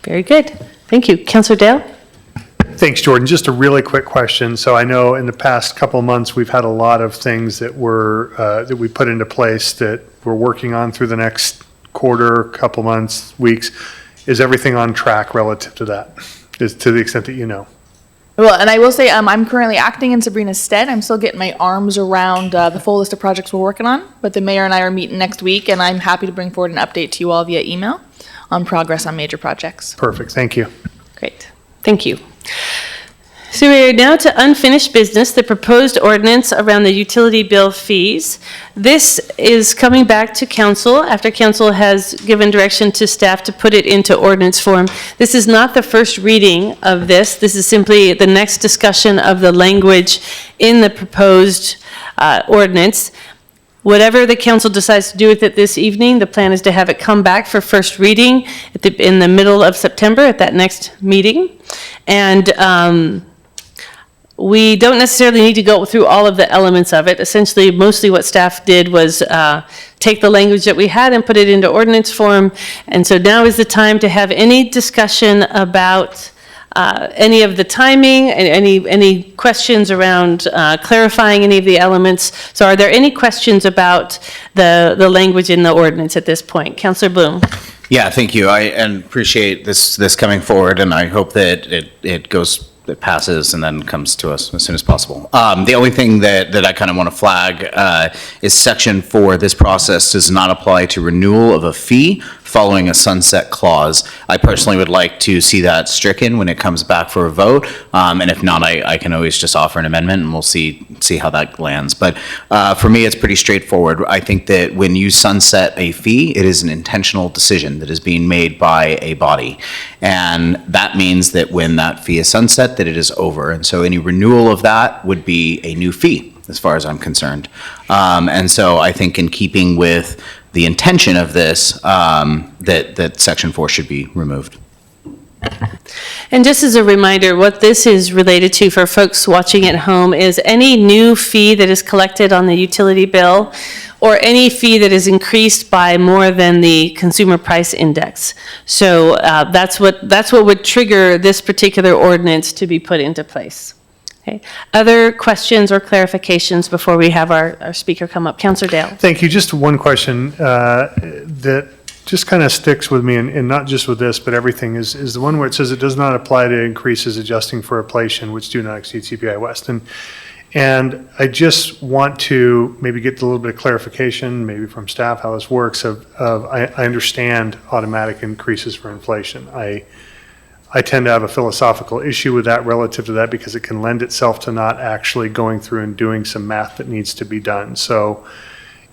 Very good. Thank you. Councilor Dale? Thanks, Jordan. Just a really quick question. So I know in the past couple of months, we've had a lot of things that that we put into place that we're working on through the next quarter, couple months, weeks. Is everything on track relative to that? Is to the extent that you know? Well, and I will say I'm currently acting in Sabrina's stead. I'm still getting my arms around the full list of projects we're working on, but the mayor and I are meeting next week, and I'm happy to bring forward an update to you all via email on progress on major projects. Perfect. Thank you. Great. Thank you. So we are now to unfinished business, the proposed ordinance around the utility bill fees. This is coming back to council after council has given direction to staff to put it into ordinance form. This is not the first reading of this. This is simply the next discussion of the language in the proposed ordinance. Whatever the council decides to do with it this evening, the plan is to have it come back for first reading in the middle of September at that next meeting. And we don't necessarily need to go through all of the elements of it. Essentially, mostly what staff did was take the language that we had and put it into ordinance form. And so now is the time to have any discussion about any of the timing, and any questions around clarifying any of the elements. So are there any questions about the language in the ordinance at this point? Councilor Bloom. Yeah, thank you. I appreciate this coming forward, and I hope that it passes and then comes to us as soon as possible. The only thing that I kind of want to flag is Section 4. This process does not apply to renewal of a fee following a sunset clause. I personally would like to see that stricken when it comes back for a vote, and if not, I can always just offer an amendment, and we'll see how that lands. But for me, it's pretty straightforward. I think that when you sunset a fee, it is an intentional decision that is being made by a body, and that means that when that fee is sunset, that it is over, and so any renewal of that would be a new fee, as far as I'm concerned. And so I think in keeping with the intention of this, that Section 4 should be removed. And just as a reminder, what this is related to for folks watching at home is any new fee that is collected on the utility bill, or any fee that is increased by more than the consumer price index. So that's what would trigger this particular ordinance to be put into place. Okay. Other questions or clarifications before we have our speaker come up? Councilor Dale. Thank you. Just one question that just kind of sticks with me, and not just with this, but everything, is the one where it says it does not apply to increases adjusting for inflation which do not exceed CPI West. And I just want to maybe get a little bit of clarification, maybe from staff, how this works. I understand automatic increases for inflation. I tend to have a philosophical issue with that relative to that, because it can lend itself to not actually going through and doing some math that needs to be done. So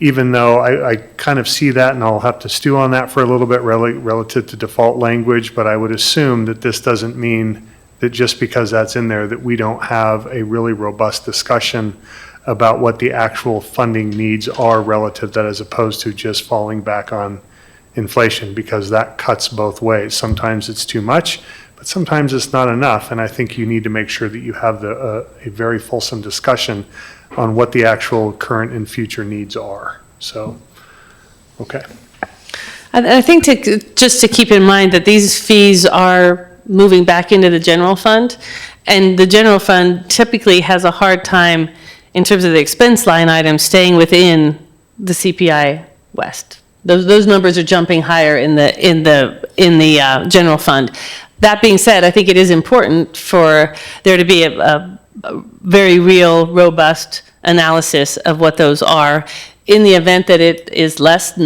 even though I kind of see that, and I'll have to stew on that for a little bit relative to default language, but I would assume that this doesn't mean that just because that's in there that we don't have a really robust discussion about what the actual funding needs are relative to that, as opposed to just falling back on inflation, because that cuts both ways. Sometimes it's too much, but sometimes it's not enough, and I think you need to make sure that you have a very fulsome discussion on what the actual current and future needs are. So, okay. I think just to keep in mind that these fees are moving back into the general fund. And the general fund typically has a hard time, in terms of the expense line item, staying within the CPI West. Those numbers are jumping higher in the general fund. That being said, I think it is important for there to be a very real, robust analysis of what those are. In the event that it is less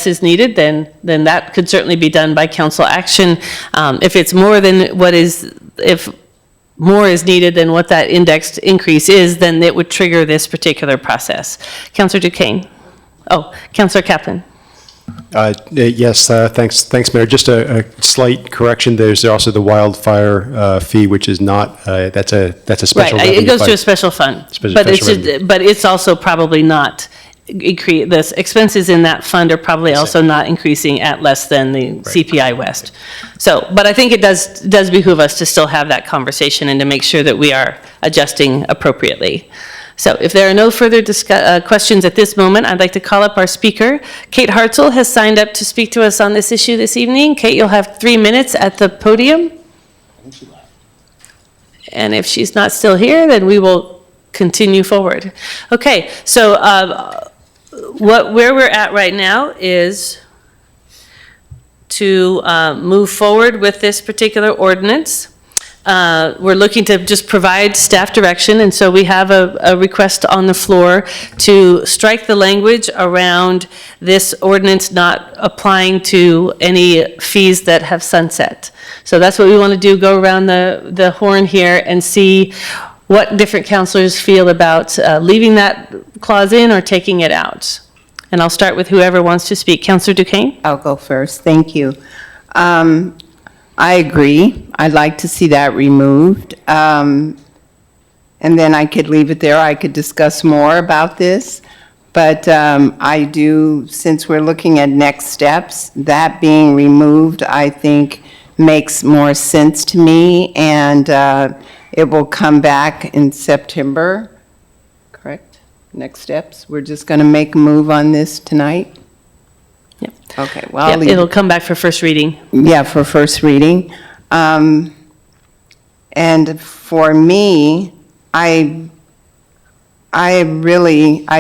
is needed, then that could certainly be done by council action. If it's more than if more is needed than what that indexed increase is, then it would trigger this particular process. Councilor Duquesne. Oh, Councilor Kaplan. Yes, thanks, Mayor. Just a slight correction. There's also the wildfire fee, which is not, that's a special Right, revenue it goes to a fund. special fund. Special But it's revenue. but it's also probably not, the expenses in that fund are probably also not increasing at less than the CPI West. So, but I think it does behoove us to still have that conversation and to make sure that we are adjusting appropriately. So if there are no further questions at this moment, I'd like to call up our speaker. Kate Hartzell has signed up to speak to us on this issue this evening. Kate, you'll have 3 minutes at the podium. And if she's not still here, then we will continue forward. Okay, so where we're at right now is to move forward with this particular ordinance. We're looking to just provide staff direction, and so we have a request on the floor to strike the language around this ordinance not applying to any fees that have sunset. So that's what we want to do, go around the horn here and see what different councilors feel about leaving that clause in or taking it out. And I'll start with whoever wants to speak. Councilor Duquesne? I'll go first. Thank you. I agree. I'd like to see that removed. And then I could leave it there. I could discuss more about this. But I do, since we're looking at next steps, that being removed, I think makes more sense to me. And it will come back in September, correct? Next steps. We're just going to make a move on this tonight? Yep. Okay, well, I'll Yep, leave it'll come back for first reading. Yeah, for first reading. And for me, I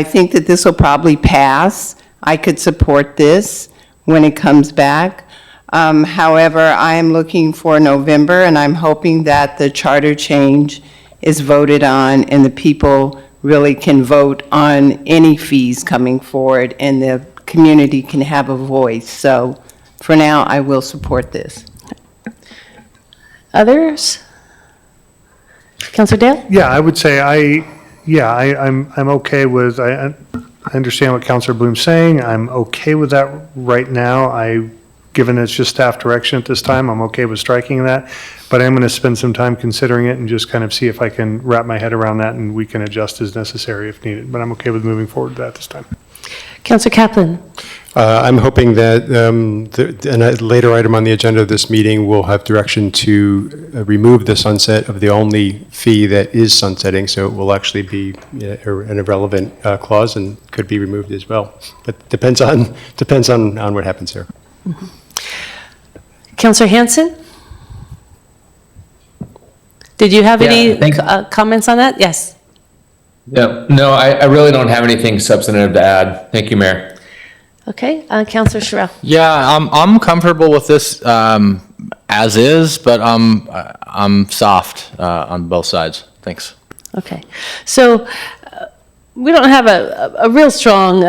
think that this will probably pass. I could support this when it comes back. However, I am looking for November, and I'm hoping that the charter change is voted on and the people really can vote on any fees coming forward and the community can have a voice. So for now, I will support this. Others? Councilor Dale? Yeah, I would say I'm okay with, I understand what Councilor Bloom's saying. I'm okay with that right now. Given it's just staff direction at this time, I'm okay with striking that. But I'm going to spend some time considering it and just kind of see if I can wrap my head around that and we can adjust as necessary if needed. But I'm okay with moving forward with that this time. Councilor Kaplan? I'm hoping that in a later item on the agenda of this meeting, we'll have direction to remove the sunset of the only fee that is sunsetting, so it will actually be an irrelevant clause and could be removed as well. But depends on what happens here. Mm-hmm. Councilor Hanson? Did you have any comments on that? Yes. Yeah, no, I really don't have anything substantive to add. Thank you, Mayor. Okay, Councilor Sherrill? Yeah, I'm comfortable with this as is, but I'm soft on both sides. Thanks. Okay, so we don't have a real strong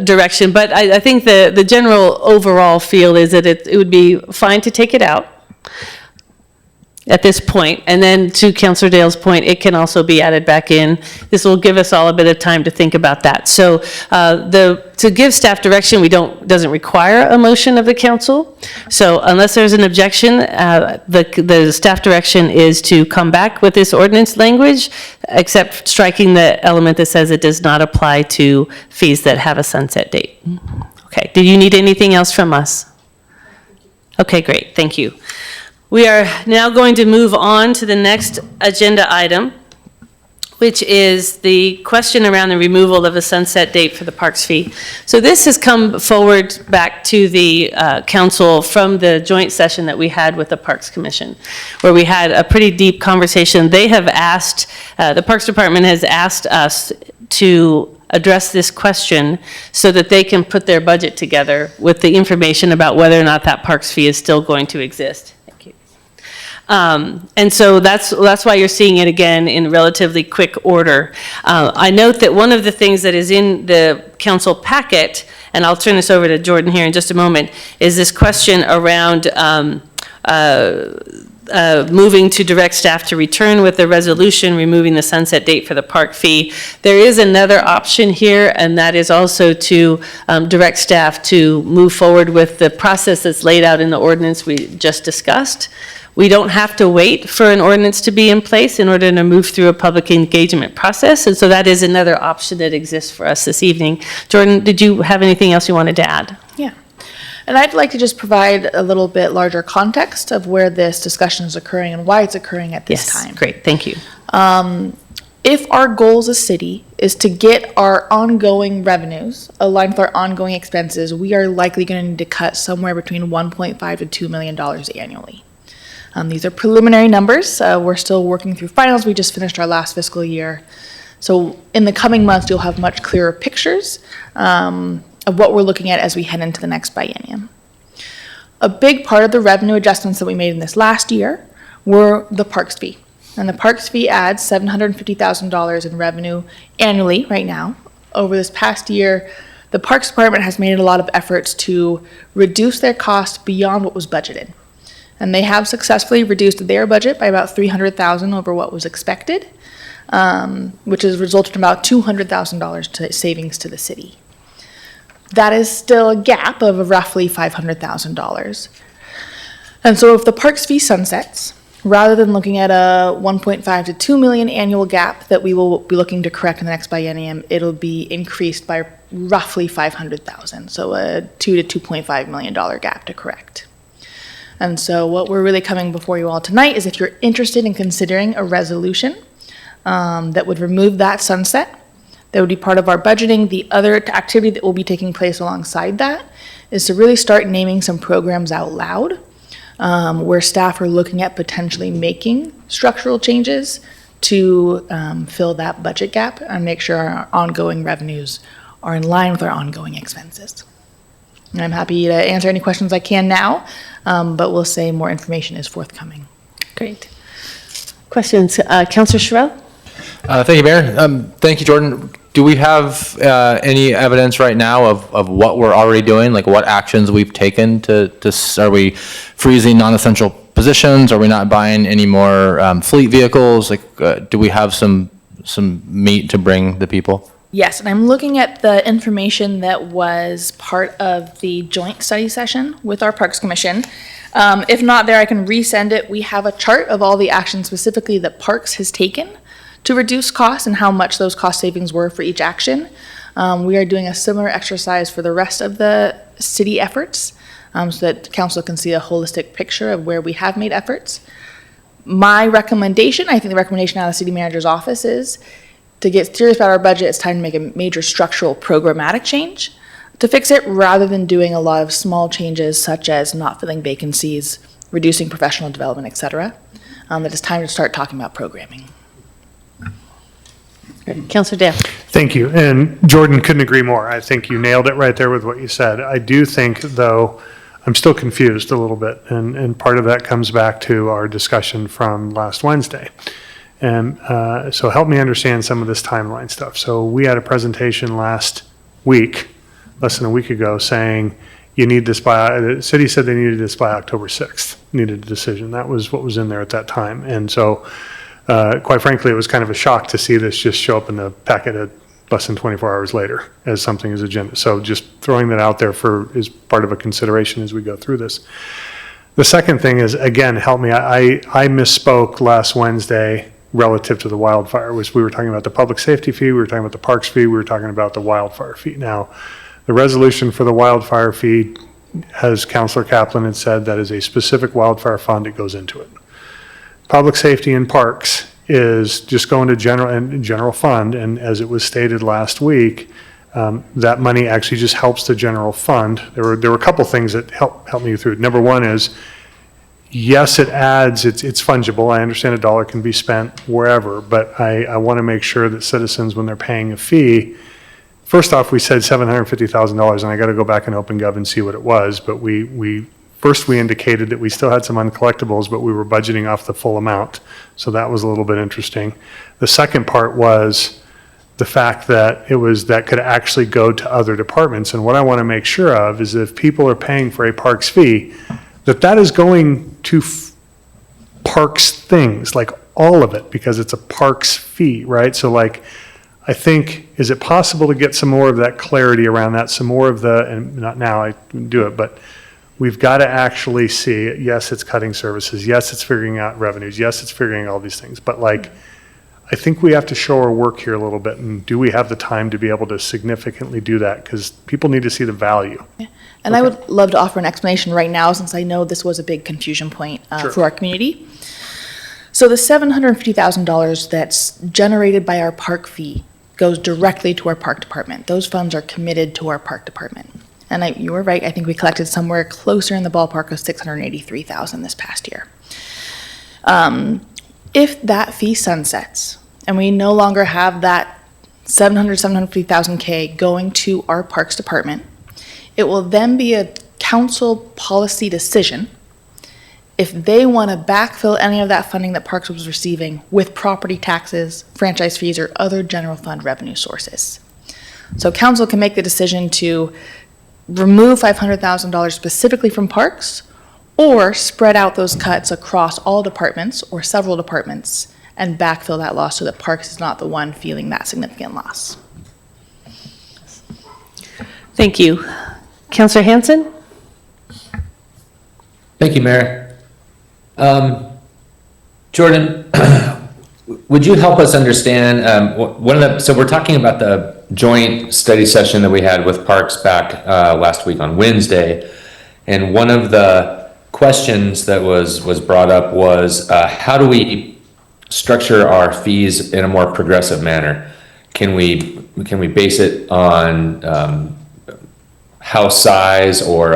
direction, but I think the general overall feel is that it would be fine to take it out at this point. And then to Councilor Dale's point, it can also be added back in. This will give us all a bit of time to think about that. So to give staff direction, doesn't require a motion of the council. So unless there's an objection, the staff direction is to come back with this ordinance language, except striking the element that says it does not apply to fees that have a sunset date. Okay, do you need anything else from us? Okay, great, thank you. We are now going to move on to the next agenda item, which is the question around the removal of a sunset date for the parks fee. So this has come forward back to the council from the joint session that we had with the Parks Commission, where we had a pretty deep conversation. They have asked, the Parks Department has asked us to address this question so that they can put their budget together with the information about whether or not that parks fee is still going to exist. Thank you. And so that's why you're seeing it again in relatively quick order. I note that one of the things that is in the council packet, and I'll turn this over to Jordan here in just a moment, is this question around moving to direct staff to return with a resolution removing the sunset date for the park fee. There is another option here, and that is also to direct staff to move forward with the process that's laid out in the ordinance we just discussed. We don't have to wait for an ordinance to be in place in order to move through a public engagement process, and so that is another option that exists for us this evening. Jordan, did you have anything else you wanted to add? Yeah. And I'd like to just provide a little bit larger context of where this discussion is occurring and why it's occurring at this time. Yes, great, thank you. If our goal as a city is to get our ongoing revenues aligned with our ongoing expenses, we are likely going to need to cut somewhere between $1.5 to $2 million annually. These are preliminary numbers. We're still working through finals. We just finished our last fiscal year. So in the coming months, you'll have much clearer pictures of what we're looking at as we head into the next biennium. A big part of the revenue adjustments that we made in this last year were the parks fee. And the parks fee adds $750,000 in revenue annually right now. Over this past year, the Parks Department has made a lot of efforts to reduce their cost beyond what was budgeted. And they have successfully reduced their budget by about $300,000 over what was expected, which has resulted in about $200,000 to savings to the city. That is still a gap of roughly $500,000. And so if the parks fee sunsets, rather than looking at a 1.5 to 2 million annual gap that we will be looking to correct in the next biennium, it'll be increased by roughly 500,000. So a $2 to $2.5 million gap to correct. And so what we're really coming before you all tonight is if you're interested in considering a resolution that would remove that sunset, that would be part of our budgeting. The other activity that will be taking place alongside that is to really start naming some programs out loud where staff are looking at potentially making structural changes to fill that budget gap and make sure our ongoing revenues are in line with our ongoing expenses. And I'm happy to answer any questions I can now, but we'll say more information is forthcoming. Great. Questions? Councilor Sherrill? Thank you, Mayor. Thank you, Jordan. Do we have any evidence right now of what we're already doing, like what actions we've taken are we freezing non-essential positions? Are we not buying any more fleet vehicles? Like, do we have some meat to bring the people? Yes, and I'm looking at the information that was part of the joint study session with our Parks Commission. If not there, I can resend it. We have a chart of all the actions specifically that Parks has taken to reduce costs and how much those cost savings were for each action. We are doing a similar exercise for the rest of the city efforts so that council can see a holistic picture of where we have made efforts. My recommendation, I think the recommendation out of the city manager's office is to get serious about our budget, it's time to make a major structural programmatic change to fix it rather than doing a lot of small changes such as not filling vacancies, reducing professional development, et cetera. That it's time to start talking about programming. Councilor Dale. Thank you. And Jordan, couldn't agree more. I think you nailed it right there with what you said. I do think, though, I'm still confused a little bit. And part of that comes back to our discussion from last Wednesday. And so help me understand some of this timeline stuff. So we had a presentation last week, less than a week ago, saying you need this by, the city said they needed this by October 6th, needed a decision. That was what was in there at that time. And so quite frankly, it was kind of a shock to see this just show up in the packet at less than 24 hours later as something as agenda. So just throwing that out there is part of a consideration as we go through this. The second thing is, again, help me, I misspoke last Wednesday relative to the wildfire, which we were talking about the public safety fee, we were talking about the parks fee, we were talking about the wildfire fee. Now, the resolution for the wildfire fee, as Councilor Kaplan had said, that is a specific wildfire fund that goes into it. Public safety and parks is just going to general fund, and as it was stated last week, that money actually just helps the general fund. There were a couple things that helped me through. Number one is, yes, it adds, it's fungible. I understand a dollar can be spent wherever, but I want to make sure that citizens, when they're paying a fee, first off, we said $750,000, and I got to go back and open gov and see what it was, but first we indicated that we still had some uncollectibles, but we were budgeting off the full amount, so that was a little bit interesting. The second part was the fact that that could actually go to other departments, and what I want to make sure of is if people are paying for a parks fee, that is going to parks things, like all of it, because it's a parks fee, right? So like, I think, is it possible to get some more of that clarity around that, some more of and not now, I can do it, but we've got to actually see, yes, it's cutting services, yes, it's figuring out revenues, yes, it's figuring out all these things, but like, I think we have to show our work here a little bit, and do we have the time to be able to significantly do that? Because people need to see the value. And I would love to offer an explanation right now, since I know this was a big confusion point for our community. So the $750,000 that's generated by our park fee goes directly to our park department. Those funds are committed to our park department. And you were right, I think we collected somewhere closer in the ballpark of $683,000 this past year. If that fee sunsets, and we no longer have that $750,000 going to our parks department, it will then be a council policy decision if they want to backfill any of that funding that Parks was receiving with property taxes, franchise fees, or other general fund revenue sources. So council can make the decision to remove $500,000 specifically from Parks, or spread out those cuts across all departments or several departments and backfill that loss so that Parks is not the one feeling that significant loss. Thank you. Councilor Hanson? Thank you, Mayor. Jordan, would you help us understand, so we're talking about the joint study session that we had with Parks back last week on Wednesday, and one of the questions that was brought up was how do we structure our fees in a more progressive manner? Can we base it on house size or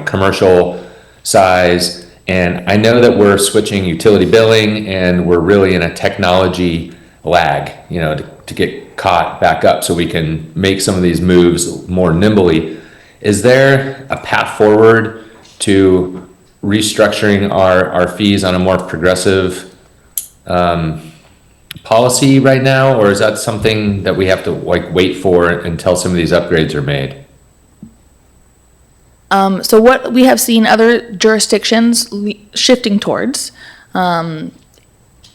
commercial size? And I know that we're switching utility billing, and we're really in a technology lag, to get caught back up so we can make some of these moves more nimbly. Is there a path forward to restructuring our fees on a more progressive policy right now, or is that something that we have to wait for until some of these upgrades are made? So what we have seen other jurisdictions shifting towards, and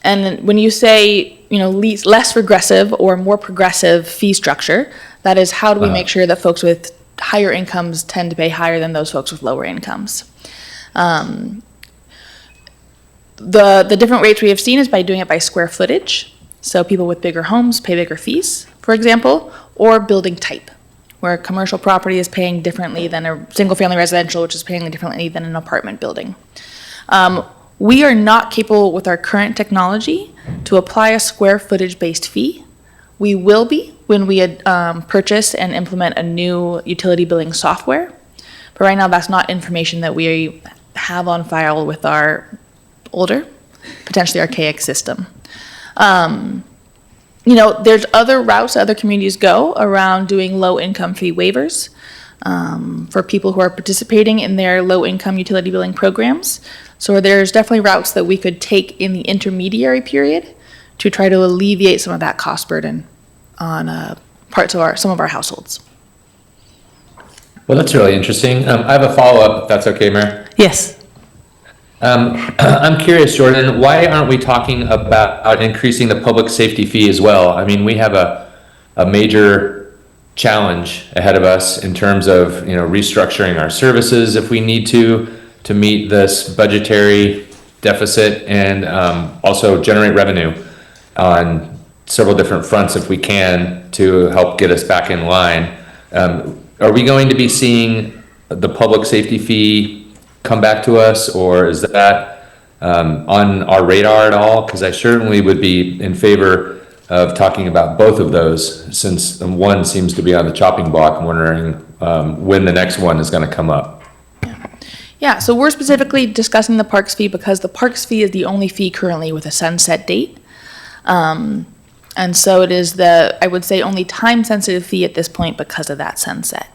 when you say, less regressive or more progressive fee structure, that is, how do we make sure that folks with higher incomes tend to pay higher than those folks with lower incomes? The different rates we have seen is by doing it by square footage. So people with bigger homes pay bigger fees, for example, or building type, where a commercial property is paying differently than a single-family residential, which is paying differently than an apartment building. We are not capable with our current technology to apply a square footage-based fee. We will be when we purchase and implement a new utility billing software. But right now, that's not information that we have on file with our older, potentially archaic system. There's other routes other communities go around doing low-income fee waivers for people who are participating in their low-income utility billing programs. So there's definitely routes that we could take in the intermediary period to try to alleviate some of that cost burden on some of our households. Well, that's really interesting. I have a follow-up, if that's okay, Mayor. Yes. I'm curious, Jordan, why aren't we talking about increasing the public safety fee as well? I mean, we have a major challenge ahead of us in terms of, restructuring our services if we need to meet this budgetary deficit, and also generate revenue on several different fronts if we can to help get us back in line. Are we going to be seeing the public safety fee come back to us, or is that on our radar at all? Because I certainly would be in favor of talking about both of those, since one seems to be on the chopping block. I'm wondering when the next one is going to come up. Yeah, so we're specifically discussing the parks fee because the parks fee is the only fee currently with a sunset date. And so it is I would say, only time-sensitive fee at this point because of that sunset.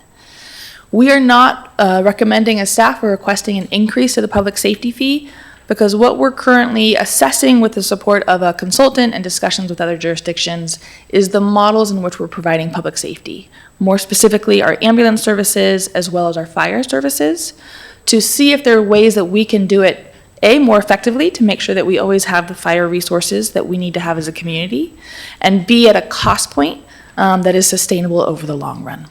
We are not recommending as staff or requesting an increase to the public safety fee because what we're currently assessing with the support of a consultant and discussions with other jurisdictions is the models in which we're providing public safety. More specifically, our ambulance services as well as our fire services, to see if there are ways that we can do it more effectively to make sure that we always have the fire resources that we need to have as a community, and B, at a cost point that is sustainable over the long run.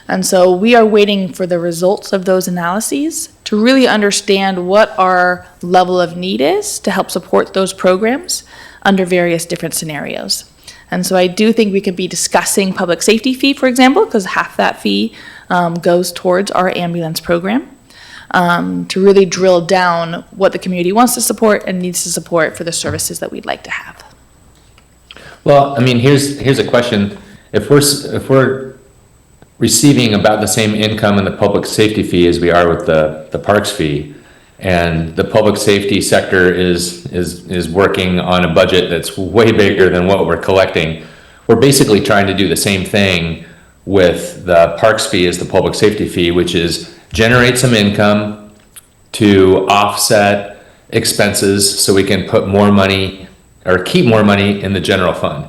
And so we are waiting for the results of those analyses to really understand what our level of need is to help support those programs under various different scenarios. And so I do think we could be discussing public safety fee, for example, because half that fee goes towards our ambulance program. To really drill down what the community wants to support and needs to support for the services that we'd like to have. Well, I mean, here's a question. If we're receiving about the same income in the public safety fee as we are with the parks fee, and the public safety sector is working on a budget that's way bigger than what we're collecting, we're basically trying to do the same thing with the parks fee as the public safety fee, which is generate some income to offset expenses so we can put more money or keep more money in the general fund.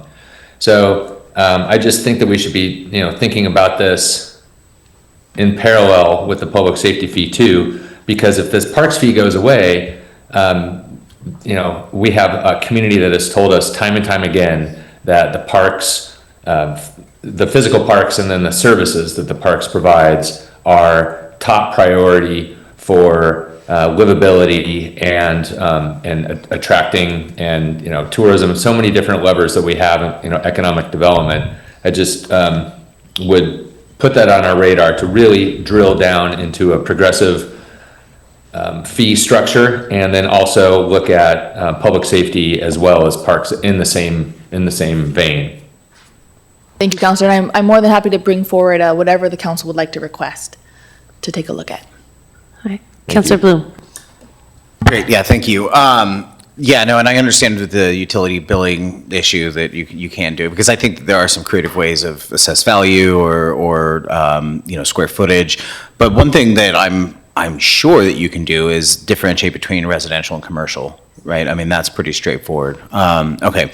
So I just think that we should be, thinking about this in parallel with the public safety fee too, because if this parks fee goes away, we have a community that has told us time and time again that the parks, the physical parks and then the services that the parks provides are top priority for livability and attracting and tourism, so many different levers that we have in economic development. I just would put that on our radar to really drill down into a progressive fee structure, and then also look at public safety as well as parks in the same vein. Thank you, Councilor. I'm more than happy to bring forward whatever the council would like to request to take a look at. All right. Councilor Bloom. Great, yeah, thank you. And I understand the utility billing issue that you can do, because I think that there are some creative ways of assess value or square footage. But one thing that I'm sure that you can do is differentiate between residential and commercial, right? I mean, that's pretty straightforward. Okay,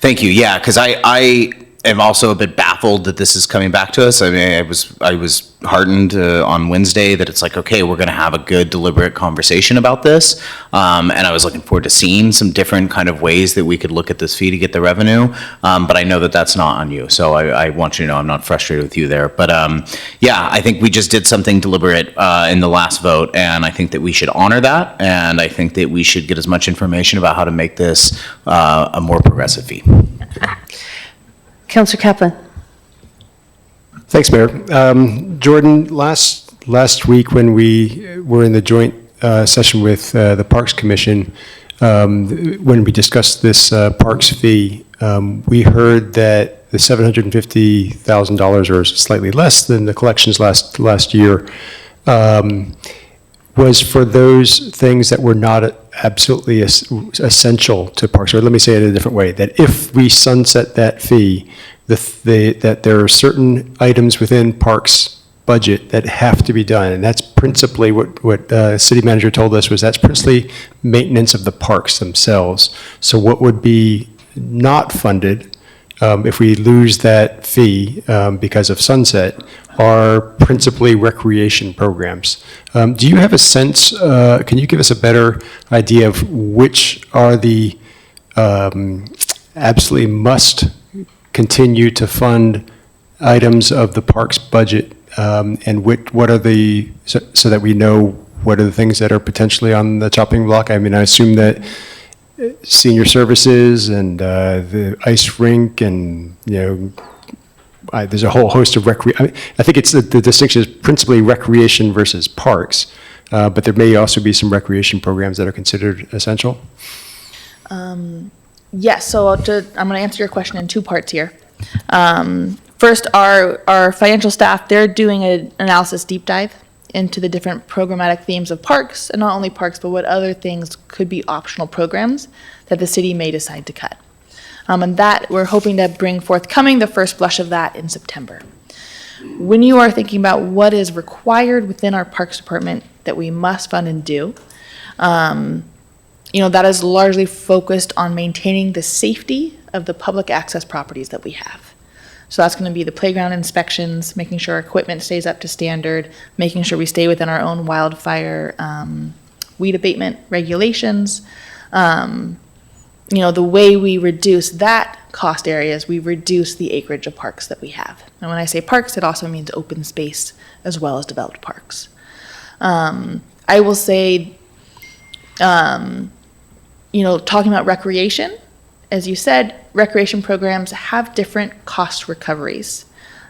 thank you. Yeah, because I am also a bit baffled that this is coming back to us. I mean, I was heartened on Wednesday that it's like, okay, we're going to have a good, deliberate conversation about this. And I was looking forward to seeing some different kind of ways that we could look at this fee to get the revenue. But I know that that's not on you. So I want you to know I'm not frustrated with you there. But I think we just did something deliberate in the last vote. And I think that we should honor that. And I think that we should get as much information about how to make this a more progressive fee. Councilor Kaplan. Thanks, Mayor. Jordan, last week when we were in the joint session with the Parks Commission, when we discussed this parks fee, we heard that the $750,000, or slightly less than the collections last year, was for those things that were not absolutely essential to parks. Or let me say it in a different way, that if we sunset that fee, that there are certain items within parks budget that have to be done. And that's principally what city manager told us, was that's principally maintenance of the parks themselves. So what would be not funded if we lose that fee because of sunset are principally recreation programs. Do you have a sense, can you give us a better idea of which are the absolutely must continue to fund items of the parks budget, and what are the, so that we know what are the things that are potentially on the chopping block? I mean, I assume that senior services and the ice rink and, there's a whole host of I think it's the distinction is principally recreation versus parks. but there may also be some recreation programs that are considered essential. Yes, so I'm going to answer your question in two parts here. First, our financial staff, they're doing an analysis deep dive into the different programmatic themes of parks, and not only parks, but what other things could be optional programs that the city may decide to cut. And that, we're hoping to bring forthcoming the first blush of that in September. When you are thinking about what is required within our Parks Department that we must fund and do, that is largely focused on maintaining the safety of the public access properties that we have. So that's going to be the playground inspections, making sure our equipment stays up to standard, making sure we stay within our own wildfire weed abatement regulations. The way we reduce that cost areas, we reduce the acreage of parks that we have. And when I say parks, it also means open space as well as developed parks. I will say, talking about recreation, as you said, recreation programs have different cost recoveries.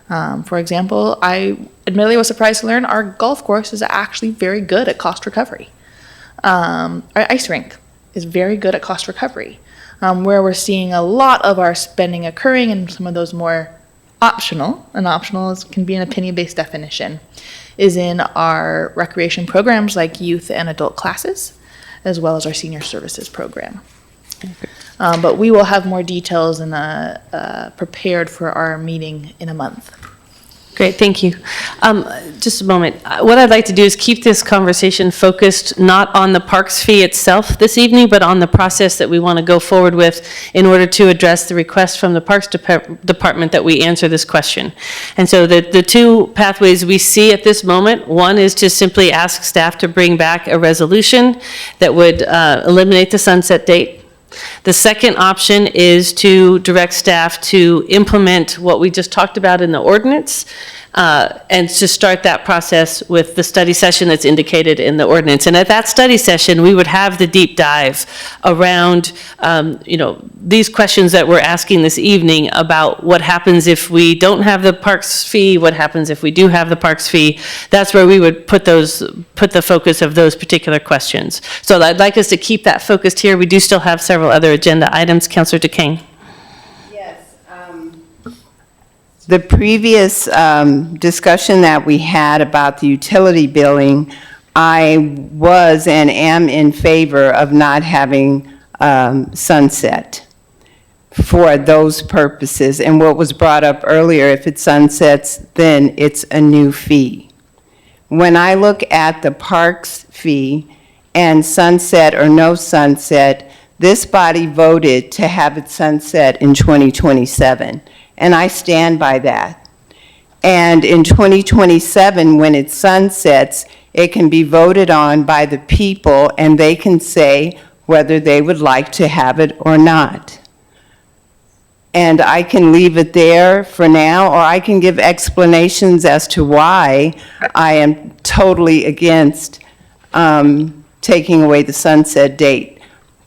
For example, I admittedly was surprised to learn our golf course is actually very good at cost recovery. Our ice rink is very good at cost recovery. Where we're seeing a lot of our spending occurring in some of those more optional, and can be an opinion-based definition, is in our recreation programs like youth and adult classes, as well as our senior services program. But we will have more details and prepared for our meeting in a month. Great, thank you. Just a moment. What I'd like to do is keep this conversation focused not on the parks fee itself this evening, but on the process that we want to go forward with in order to address the request from the Parks Department that we answer this question. And so the two pathways we see at this moment, one is to simply ask staff to bring back a resolution that would eliminate the sunset date. The second option is to direct staff to implement what we just talked about in the ordinance, and to start that process with the study session that's indicated in the ordinance. And at that study session, we would have the deep dive around, these questions that we're asking this evening about what happens if we don't have the parks fee, what happens if we do have the parks fee. That's where we would put the focus of those particular questions. So I'd like us to keep that focused here. We do still have several other agenda items. Councilor Duquesne. The previous discussion that we had about the utility billing, I was and am in favor of not having sunset for those purposes. And what was brought up earlier, if it sunsets, then it's a new fee. When I look at the parks fee and sunset or no sunset, this body voted to have it sunset in 2027. And I stand by that. And in 2027, when it sunsets, it can be voted on by the people, and they can say whether they would like to have it or not. And I can leave it there for now, or I can give explanations as to why I am totally against taking away the sunset date.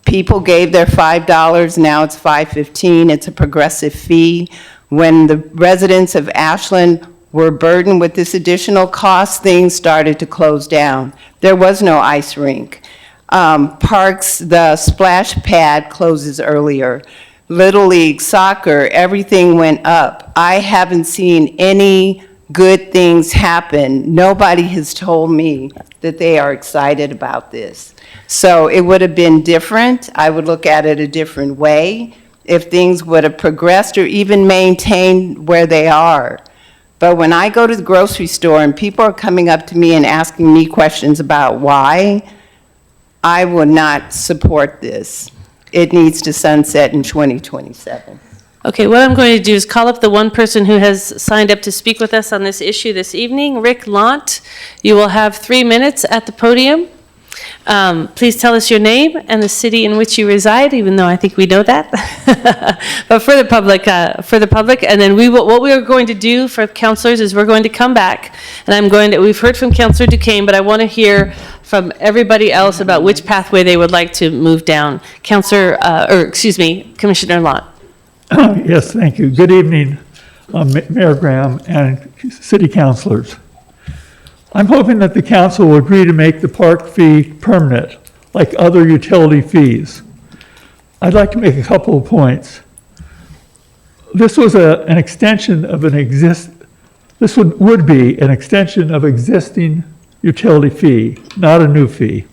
People gave their $5, now it's $5.15. It's a progressive fee. When the residents of Ashland were burdened with this additional cost, things started to close down. There was no ice rink. Parks, the splash pad closes earlier. Little League, soccer, everything went up. I haven't seen any good things happen. Nobody has told me that they are excited about this. So it would have been different. I would look at it a different way if things would have progressed or even maintained where they are. But when I go to the grocery store and people are coming up to me and asking me questions about why, I would not support this. It needs to sunset in 2027. Okay, what I'm going to do is call up the one person who has signed up to speak with us on this issue this evening, Rick Lant. You will have 3 minutes at the podium. Please tell us your name and the city in which you reside, even though I think we know that. But for the public, and then what we are going to do for councilors is we're going to come back, and we've heard from Councilor Duquesne, but I want to hear from everybody else about which pathway they would like to move down. Commissioner Lott. Yes, thank you. Good evening, Mayor Graham and city councilors. I'm hoping that the council will agree to make the park fee permanent, like other utility fees. I'd like to make a couple of points. This was an extension of this would be an extension of existing utility fee, not a new fee.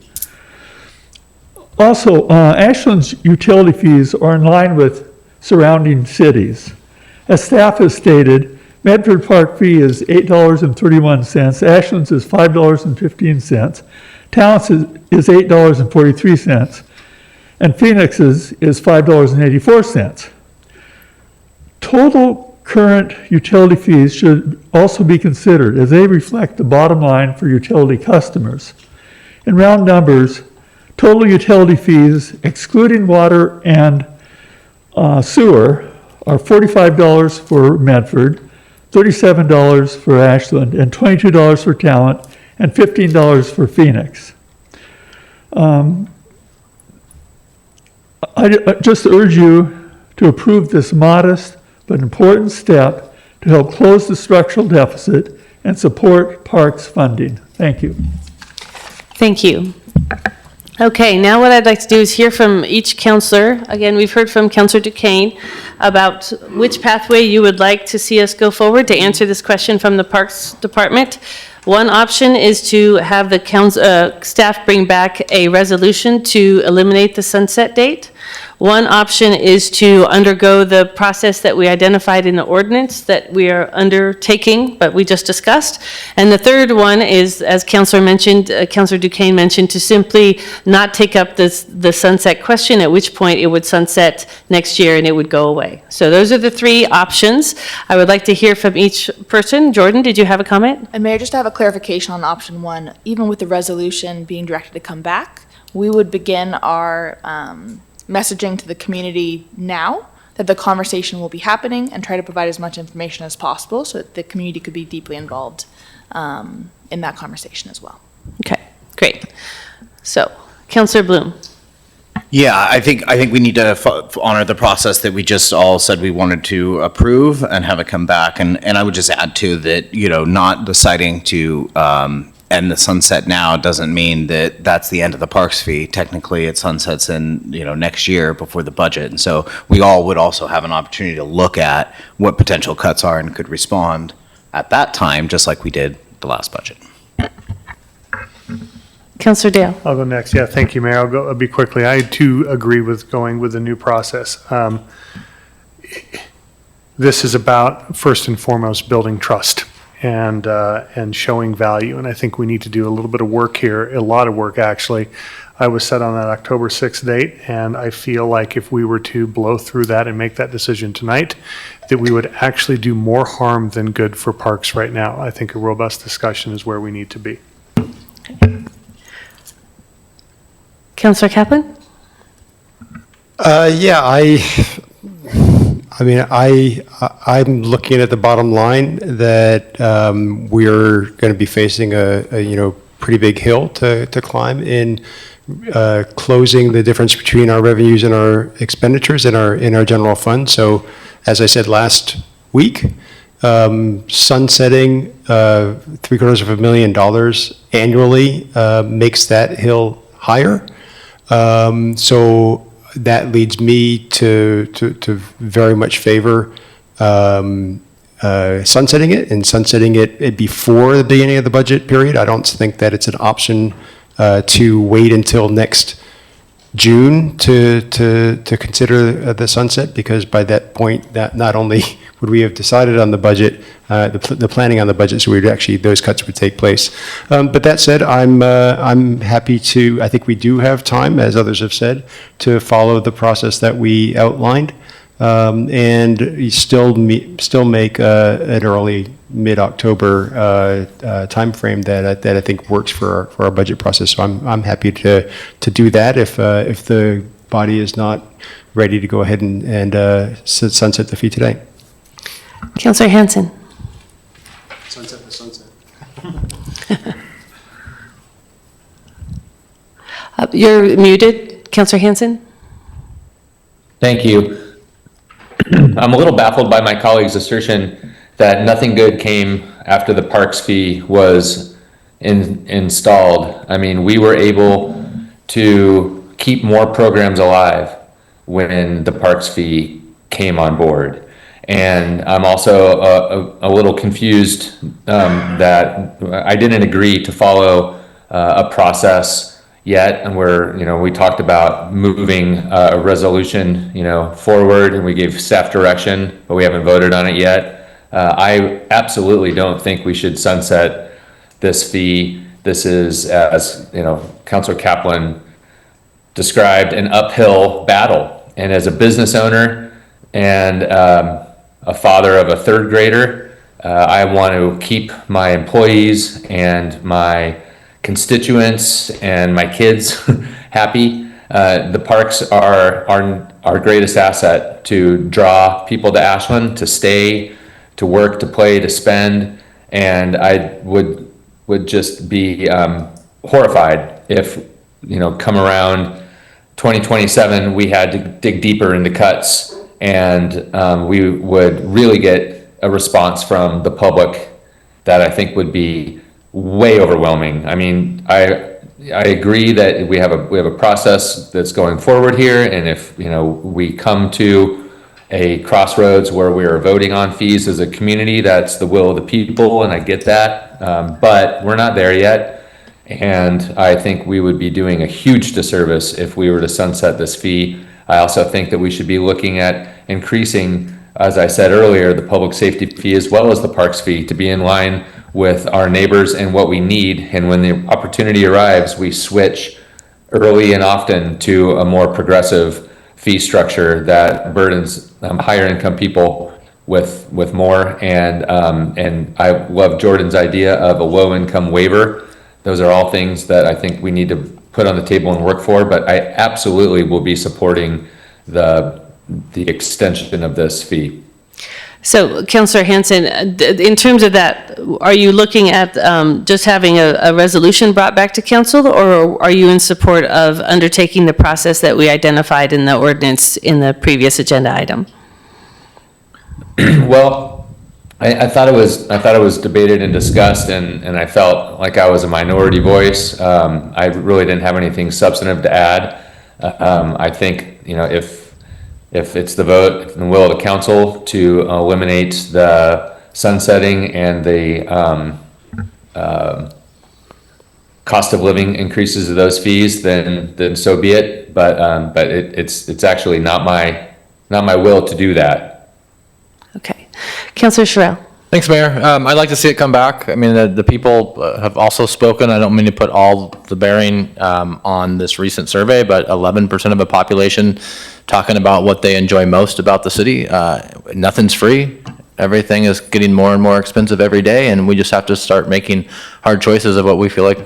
Also, Ashland's utility fees are in line with surrounding cities. As staff has stated, Medford Park fee is $8.31, Ashland's is $5.15, Talent's is $8.43, and Phoenix's is $5.84. Total current utility fees should also be considered as they reflect the bottom line for utility customers. In round numbers, total utility fees, excluding water and sewer, are $45 for Medford, $37 for Ashland, and $22 for Talent, and $15 for Phoenix. I just urge you to approve this modest but important step to help close the structural deficit and support parks funding. Thank you. Thank you. Okay, now what I'd like to do is hear from each counselor. Again, we've heard from Councilor Duquesne about which pathway you would like to see us go forward to answer this question from the Parks Department. One option is to have the staff bring back a resolution to eliminate the sunset date. One option is to undergo the process that we identified in the ordinance that we are undertaking, but we just discussed. And the third one is, as Councilor Duquesne mentioned, to simply not take up the sunset question, at which point it would sunset next year and it would go away. So those are the three options. I would like to hear from each person. Jordan, did you have a comment? And Mayor, just to have a clarification on option one, even with the resolution being directed to come back, we would begin our messaging to the community now that the conversation will be happening and try to provide as much information as possible so that the community could be deeply involved in that conversation as well. Okay, great. So, Councilor Bloom. Yeah, I think we need to honor the process that we just all said we wanted to approve and have it come back. And I would just add to that, not deciding to end the sunset now doesn't mean that that's the end of the parks fee. Technically, it sunsets in, next year before the budget. And so we all would also have an opportunity to look at what potential cuts are and could respond at that time, just like we did the last budget. Councilor Dale. I'll go next. Yeah, thank you, Mayor. I'll be quickly. I too agree with going with the new process. This is about, first and foremost, building trust and showing value. And I think we need to do a little bit of work here, a lot of work, actually. I was set on that October 6th date, and I feel like if we were to blow through that and make that decision tonight, that we would actually do more harm than good for parks right now. I think a robust discussion is where we need to be. Councilor Kaplan? Yeah, I'm looking at the bottom line that we're going to be facing a pretty big hill to climb in closing the difference between our revenues and our expenditures in our general fund. So, as I said last week, sunsetting $750,000 annually makes that hill higher. So that leads me to very much favor sunsetting it and sunsetting it before the beginning of the budget period. I don't think that it's an option to wait until next June to consider the sunset, because by that point, that not only would we have decided on the budget, the planning on the budget, so those cuts would take place. But that said, I'm happy to. I think we do have time, as others have said, to follow the process that we outlined, and still make an early mid-October timeframe that I think works for our budget process. So I'm happy to do that if the body is not ready to go ahead and sunset the fee today. Councilor Hanson. Sunset the sunset. You're muted, Councilor Hanson. Thank you. I'm a little baffled by my colleague's assertion that nothing good came after the parks fee was installed, I mean, we were able to keep more programs alive when the parks fee came on board. And I'm also a little confused that I didn't agree to follow a process yet. And we talked about moving a resolution, forward, and we gave staff direction, but we haven't voted on it yet. I absolutely don't think we should sunset this fee. This is, as Councilor Kaplan described, an uphill battle. And as a business owner and a father of a third grader, I want to keep my employees and my constituents and my kids happy. The parks are our greatest asset to draw people to Ashland, to stay, to work, to play, to spend. And I would just be horrified if, come around 2027, we had to dig deeper into cuts, and we would really get a response from the public that I think would be way overwhelming. I mean, I agree that we have a process that's going forward here, and if we come to a crossroads where we are voting on fees as a community, that's the will of the people, and I get that, but we're not there yet. And I think we would be doing a huge disservice if we were to sunset this fee. I also think that we should be looking at increasing, as I said earlier, the public safety fee as well as the parks fee to be in line with our neighbors and what we need. And when the opportunity arrives, we switch early and often to a more progressive fee structure that burdens higher income people with more. And I love Jordan's idea of a low income waiver. Those are all things that I think we need to put on the table and work for, but I absolutely will be supporting the extension of this fee. So, Councilor Hanson, in terms of that, are you looking at just having a resolution brought back to council, or are you in support of undertaking the process that we identified in the ordinance in the previous agenda item? Well, I thought it was debated and discussed, and I felt like I was a minority voice. I really didn't have anything substantive to add. I think if it's the vote and the will of the council to eliminate the sunsetting and the cost of living increases of those fees, then so be it. But it's actually not my will to do that. Okay. Councilor Sherrill. Thanks, Mayor. I'd like to see it come back. I mean, the people have also spoken. I don't mean to put all the bearing on this recent survey, but 11% of the population talking about what they enjoy most about the city. Nothing's free. Everything is getting more and more expensive every day, and we just have to start making hard choices of what we feel like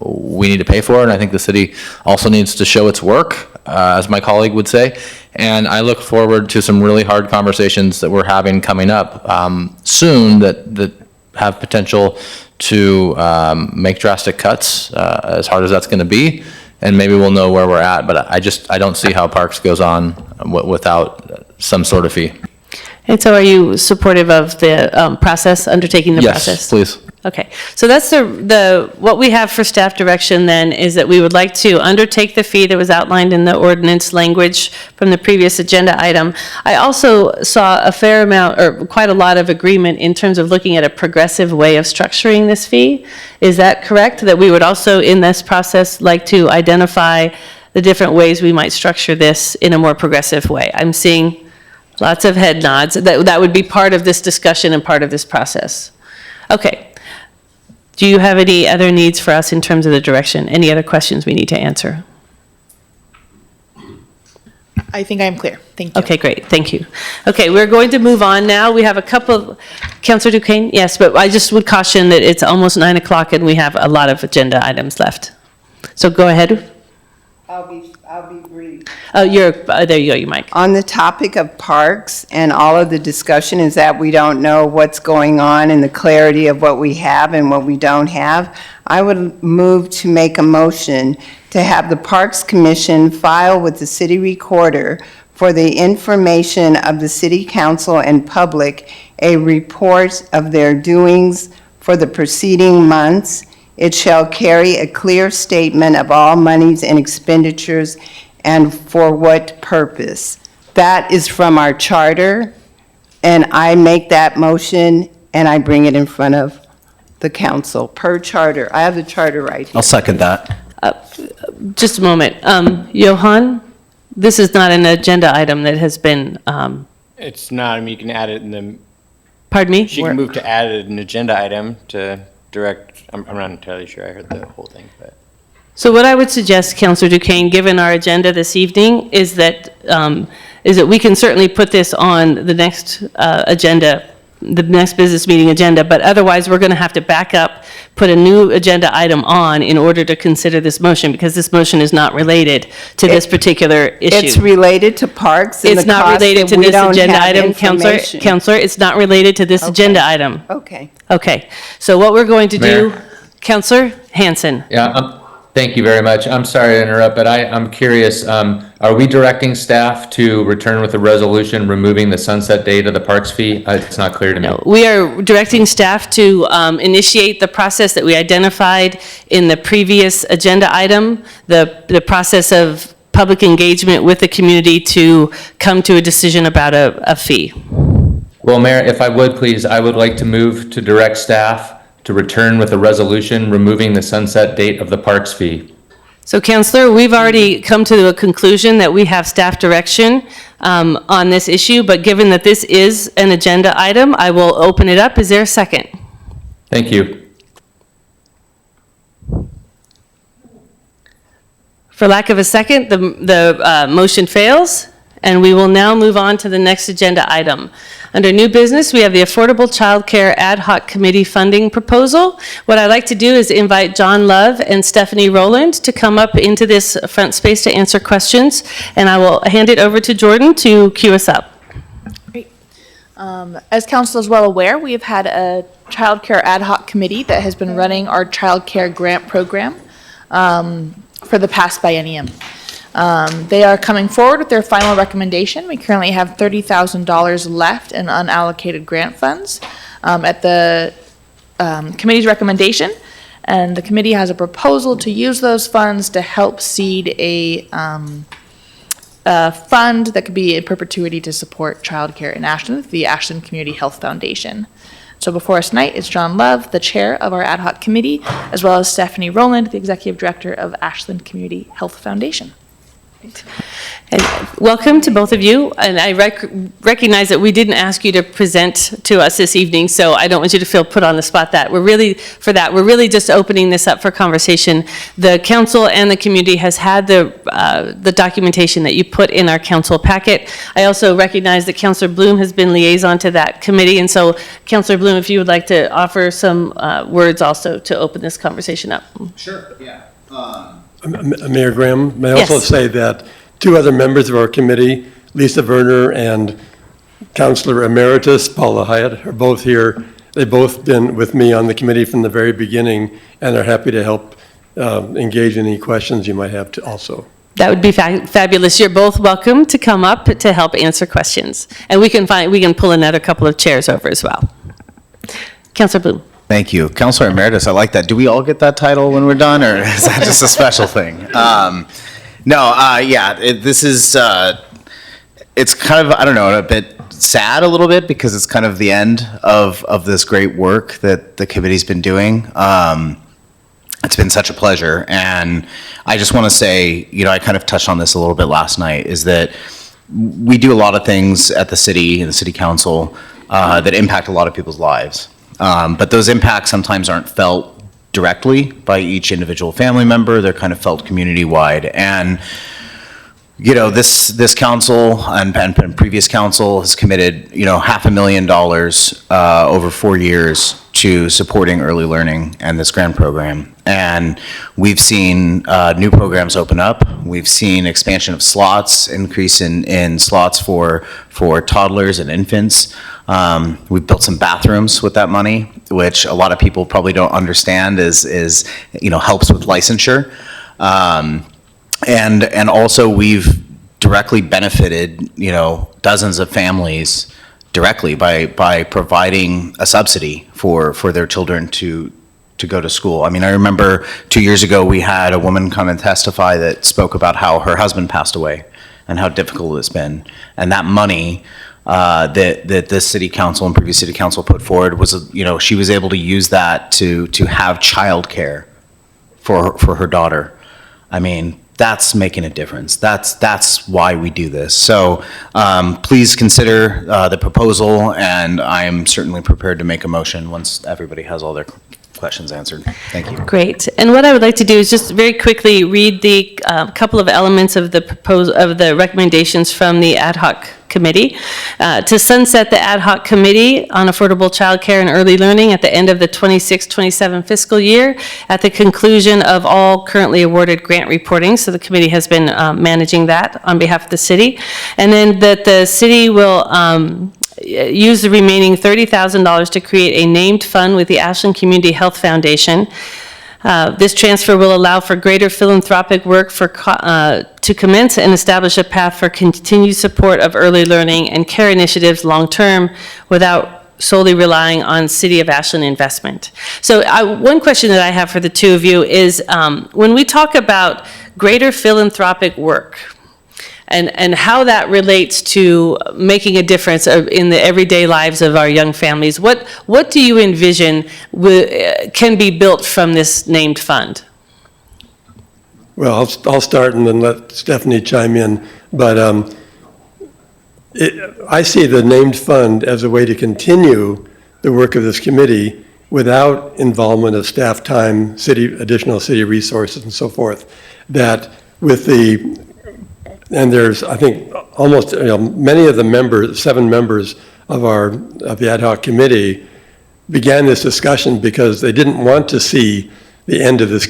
we need to pay for. And I think the city also needs to show its work, as my colleague would say. And I look forward to some really hard conversations that we're having coming up soon that have potential to make drastic cuts, as hard as that's going to be. And maybe we'll know where we're at. But I don't see how Parks goes on without some sort of fee. And so are you supportive of the process, undertaking the process? Yes, please. Okay, so that's what we have for staff direction then, is that we would like to undertake the fee that was outlined in the ordinance language from the previous agenda item. I also saw a fair amount, or quite a lot of agreement in terms of looking at a progressive way of structuring this fee. Is that correct? That we would also, in this process, like to identify the different ways we might structure this in a more progressive way? I'm seeing lots of head nods. That would be part of this discussion and part of this process. Okay. Do you have any other needs for us in terms of the direction? Any other questions we need to answer? I think I'm clear. Thank you. Okay, great. Thank you. Okay, we're going to move on now. We have a couple of, Councilor Duquesne? Yes, but I just would caution that it's almost 9 o'clock and we have a lot of agenda items left. So go ahead. I'll be brief. Oh, there you go, your mic. On the topic of parks and all of the discussion is that we don't know what's going on and the clarity of what we have and what we don't have, I would move to make a motion to have the Parks Commission file with the city recorder for the information of the city council and public a report of their doings for the preceding months, It shall carry a clear statement of all monies and expenditures and for what purpose. That is from our charter, and I make that motion and I bring it in front of the council per charter. I have the charter right here. I'll second that. Just a moment. Johan, this is not an agenda item that has been, It's not, I mean, you can add it in the, pardon me? she can move to add an agenda item to direct, I'm not entirely sure I heard the whole thing, but. So what I would suggest, Councilor Duquesne, given our agenda this evening, is that we can certainly put this on the next agenda, the next business meeting agenda, but otherwise, we're going to have to back up, put a new agenda item on in order to consider this motion, because this motion is not related to this particular issue. It's related to parks and the It's not cost related that to we this don't agenda have item, information. Counselor, it's not related to this Okay. agenda item. Okay. Okay, so what we're going to do, Mayor? Counselor Hanson. Yeah, thank you very much. I'm sorry to interrupt, but I'm curious, are we directing staff to return with a resolution removing the sunset date of the parks fee? It's not clear to me. No, we are directing staff to initiate the process that we identified in the previous agenda item, the process of public engagement with the community to come to a decision about a fee. Well, Mayor, if I would, please, I would like to move to direct staff to return with a resolution removing the sunset date of the parks fee. So, Counselor, we've already come to a conclusion that we have staff direction on this issue, but given that this is an agenda item, I will open it up. Is there a second? Thank you. For lack of a second, the motion fails, and we will now move on to the next agenda item. Under new business, we have the Affordable Childcare Ad Hoc Committee funding proposal. What I'd like to do is invite John Love and Stephanie Rowland to come up into this front space to answer questions, and I will hand it over to Jordan to queue us up. As council is well aware, we have had a childcare ad hoc committee that has been running our childcare grant program for the past biennium. They are coming forward with their final recommendation. We currently have $30,000 left in unallocated grant funds at the committee's recommendation, and the committee has a proposal to use those funds to help seed a fund that could be in perpetuity to support childcare in Ashland, the Ashland Community Health Foundation. So before us tonight is John Love, the chair of our ad hoc committee, as well as Stephanie Rowland, the executive director of Ashland Community Health Foundation. And welcome to both of you, and I recognize that we didn't ask you to present to us this evening, so I don't want you to feel put on the spot that we're really just opening this up for conversation. The council and the community has had the documentation that you put in our council packet. I also recognize that Councilor Bloom has been liaison to that committee, and so Councilor Bloom, if you would like to offer some words also to open this conversation up. Sure, yeah. Mayor Graham, may I also Yes. say that two other members of our committee, Lisa Werner and Councilor Emeritus Paula Hyatt, are both here. They've both been with me on the committee from the very beginning and are happy to help engage in any questions you might have also. That would be fabulous. You're both welcome to come up to help answer questions. And we can pull another couple of chairs over as well. Councilor Bloom. Thank you. Councilor Emeritus, I like that. Do we all get that title when we're done, or is that just a special thing? This is, it's kind of, I don't know, a bit sad a little bit because it's kind of the end of this great work that the committee's been doing. It's been such a pleasure, and I just want to say, I kind of touched on this a little bit last night, is that we do a lot of things at the city and the city council that impact a lot of people's lives. But those impacts sometimes aren't felt directly by each individual family member. They're kind of felt community-wide. And, this council and previous council has committed, $500,000 over 4 years to supporting early learning and this grant program. And we've seen new programs open up. We've seen expansion of slots, increase in slots for toddlers and infants. We've built some bathrooms with that money, which a lot of people probably don't understand is helps with licensure. And also we've directly benefited, dozens of families directly by providing a subsidy for their children to to go to school. I mean, I remember 2 years ago, we had a woman come and testify that spoke about how her husband passed away and how difficult it's been. And that money that this city council and previous city council put forward was, you know, she was able to use that to have childcare for her daughter. I mean, that's making a difference. That's why we do this. So please consider the proposal, and I am certainly prepared to make a motion once everybody has all their questions answered. Thank you. Great. And what I would like to do is just very quickly read the couple of elements of the recommendations from the ad hoc committee. To sunset the ad hoc committee on affordable childcare and early learning at the end of the 26-27 fiscal year, at the conclusion of all currently awarded grant reporting. So the committee has been managing that on behalf of the city. And then that the city will use the remaining $30,000 to create a named fund with the Ashland Community Health Foundation. This transfer will allow for greater philanthropic work to commence and establish a path for continued support of early learning and care initiatives long-term without solely relying on City of Ashland investment. So one question that I have for the two of you is, when we talk about greater philanthropic work, and how that relates to making a difference in the everyday lives of our young families. What do you envision can be built from this named fund? Well, I'll start and then let Stephanie chime in. But I see the named fund as a way to continue the work of this committee without involvement of staff time, additional city resources and so forth. That with and there's, I think, almost, many of the members, 7 members of the ad hoc committee began this discussion because they didn't want to see the end of this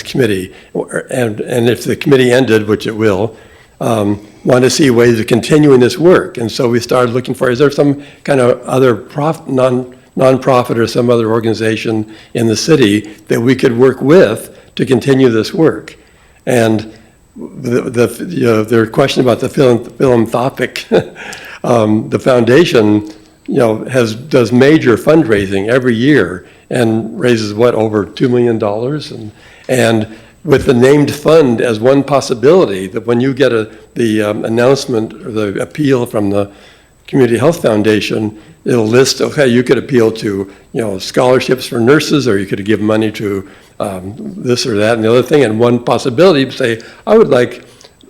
committee. And if the committee ended, which it will, want to see ways of continuing this work. And so we started looking for, is there some kind of other nonprofit or some other organization in the city that we could work with to continue this work? And their question about the philanthropic, the foundation, does major fundraising every year and raises over $2 million, and with the named fund as one possibility, that when you get the announcement or the appeal from the Community Health Foundation, it'll list, okay, you could appeal to scholarships for nurses, or you could give money to this or that and the other thing, and one possibility, say, I would like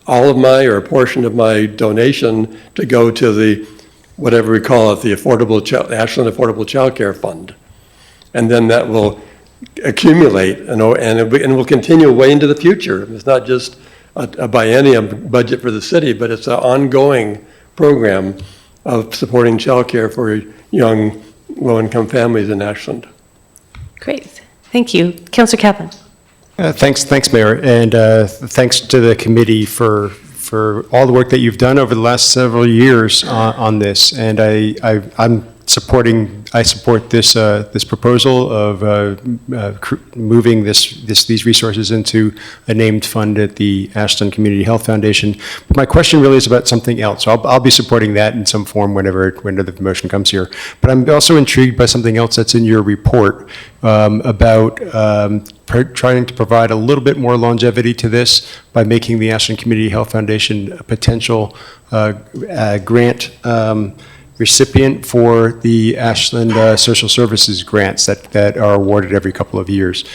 all of my or a portion of my donation to go to the, whatever we call it, the Ashland Affordable Childcare Fund. And then that will accumulate and it will continue way into the future. It's not just a biennium budget for the city, but it's an ongoing program of supporting childcare for young low-income families in Ashland. Great. Thank you. Councilor Kaplan. Thanks, Mayor, and thanks to the committee for all the work that you've done over the last several years on this. And I support this proposal of moving these resources into a named fund at the Ashland Community Health Foundation. But my question really is about something else. So I'll be supporting that in some form whenever the motion comes here. But I'm also intrigued by something else that's in your report about trying to provide a little bit more longevity to this by making the Ashland Community Health Foundation a potential grant recipient for the Ashland Social Services grants that are awarded every couple of years.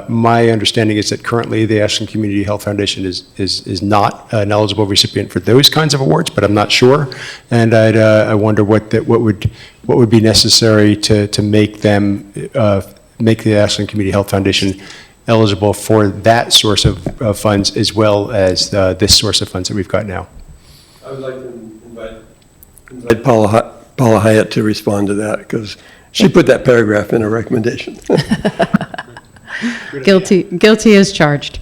My understanding is that currently the Ashland Community Health Foundation is not an eligible recipient for those kinds of awards, but I'm not sure. And I wonder what would be necessary to make them make the Ashland Community Health Foundation eligible for that source of funds as well as this source of funds that we've got now. I would like to invite Paula Hyatt to respond to that, because she put that paragraph in her recommendation. Guilty as charged.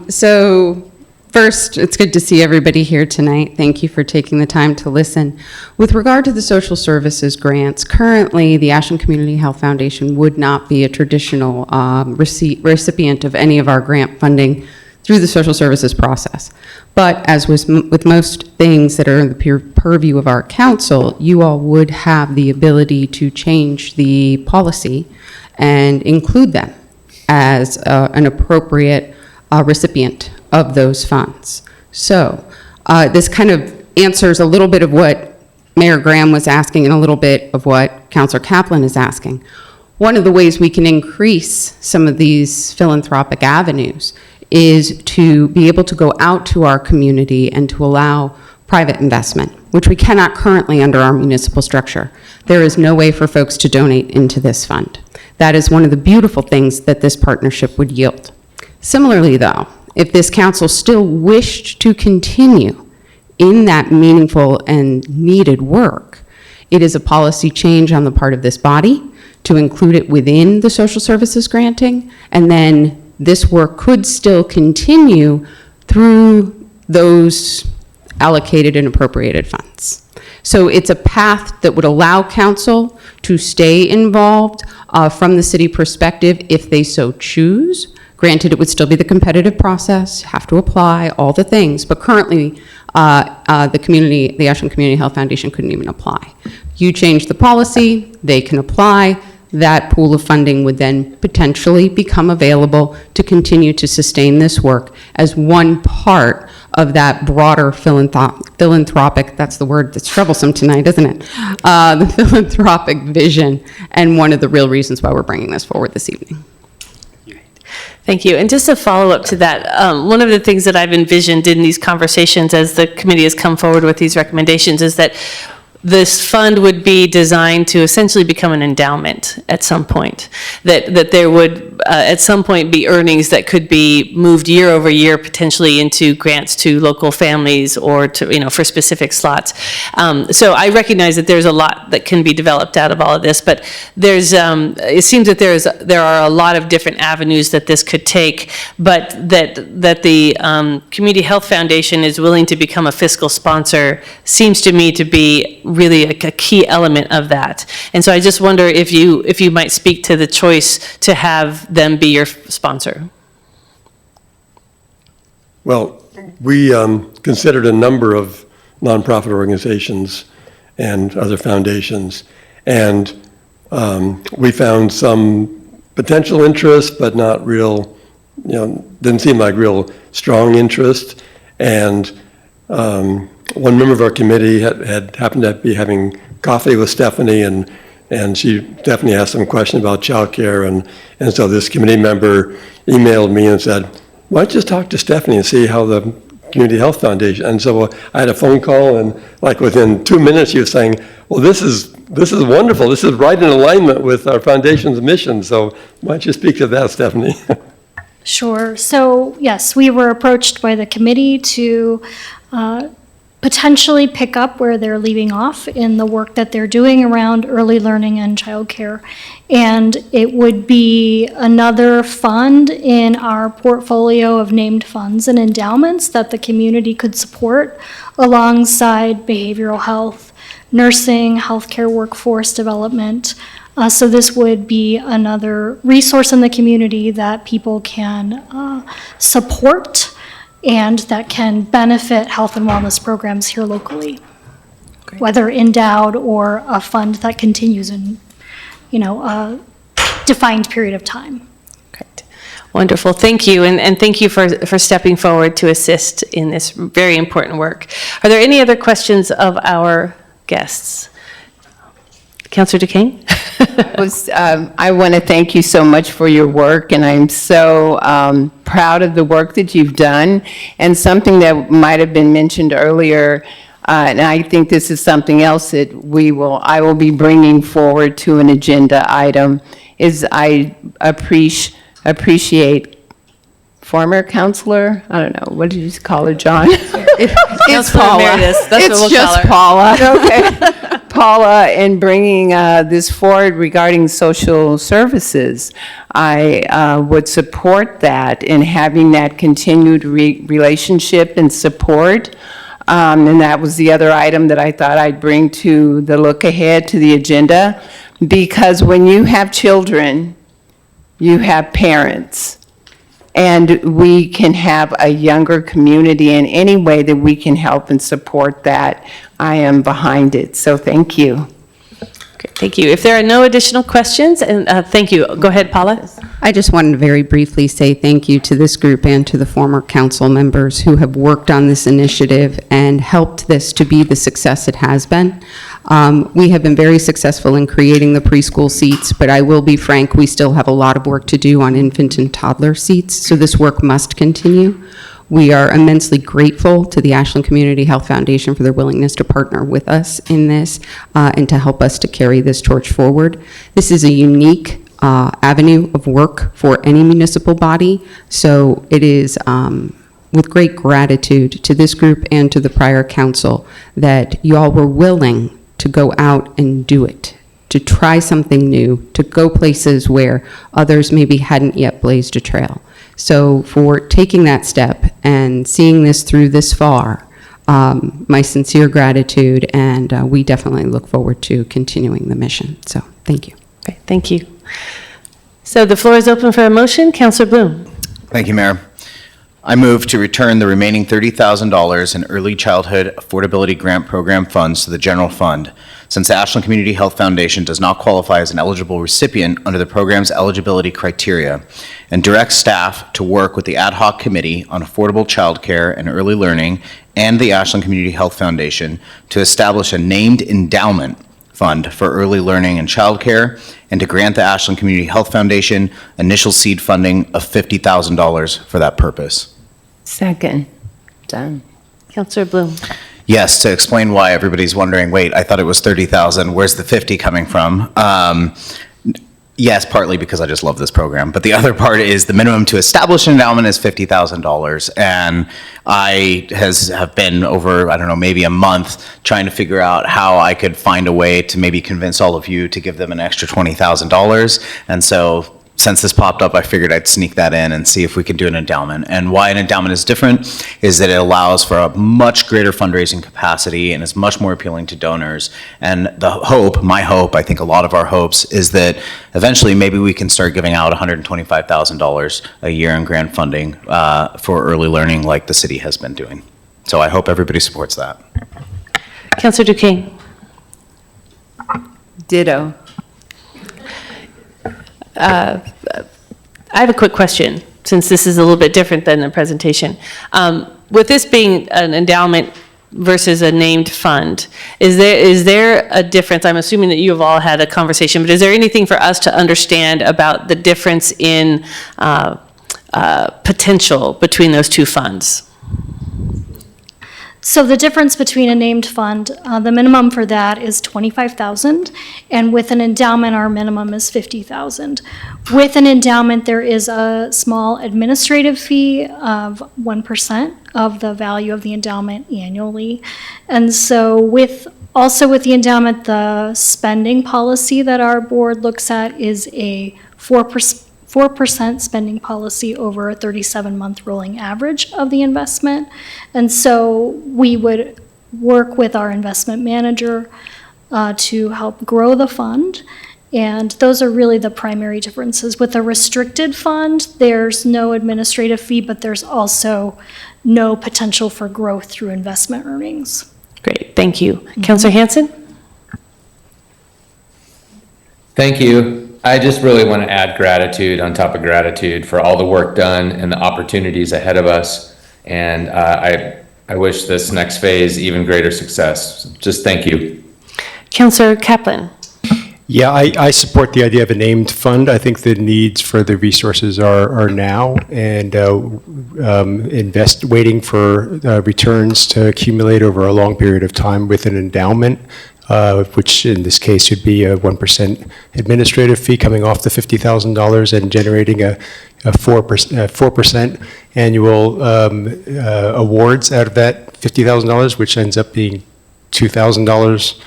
So first, it's good to see everybody here tonight. Thank you for taking the time to listen. With regard to the social services grants, currently the Ashland Community Health Foundation would not be a traditional recipient of any of our grant funding through the social services process. But as with most things that are in the purview of our council, you all would have the ability to change the policy and include them as an appropriate recipient of those funds. So this kind of answers a little bit of what Mayor Graham was asking and a little bit of what Councilor Kaplan is asking. One of the ways we can increase some of these philanthropic avenues is to be able to go out to our community and to allow private investment, which we cannot currently under our municipal structure. There is no way for folks to donate into this fund. That is one of the beautiful things that this partnership would yield. Similarly, though, if this council still wished to continue in that meaningful and needed work, it is a policy change on the part of this body to include it within the social services granting, and then this work could still continue through those allocated and appropriated funds. So it's a path that would allow council to stay involved from the city perspective if they so choose. Granted, it would still be the competitive process, have to apply, all the things, but currently the Ashland Community Health Foundation couldn't even apply. You change the policy, they can apply, that pool of funding would then potentially become available to continue to sustain this work as one part of that broader philanthropic, that's the word that's troublesome tonight, isn't it? The philanthropic vision, and one of the real reasons why we're bringing this forward this evening. Thank you. And just a follow-up to that, one of the things that I've envisioned in these conversations as the committee has come forward with these recommendations is that this fund would be designed to essentially become an endowment at some point, that there would at some point be earnings that could be moved year over year potentially into grants to local families or to, for specific slots. So I recognize that there's a lot that can be developed out of all of this, but there's it seems that there are a lot of different avenues that this could take, but that the Community Health Foundation is willing to become a fiscal sponsor seems to me to be really a key element of that. And so I just wonder if you might speak to the choice to have them be your sponsor. Well, we considered a number of nonprofit organizations and other foundations, and we found some potential interest, but not real, didn't seem like real strong interest. And one member of our committee had happened to be having coffee with Stephanie, and Stephanie asked some question about childcare, and so this committee member emailed me and said, why don't you just talk to Stephanie and see how the Community Health Foundation, and so I had a phone call, and like within 2 minutes she was saying, well, this is wonderful, this is right in alignment with our foundation's mission, so why don't you speak to that, Stephanie? Sure. So yes, we were approached by the committee to potentially pick up where they're leaving off in the work that they're doing around early learning and childcare. And it would be another fund in our portfolio of named funds and endowments that the community could support alongside behavioral health, nursing, healthcare workforce development. So this would be another resource in the community that people can support and that can benefit health and wellness programs here locally, whether endowed or a fund that continues in, a defined period of time. Great. Wonderful. Thank you. And thank you for stepping forward to assist in this very important work. Are there any other questions of our guests? Councilor DeKane? I want to thank you so much for your work, and I'm so proud of the work that you've done. And something that might have been mentioned earlier, and I think this is something else that I will be bringing forward to an agenda item, is I appreciate former counselor, I don't know, what did you call her, John? It's Paula. Emeritus, that's what we'll It's just call her. Paula, okay. Paula, in bringing this forward regarding social services. I would support that in having that continued relationship and support. And that was the other item that I thought I'd bring to the look ahead to the agenda. Because when you have children, you have parents. And we can have a younger community in any way that we can help and support that. I am behind it, so thank you. Great, thank you. If there are no additional questions, and thank you. Go ahead, Paula. I just wanted to very briefly say thank you to this group and to the former council members who have worked on this initiative and helped this to be the success it has been. We have been very successful in creating the preschool seats, but I will be frank, we still have a lot of work to do on infant and toddler seats, so this work must continue. We are immensely grateful to the Ashland Community Health Foundation for their willingness to partner with us in this and to help us to carry this torch forward. This is a unique avenue of work for any municipal body, so it is with great gratitude to this group and to the prior council that you all were willing to go out and do it, to try something new, to go places where others maybe hadn't yet blazed a trail. So for taking that step and seeing this through this far, my sincere gratitude, and we definitely look forward to continuing the mission. So thank you. Great, thank you. So the floor is open for a motion. Councilor Bloom. Thank you, Mayor. I move to return the remaining $30,000 in Early Childhood Affordability Grant Program funds to the general fund, since the Ashland Community Health Foundation does not qualify as an eligible recipient under the program's eligibility criteria, and direct staff to work with the ad hoc committee on affordable childcare and early learning and the Ashland Community Health Foundation to establish a named endowment fund for early learning and childcare, and to grant the Ashland Community Health Foundation initial seed funding of $50,000 for that purpose. Second. Done. Councilor Bloom. Yes, to explain why everybody's wondering, wait, I thought it was 30,000, where's the 50 coming from? Yes, partly because I just love this program, but the other part is the minimum to establish an endowment is $50,000, and I have been over, I don't know, maybe a month trying to figure out how I could find a way to maybe convince all of you to give them an extra $20,000, and so since this popped up, I figured I'd sneak that in and see if we could do an endowment. And why an endowment is different is that it allows for a much greater fundraising capacity and is much more appealing to donors. And the hope, my hope, I think a lot of our hopes, is that eventually maybe we can start giving out $125,000 a year in grant funding for early learning like the city has been doing. So I hope everybody supports that. Councilor Duquesne. Ditto. I have a quick question, since this is a little bit different than the presentation. With this being an endowment versus a named fund, is there a difference? I'm assuming that you have all had a conversation, but is there anything for us to understand about the difference in potential between those two funds? So the difference between a named fund, the minimum for that is $25,000, and with an endowment, our minimum is $50,000. With an endowment, there is a small administrative fee of 1% of the value of the endowment annually. And so also with the endowment, the spending policy that our board looks at is a 4% spending policy over a 37-month rolling average of the investment. And so we would work with our investment manager to help grow the fund. And those are really the primary differences. With a restricted fund, there's no administrative fee, but there's also no potential for growth through investment earnings. Great, thank you. Councilor Hanson? Thank you. I just really want to add gratitude on top of gratitude for all the work done and the opportunities ahead of us. And I wish this next phase even greater success. Just thank you. Councilor Kaplan? Yeah, I support the idea of a named fund. I think the needs for the resources are now, and waiting for returns to accumulate over a long period of time with an endowment, which in this case would be a 1% administrative fee coming off the $50,000 and generating a 4% annual awards out of that $50,000, which ends up being $2,000.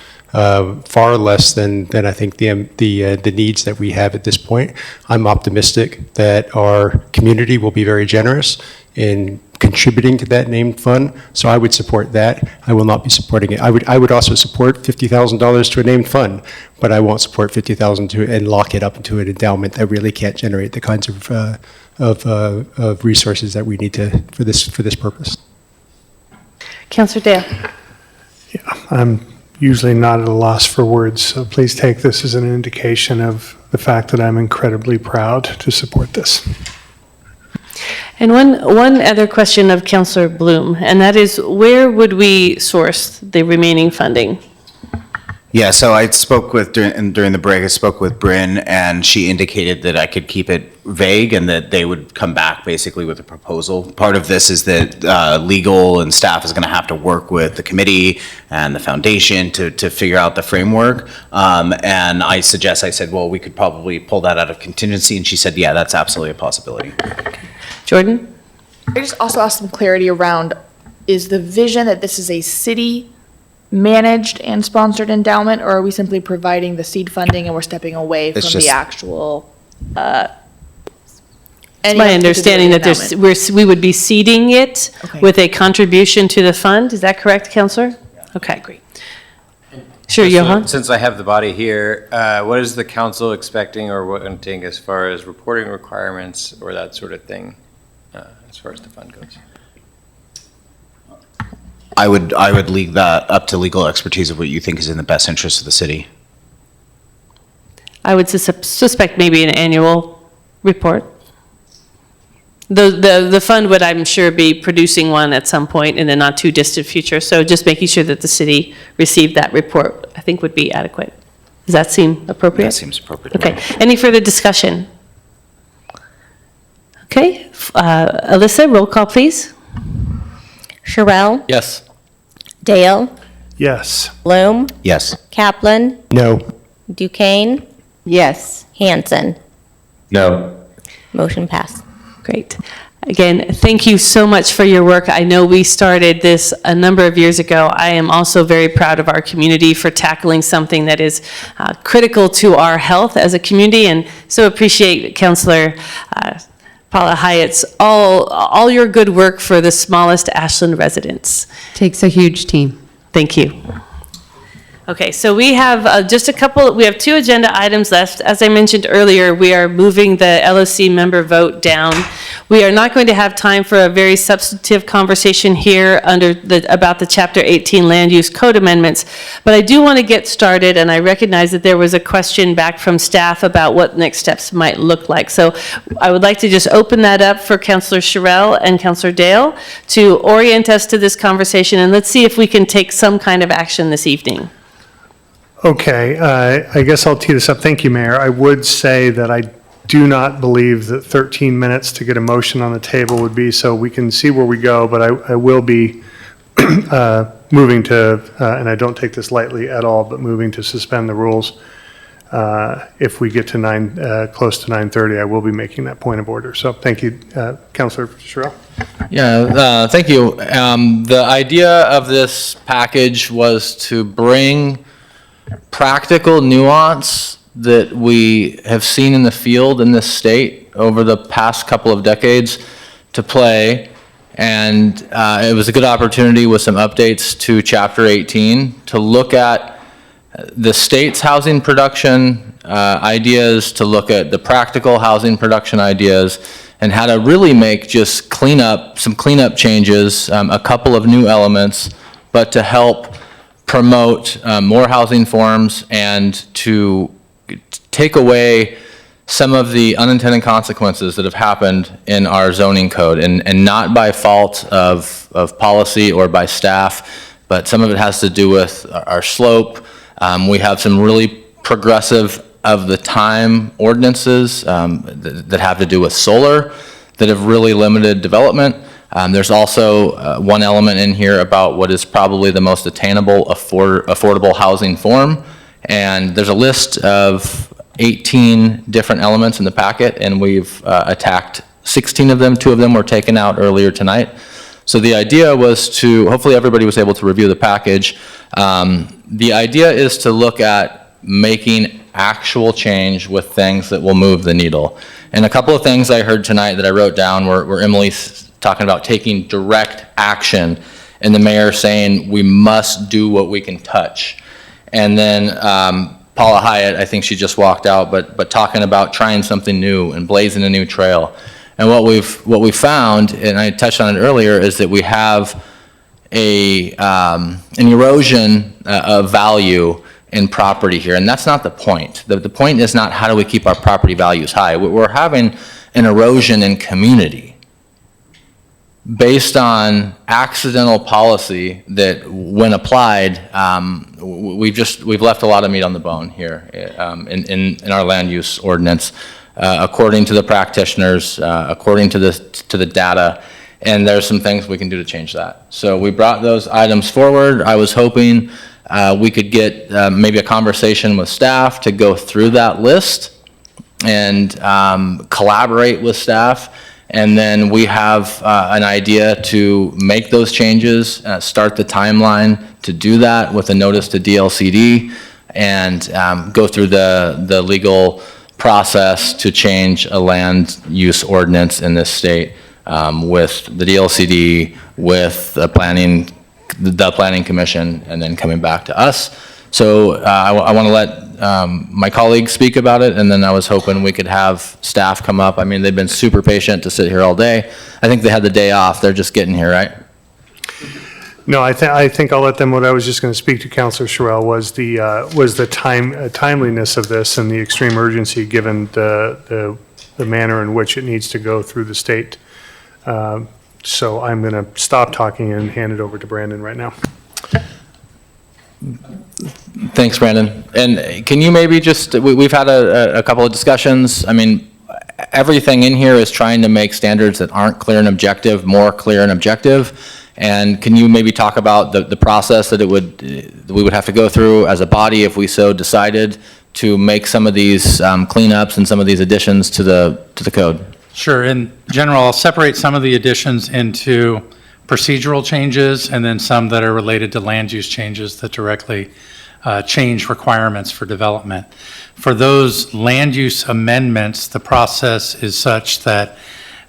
Far less than I think the needs that we have at this point. I'm optimistic that our community will be very generous in contributing to that named fund, so I would support that. I will not be supporting it. I would also support $50,000 to a named fund, but I won't support $50,000 to and lock it up into an endowment that really can't generate the kinds of resources that we need to for this purpose. Councilor Dale? Yeah, I'm usually not at a loss for words, so please take this as an indication of the fact that I'm incredibly proud to support this. And one other question of Councilor Bloom, and that is, where would we source the remaining funding? Yeah, so I spoke with, during the break, I spoke with Bryn, and she indicated that I could keep it vague and that they would come back basically with a proposal. Part of this is that legal and staff is going to have to work with the committee and the foundation to figure out the framework. And I said, well, we could probably pull that out of contingency, and she said, yeah, that's absolutely a possibility. Jordan? I just also asked some clarity around, is the vision that this is a city-managed and sponsored endowment, or are we simply providing the seed funding and we're stepping away from the actual? It's my understanding that we would be seeding it with a contribution to the fund. Is that correct, Councilor? Okay, great. Sure, Johan? Since I have the body here, what is the council expecting or wanting as far as reporting requirements or that sort of thing, as far as the fund goes? I would leave that up to legal expertise of what you think is in the best interest of the city. I would suspect maybe an annual report. The fund would, I'm sure, be producing one at some point in the not too distant future. So just making sure that the city received that report, I think, would be adequate. Does that seem appropriate? That seems appropriate. Okay. Any further discussion? Okay. Alyssa, roll call, please. Sherrill, Yes. Dale, Yes. Bloom, Yes. Kaplan, No. Duquesne, Yes. Hanson. No. Motion passed. Great. Again, thank you so much for your work. I know we started this a number of years ago. I am also very proud of our community for tackling something that is critical to our health as a community, and so appreciate Councilor Paula Hyatt's all your good work for the smallest Ashland residents. Takes a huge team. Thank you. Okay, so we have we have 2 agenda items left. As I mentioned earlier, we are moving the LOC member vote down. We are not going to have time for a very substantive conversation here about the Chapter 18 Land Use Code amendments, but I do want to get started, and I recognize that there was a question back from staff about what next steps might look like. So I would like to just open that up for Councilor Sherrill and Councilor Dale to orient us to this conversation, and let's see if we can take some kind of action this evening. Okay, I guess I'll tee this up. Thank you, Mayor. I would say that I do not believe that 13 minutes to get a motion on the table would be, so we can see where we go, but I will be moving to, and I don't take this lightly at all, but moving to suspend the rules. If we get to close to 9:30, I will be making that point of order. So thank you, Councilor Sherrill. Yeah, thank you. The idea of this package was to bring practical nuance that we have seen in the field in this state over the past couple of decades to play. And it was a good opportunity with some updates to Chapter 18 to look at the state's housing production ideas, to look at the practical housing production ideas, and how to really make just some cleanup changes, a couple of new elements, but to help promote more housing forms and to take away some of the unintended consequences that have happened in our zoning code, and not by fault of policy or by staff, but some of it has to do with our slope. We have some really progressive of the time ordinances that have to do with solar that have really limited development. There's also one element in here about what is probably the most attainable affordable housing form. And there's a list of 18 different elements in the packet, and we've attacked 16 of them. 2 of them were taken out earlier tonight. So the idea was to, hopefully everybody was able to review the package. The idea is to look at making actual change with things that will move the needle. And a couple of things I heard tonight that I wrote down were Emily's talking about taking direct action, and the mayor saying we must do what we can touch. And then Paula Hyatt, I think she just walked out, but talking about trying something new and blazing a new trail. And what we found, and I touched on it earlier, is that we have an erosion of value in property here, and that's not the point. The point is not how do we keep our property values high. We're having an erosion in community based on accidental policy that, when applied, we've left a lot of meat on the bone here in our land use ordinance, according to the practitioners, according to the data, and there's some things we can do to change that. So we brought those items forward. I was hoping we could get maybe a conversation with staff to go through that list and collaborate with staff. And then we have an idea to make those changes, start the timeline to do that with a notice to DLCD, and go through the legal process to change a land use ordinance in this state with the DLCD, with the planning commission, and then coming back to us. So I want to let my colleagues speak about it, and then I was hoping we could have staff come up. I mean, they've been super patient to sit here all day. I think they had the day off. They're just getting here, right? No, I think I'll let them. What I was just going to speak to Councilor Sherrill was the timeliness of this and the extreme urgency given the manner in which it needs to go through the state. So I'm going to stop talking and hand it over to Brandon right now. Thanks, Brandon. And can you maybe just, we've had a couple of discussions. I mean, everything in here is trying to make standards that aren't clear and objective more clear and objective. And can you maybe talk about the process that we would have to go through as a body if we so decided to make some of these cleanups and some of these additions to the code? Sure. In general, I'll separate some of the additions into procedural changes and then some that are related to land use changes that directly change requirements for development. For those land use amendments, the process is such that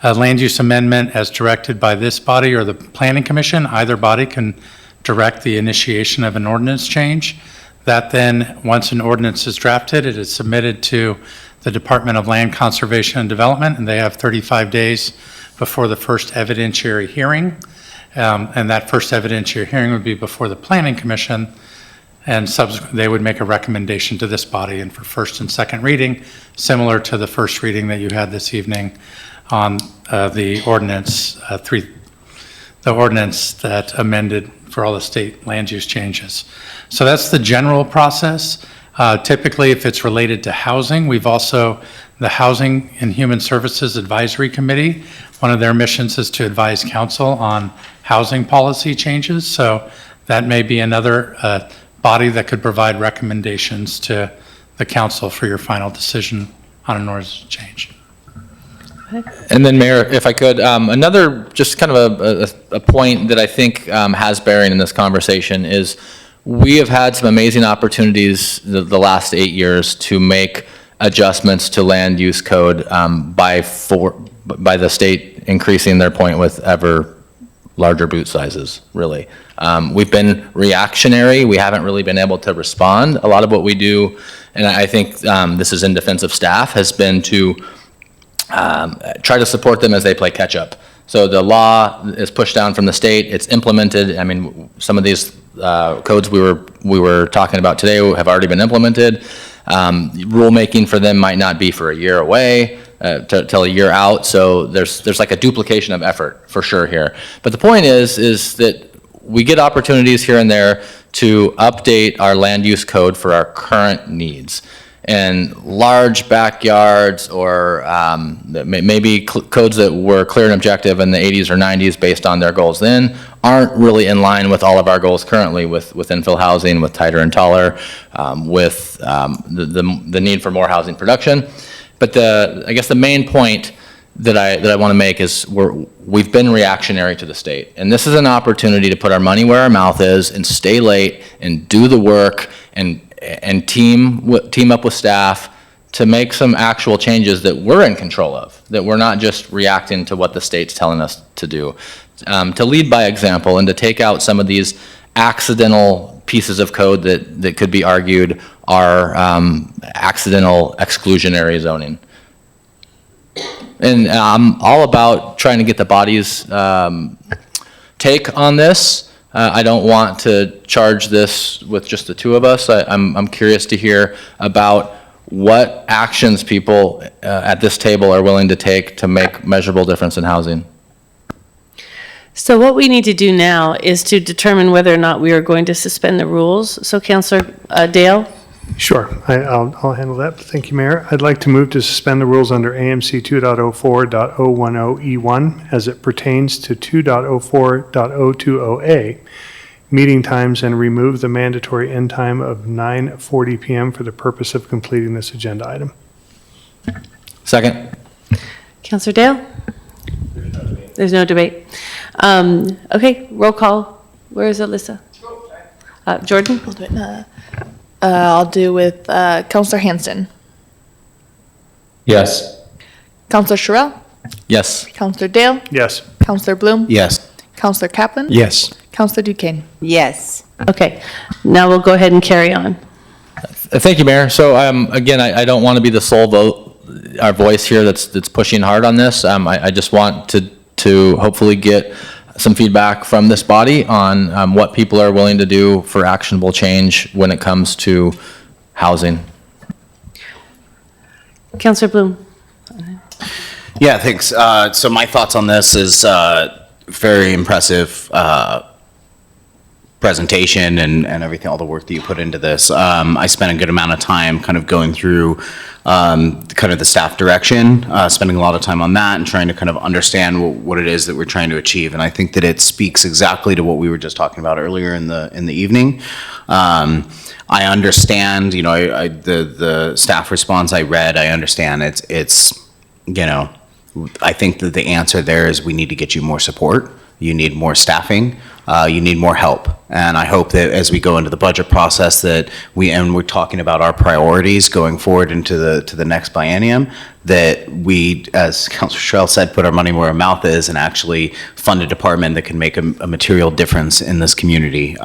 a land use amendment as directed by this body or the Planning Commission, either body can direct the initiation of an ordinance change. That then, once an ordinance is drafted, it is submitted to the Department of Land Conservation and Development, and they have 35 days before the first evidentiary hearing. And that first evidentiary hearing would be before the Planning Commission, and they would make a recommendation to this body. And for first and second reading, similar to the first reading that you had this evening on the ordinance, the ordinance that amended for all the state land use changes. So that's the general process. Typically, if it's related to housing, we've also, the Housing and Human Services Advisory Committee, one of their missions is to advise council on housing policy changes. So that may be another body that could provide recommendations to the council for your final decision on an ordinance change. And then, Mayor, if I could, another just kind of a point that I think has bearing in this conversation is we have had some amazing opportunities the last 8 years to make adjustments to land use code by the state increasing their point with ever larger boot sizes, really. We've been reactionary. We haven't really been able to respond. A lot of what we do, and I think this is in defense of staff, has been to try to support them as they play catch up. So the law is pushed down from the state, it's implemented. I mean, some of these codes we were talking about today have already been implemented. Rulemaking for them might not be for a year away, till a year out. So there's like a duplication of effort for sure here. But the point is that we get opportunities here and there to update our land use code for our current needs. And large backyards or maybe codes that were clear and objective in the 80s or 90s based on their goals then aren't really in line with all of our goals currently with infill housing, with tighter and taller, with the need for more housing production. But I guess the main point that I want to make is we've been reactionary to the state. And this is an opportunity to put our money where our mouth is and stay late and do the work and team up with staff to make some actual changes that we're in control of, that we're not just reacting to what the state's telling us to do. To lead by example and to take out some of these accidental pieces of code that could be argued are accidental exclusionary zoning. And I'm all about trying to get the body's take on this. I don't want to charge this with just the two of us. I'm curious to hear about what actions people at this table are willing to take to make measurable difference in housing. So what we need to do now is to determine whether or not we are going to suspend the rules. So Councilor Dale? Sure, I'll handle that. Thank you, Mayor. I'd like to move to suspend the rules under AMC 2.04.010E1 as it pertains to 2.04.020A, meeting times, and remove the mandatory end time of 9:40 PM for the purpose of completing this agenda item. Second. Councilor Dale? There's no debate. Okay, roll call. Where is Alyssa? Jordan? I'll do it. I'll do with Councilor Hanson, Yes. Councilor Sherrill, Yes. Councilor Dale, Yes. Councilor Bloom, Yes. Councilor Kaplan, Yes. Councilor Duquesne. Yes. Okay, now we'll go ahead and carry on. Thank you, Mayor. So again, I don't want to be the sole our voice here that's pushing hard on this. I just want to hopefully get some feedback from this body on what people are willing to do for actionable change when it comes to housing. Councilor Bloom? Yeah, thanks. So my thoughts on this is very impressive presentation and everything, all the work that you put into this. I spent a good amount of time kind of going through kind of the staff direction, spending a lot of time on that and trying to kind of understand what it is that we're trying to achieve. And I think that it speaks exactly to what we were just talking about earlier in the evening. I understand, you know, the staff response I read, I understand it's, you know, I think that the answer there is we need to get you more support. You need more staffing. You need more help. And I hope that as we go into the budget process that we're talking about our priorities going forward into the next biennium, that we, as Councilor Sherrill said, put our money where our mouth is and actually fund a department that can make a material difference in this community.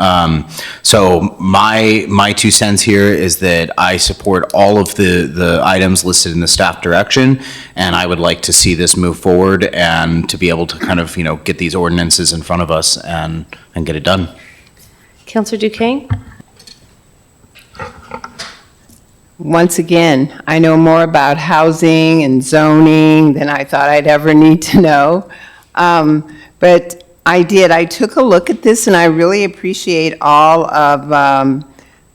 So my 2 cents here is that I support all of the items listed in the staff direction, and I would like to see this move forward and to be able to kind of, you know, get these ordinances in front of us and get it done. Councilor Duquesne? Once again, I know more about housing and zoning than I thought I'd ever need to know. But I took a look at this, and I really appreciate all of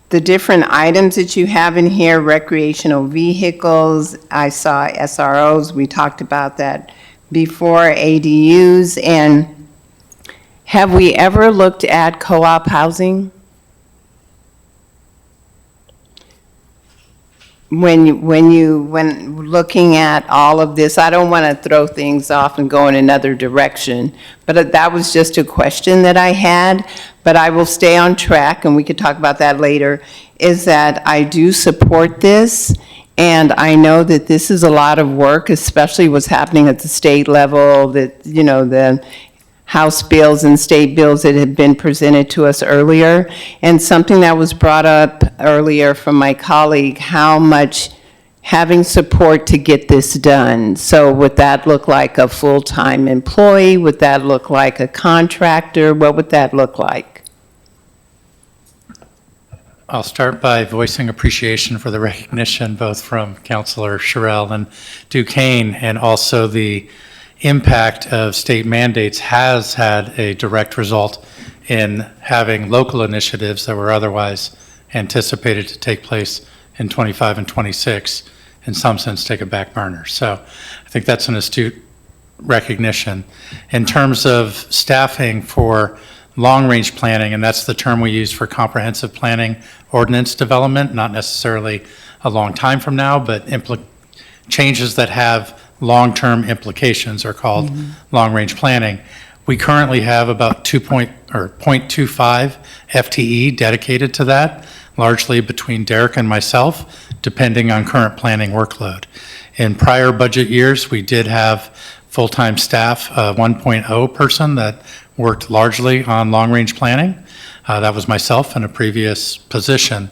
the different items that you have in here, recreational vehicles. I saw SROs, we talked about that before, ADUs, and have we ever looked at co-op housing? When looking at all of this, I don't want to throw things off and go in another direction, but that was just a question that I had, but I will stay on track, and we could talk about that later, is that I do support this, and I know that this is a lot of work, especially what's happening at the state level, that, you know, the House bills and state bills that had been presented to us earlier, and something that was brought up earlier from my colleague, how much having support to get this done. So would that look like a full-time employee? Would that look like a contractor? What would that look like? I'll start by voicing appreciation for the recognition both from Councilor Sherrill and Duquesne, and also the impact of state mandates has had a direct result in having local initiatives that were otherwise anticipated to take place in 25 and 26, in some sense take a back burner. So I think that's an astute recognition. In terms of staffing for long-range planning, and that's the term we use for comprehensive planning ordinance development, not necessarily a long time from now, but changes that have long-term implications are called long-range planning. We currently have about 0.25 FTE dedicated to that, largely between Derek and myself, depending on current planning workload. In prior budget years, we did have full-time staff, 1.0 person that worked largely on long-range planning. That was myself in a previous position.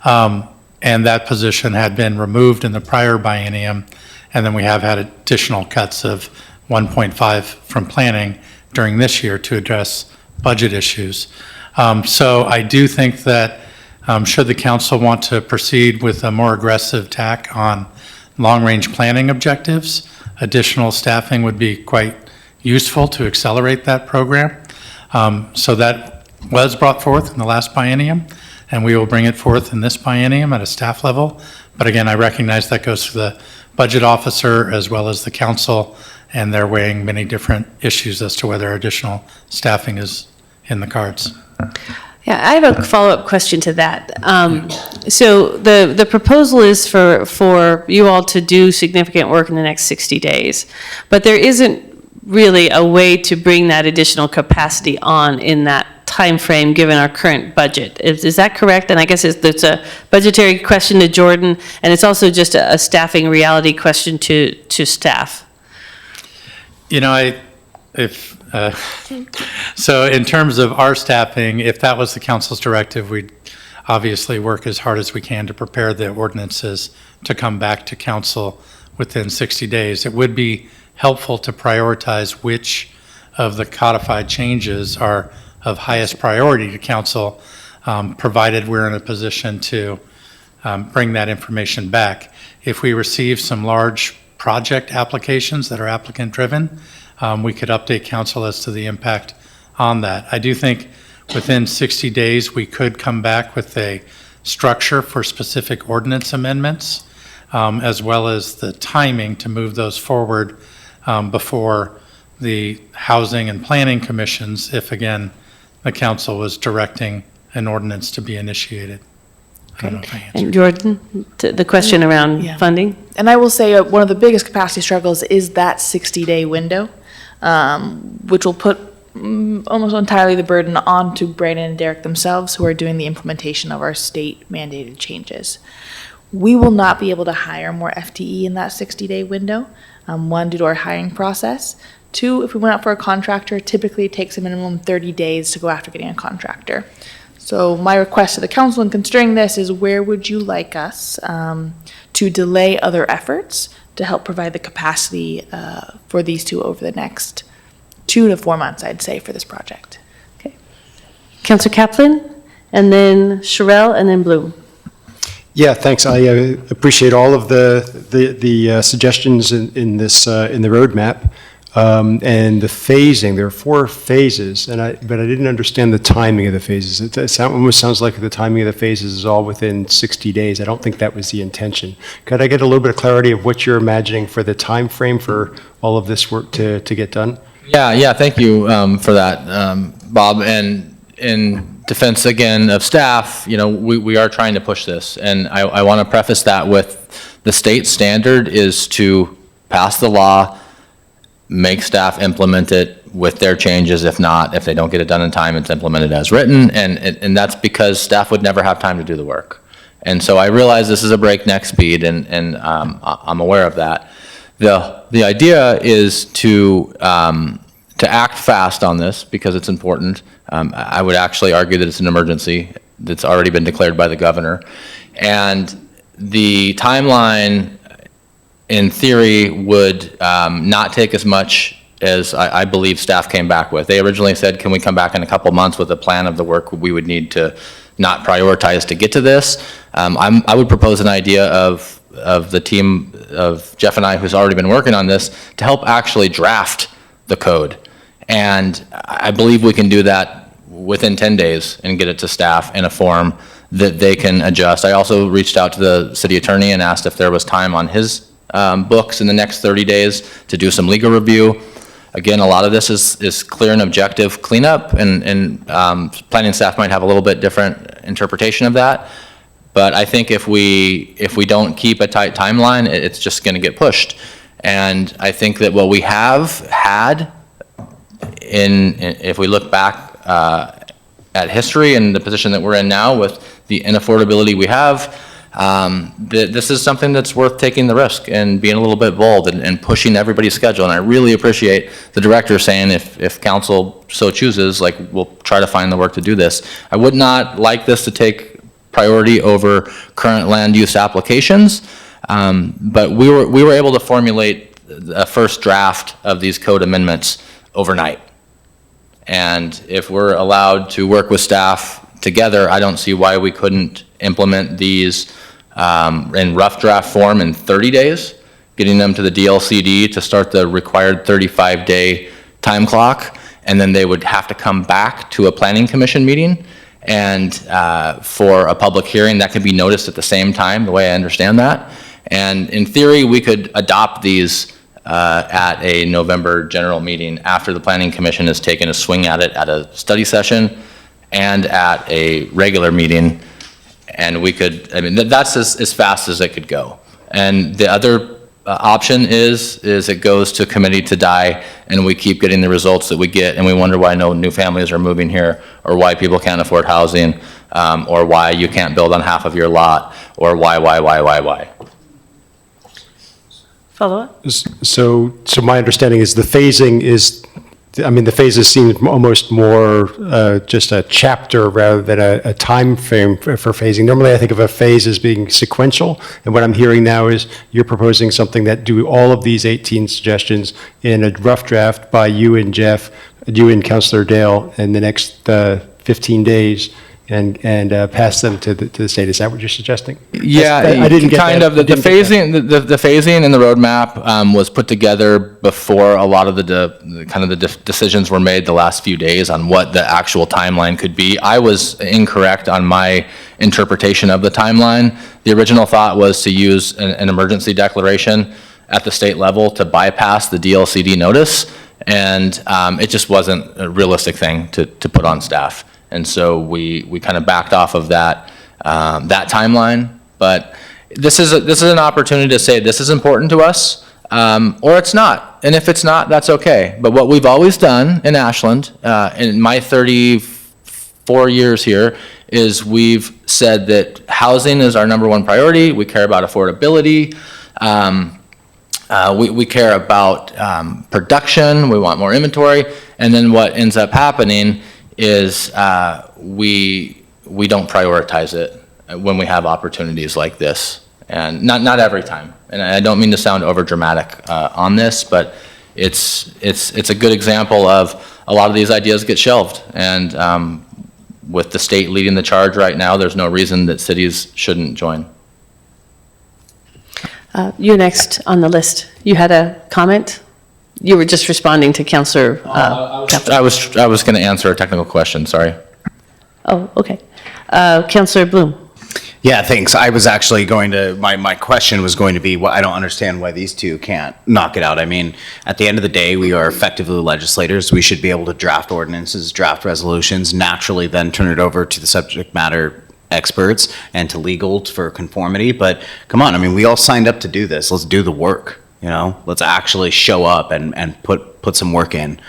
And that position had been removed in the prior biennium, and then we have had additional cuts of 1.5 from planning during this year to address budget issues. So I do think that should the council want to proceed with a more aggressive tack on long-range planning objectives, additional staffing would be quite useful to accelerate that program. So that was brought forth in the last biennium, and we will bring it forth in this biennium at a staff level. But again, I recognize that goes to the budget officer as well as the council, and they're weighing many different issues as to whether additional staffing is in the cards. Yeah, I have a follow-up question to that. So the proposal is for you all to do significant work in the next 60 days, but there isn't really a way to bring that additional capacity on in that time frame given our current budget. Is that correct? And I guess it's a budgetary question to Jordan, and it's also just a staffing reality question to staff. You know, so in terms of our staffing, if that was the council's directive, we'd obviously work as hard as we can to prepare the ordinances to come back to council within 60 days. It would be helpful to prioritize which of the codified changes are of highest priority to council, provided we're in a position to bring that information back. If we receive some large project applications that are applicant-driven, we could update council as to the impact on that. I do think within 60 days, we could come back with a structure for specific ordinance amendments, as well as the timing to move those forward before the housing and planning commissions, if again, the council was directing an ordinance to be initiated. I don't know if I answered. And Jordan, the question around funding? And I will say one of the biggest capacity struggles is that 60-day window, which will put almost entirely the burden onto Brandon and Derek themselves, who are doing the implementation of our state mandated changes. We will not be able to hire more FTE in that 60-day window. One, due to our hiring process. Two, if we went out for a contractor, typically it takes a minimum 30 days to go after getting a contractor. So my request to the council in considering this is, where would you like us to delay other efforts to help provide the capacity for these two over the next 2 to 4 months, I'd say, for this project. Okay. Councilor Kaplan, and then Sherrill, and then Bloom. Yeah, thanks. I appreciate all of the suggestions in this in the roadmap and the phasing. There are 4 phases, but I didn't understand the timing of the phases. It almost sounds like the timing of the phases is all within 60 days. I don't think that was the intention. Could I get a little bit of clarity of what you're imagining for the time frame for all of this work to get done? Yeah, thank you for that, Bob. And in defense, again, of staff, you know, we are trying to push this. And I want to preface that with the state standard is to pass the law, make staff implement it with their changes. If not, if they don't get it done in time, it's implemented as written. And that's because staff would never have time to do the work. And so I realize this is a breakneck speed, and I'm aware of that. The idea is to act fast on this because it's important. I would actually argue that it's an emergency that's already been declared by the governor. And the timeline, in theory, would not take as much as I believe staff came back with. They originally said, can we come back in a couple months with a plan of the work we would need to not prioritize to get to this? I would propose an idea of the team of Jeff and I, who's already been working on this, to help actually draft the code. And I believe we can do that within 10 days and get it to staff in a form that they can adjust. I also reached out to the city attorney and asked if there was time on his books in the next 30 days to do some legal review. Again, a lot of this is clear and objective cleanup, and planning staff might have a little bit different interpretation of that. But I think if we don't keep a tight timeline, it's just going to get pushed. And I think that what we have had if we look back at history and the position that we're in now with the inaffordability we have, this is something that's worth taking the risk and being a little bit bold and pushing everybody's schedule. And I really appreciate the director saying if council so chooses, like, we'll try to find the work to do this. I would not like this to take priority over current land use applications, but we were able to formulate a first draft of these code amendments overnight. And if we're allowed to work with staff together, I don't see why we couldn't implement these in rough draft form in 30 days, getting them to the DLCD to start the required 35-day time clock, and then they would have to come back to a planning commission meeting and for a public hearing that could be noticed at the same time, the way I understand that. And in theory, we could adopt these at a November general meeting after the planning commission has taken a swing at it at a study session and at a regular meeting. And we could, I mean, that's as fast as it could go. And the other option is it goes to committee to die, and we keep getting the results that we get, and we wonder why no new families are moving here, or why people can't afford housing, or why you can't build on half of your lot, or why. Follow-up? So my understanding is the phasing is, I mean, the phases seem almost more just a chapter rather than a time frame for phasing. Normally, I think of a phase as being sequential, and what I'm hearing now is you're proposing something that do all of these 18 suggestions in a rough draft by you and Jeff, you and Councilor Dale in the next 15 days, and pass them to the state. Is that what you're suggesting? Yeah, I didn't get kind that. of. The phasing, the phasing and the roadmap was put together before a lot of the decisions were made the last few days on what the actual timeline could be. I was incorrect on my interpretation of the timeline. The original thought was to use an emergency declaration at the state level to bypass the DLCD notice, and it just wasn't a realistic thing to put on staff. And so we kind of backed off of that timeline. But this is an opportunity to say this is important to us, or it's not. And if it's not, that's okay. But what we've always done in Ashland, in my 34 years here, is we've said that housing is our #1 priority. We care about affordability. We care about production. We want more inventory. And then what ends up happening is we don't prioritize it when we have opportunities like this, and not every time. And I don't mean to sound over dramatic on this, but it's a good example of a lot of these ideas get shelved. And with the state leading the charge right now, there's no reason that cities shouldn't join. You're next on the list. You had a comment? You were just responding to Councilor. I was going to answer a technical question. Sorry. Oh, okay. Councilor Bloom. Yeah, thanks. I was actually going to, my question was going to be, well, I don't understand why these two can't knock it out. I mean, at the end of the day, we are effectively legislators. We should be able to draft ordinances, draft resolutions, naturally then turn it over to the subject matter experts and to legal for conformity. But come on, I mean, we all signed up to do this. Let's do the work. You know, let's actually show up and put some work in.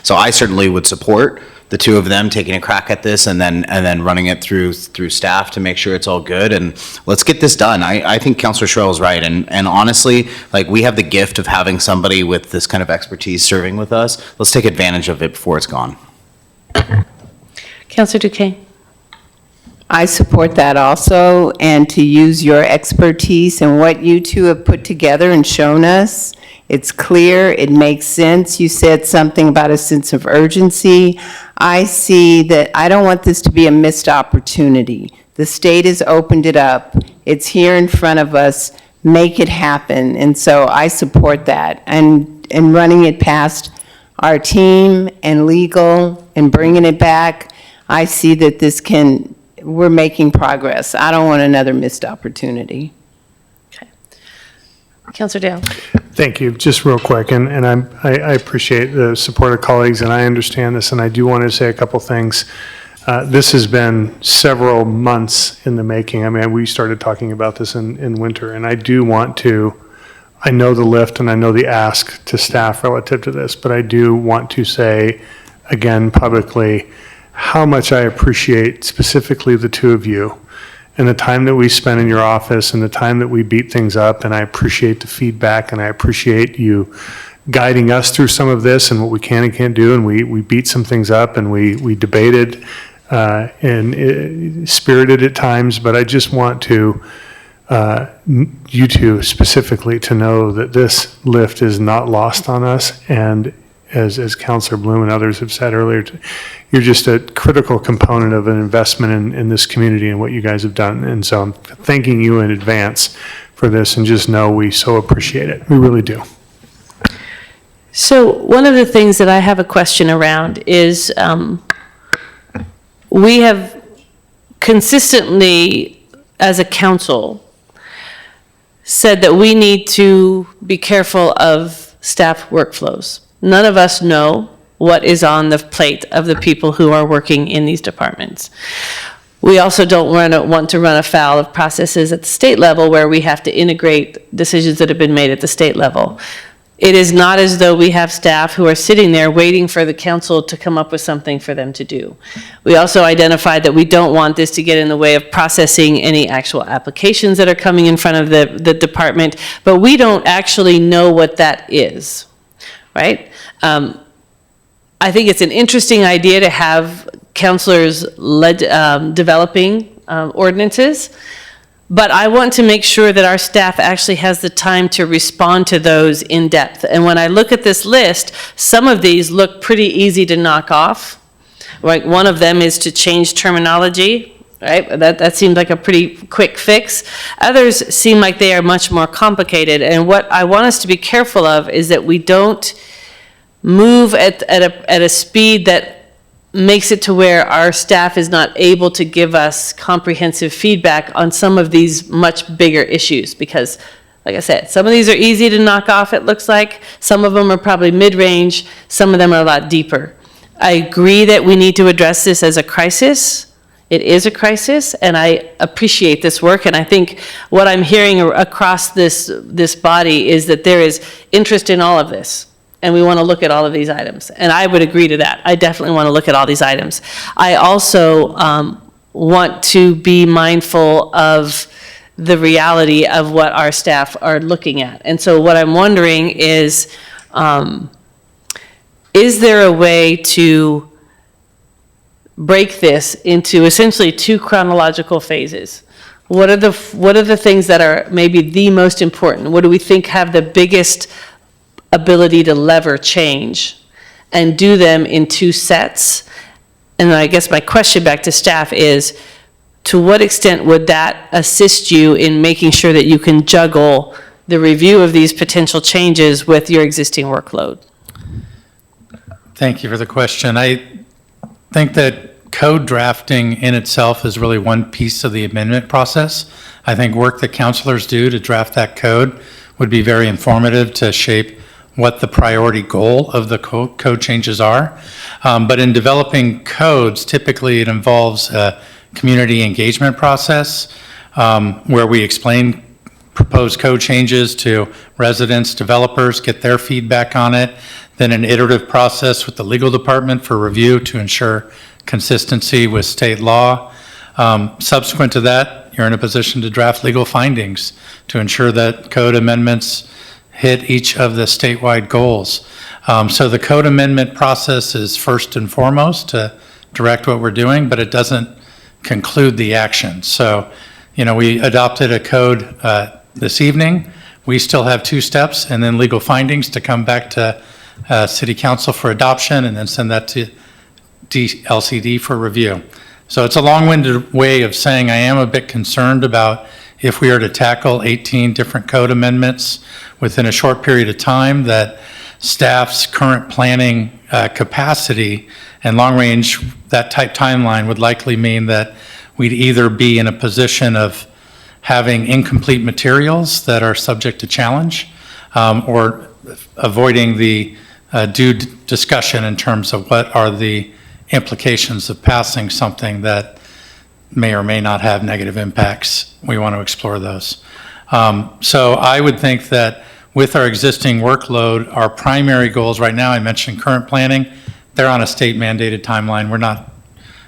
So I certainly would support the two of them taking a crack at this and then running it through staff to make sure it's all good, and let's get this done. I think Councilor Sherrill is right, and honestly, like, we have the gift of having somebody with this kind of expertise serving with us. Let's take advantage of it before it's gone. Councilor Duquesne. I support that also, and to use your expertise and what you two have put together and shown us. It's clear, it makes sense. You said something about a sense of urgency. I see that I don't want this to be a missed opportunity. The state has opened it up. It's here in front of us. Make it happen. And so I support that. And running it past our team and legal and bringing it back, I see that we're making progress. I don't want another missed opportunity. Okay. Councilor Dale. Thank you. Just real quick, and I appreciate the support of colleagues, and I understand this, and I do want to say a couple things. This has been several months in the making. I mean, we started talking about this in winter, and I do want to, I know the lift and I know the ask to staff relative to this, but I do want to say again publicly how much I appreciate specifically the two of you and the time that we spend in your office and the time that we beat things up. And I appreciate the feedback, and I appreciate you guiding us through some of this and what we can and can't do. And we beat some things up, and we debated and spirited at times. But I just want to, you two specifically, to know that this lift is not lost on us. And as Councilor Bloom and others have said earlier, you're just a critical component of an investment in this community and what you guys have done. And so I'm thanking you in advance for this, and just know we so appreciate it. We really do. So one of the things that I have a question around is we have consistently, as a council, said that we need to be careful of staff workflows. None of us know what is on the plate of the people who are working in these departments. We also don't want to run afoul of processes at the state level where we have to integrate decisions that have been made at the state level. It is not as though we have staff who are sitting there waiting for the council to come up with something for them to do. We also identified that we don't want this to get in the way of processing any actual applications that are coming in front of the department, but we don't actually know what that is, right? I think it's an interesting idea to have counselors developing ordinances, but I want to make sure that our staff actually has the time to respond to those in depth. And when I look at this list, some of these look pretty easy to knock off. Like one of them is to change terminology, right? That seems like a pretty quick fix. Others seem like they are much more complicated. And what I want us to be careful of is that we don't move at a speed that makes it to where our staff is not able to give us comprehensive feedback on some of these much bigger issues. Because, like I said, some of these are easy to knock off, it looks like. Some of them are probably mid-range. Some of them are a lot deeper. I agree that we need to address this as a crisis. It is a crisis, and I appreciate this work. And I think what I'm hearing across this body is that there is interest in all of this. And we want to look at all of these items. And I would agree to that. I definitely want to look at all these items. I also want to be mindful of the reality of what our staff are looking at. And so what I'm wondering is there a way to break this into essentially two chronological phases? What are the things that are maybe the most important? What do we think have the biggest ability to lever change, and do them in two sets? And I guess my question back to staff is, to what extent would that assist you in making sure that you can juggle the review of these potential changes with your existing workload? Thank you for the question. I think that code drafting in itself is really one piece of the amendment process. I think work that counselors do to draft that code would be very informative to shape what the priority goal of the code changes are. But in developing codes, typically it involves a community engagement process where we explain proposed code changes to residents, developers, get their feedback on it, then an iterative process with the legal department for review to ensure consistency with state law. Subsequent to that, you're in a position to draft legal findings to ensure that code amendments hit each of the statewide goals. So the code amendment process is first and foremost to direct what we're doing, but it doesn't conclude the action. So, we adopted a code this evening. We still have two steps, and then legal findings to come back to City Council for adoption, and then send that to LCD for review. So it's a long-winded way of saying I am a bit concerned about if we are to tackle 18 different code amendments within a short period of time, that staff's current planning capacity and long-range, that type timeline would likely mean that we'd either be in a position of having incomplete materials that are subject to challenge, or avoiding the due discussion in terms of what are the implications of passing something that may or may not have negative impacts. We want to explore those. So I would think that with our existing workload, our primary goals right now, I mentioned current planning, they're on a state mandated timeline. We're not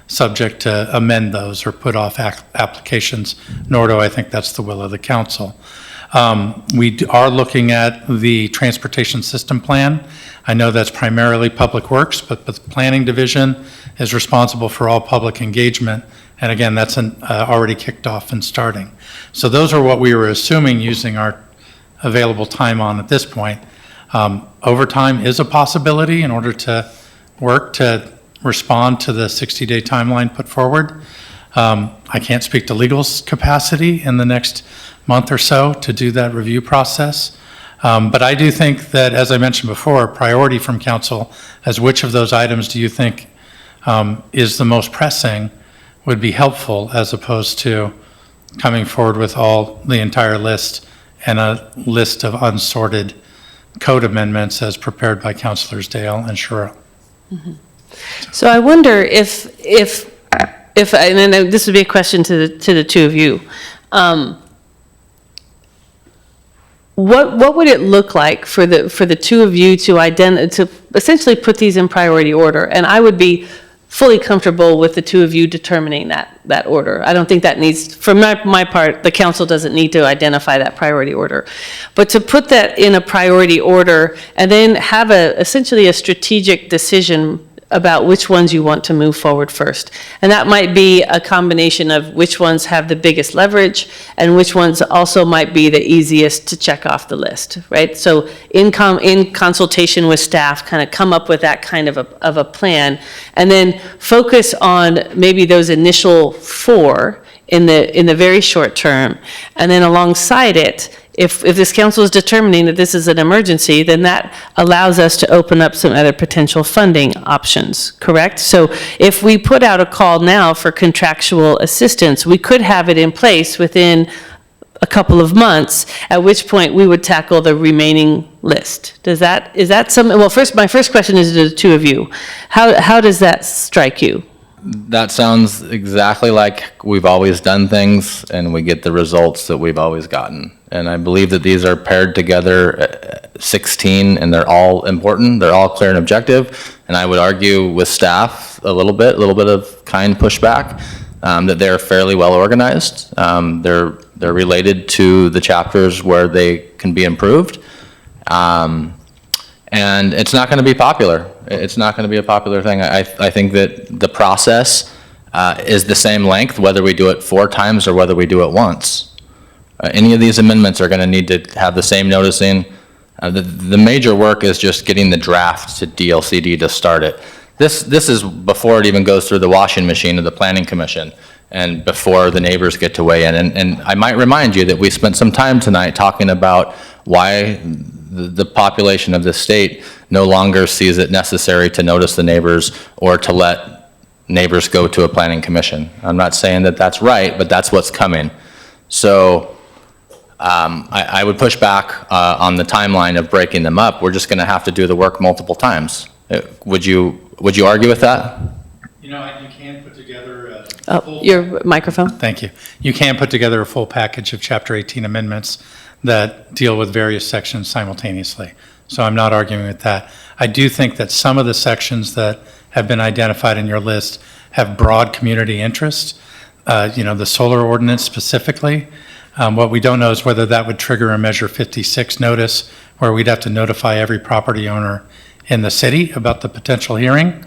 subject to amend those or put off applications, nor do I think that's the will of the council. We are looking at the transportation system plan. I know that's primarily Public Works, but the Planning Division is responsible for all public engagement. And again, that's already kicked off and starting. So those are what we were assuming using our available time on at this point. Overtime is a possibility in order to work to respond to the 60-day timeline put forward. I can't speak to legal's capacity in the next month or so to do that review process. But I do think that, as I mentioned before, priority from council as which of those items do you think is the most pressing would be helpful, as opposed to coming forward with the entire list and a list of unsorted code amendments as prepared by Councilors Dale and Sherrill. So I wonder if, and then this would be a question to the two of you. What would it look like for the two of you to essentially put these in priority order? And I would be fully comfortable with the two of you determining that order. I don't think that needs, for my part, the council doesn't need to identify that priority order. But to put that in a priority order and then have essentially a strategic decision about which ones you want to move forward first. And that might be a combination of which ones have the biggest leverage and which ones also might be the easiest to check off the list, right? So in consultation with staff, kind of come up with that kind of a plan, and then focus on maybe those initial 4 in the very short term, and then alongside it, if this council is determining that this is an emergency, then that allows us to open up some other potential funding options, correct? So if we put out a call now for contractual assistance, we could have it in place within a couple of months, at which point we would tackle the remaining list. Is that something, well, my first question is to the two of you. How does that strike you? That sounds exactly like we've always done things, and we get the results that we've always gotten. And I believe that these are paired together, 16, and they're all important. They're all clear and objective. And I would argue with staff a little bit of kind pushback, that they're fairly well organized. They're related to the chapters where they can be improved. And it's not going to be popular. It's not going to be a popular thing. I think that the process is the same length, whether we do it 4 times or whether we do it once. Any of these amendments are going to need to have the same noticing. The major work is just getting the draft to DLCD to start it. This is before it even goes through the washing machine of the Planning Commission and before the neighbors get to weigh in. And I might remind you that we spent some time tonight talking about why the population of this state no longer sees it necessary to notice the neighbors or to let neighbors go to a planning commission. I'm not saying that that's right, but that's what's coming. So I would push back on the timeline of breaking them up. We're just going to have to do the work multiple times. Would you argue with that? You can put together your microphone. Thank you. You can put together a full package of Chapter 18 amendments that deal with various sections simultaneously. So I'm not arguing with that. I do think that some of the sections that have been identified in your list have broad community interest. The solar ordinance specifically. What we don't know is whether that would trigger a Measure 56 notice where we'd have to notify every property owner in the city about the potential hearing.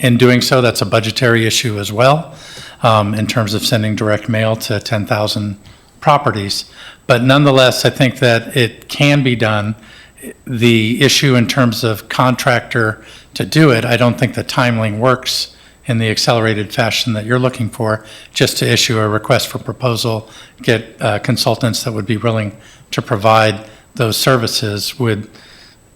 In doing so, that's a budgetary issue as well, in terms of sending direct mail to 10,000 properties. But nonetheless, I think that it can be done. The issue in terms of contractor to do it, I don't think the timeline works in the accelerated fashion that you're looking for, just to issue a request for proposal, get consultants that would be willing to provide those services would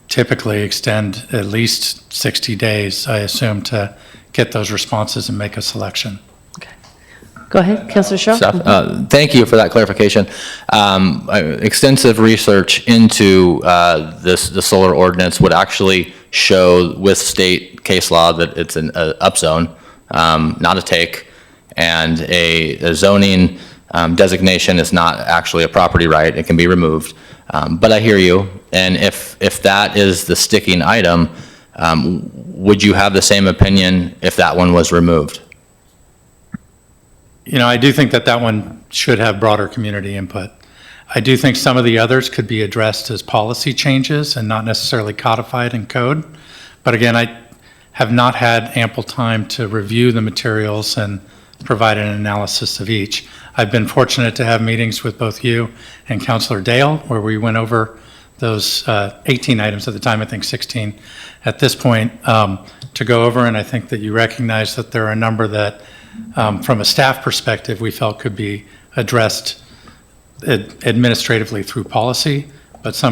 typically extend at least 60 days, I assume, to get those responses and make a selection. Go ahead, Councilor Shaw. Thank you for that clarification. Extensive research into the solar ordinance would actually show with state case law that it's an upzone, not a take, and a zoning designation is not actually a property right. It can be removed. But I hear you, and if that is the sticking item, would you have the same opinion if that one was removed? I do think that one should have broader community input. I do think some of the others could be addressed as policy changes and not necessarily codified in code. But again, I have not had ample time to review the materials and provide an analysis of each. I've been fortunate to have meetings with both you and Councilor Dale, where we went over those 18 items at the time, I think 16 at this point, to go over, and I think that you recognize that there are a number that, from a staff perspective, we felt could be addressed administratively through policy, but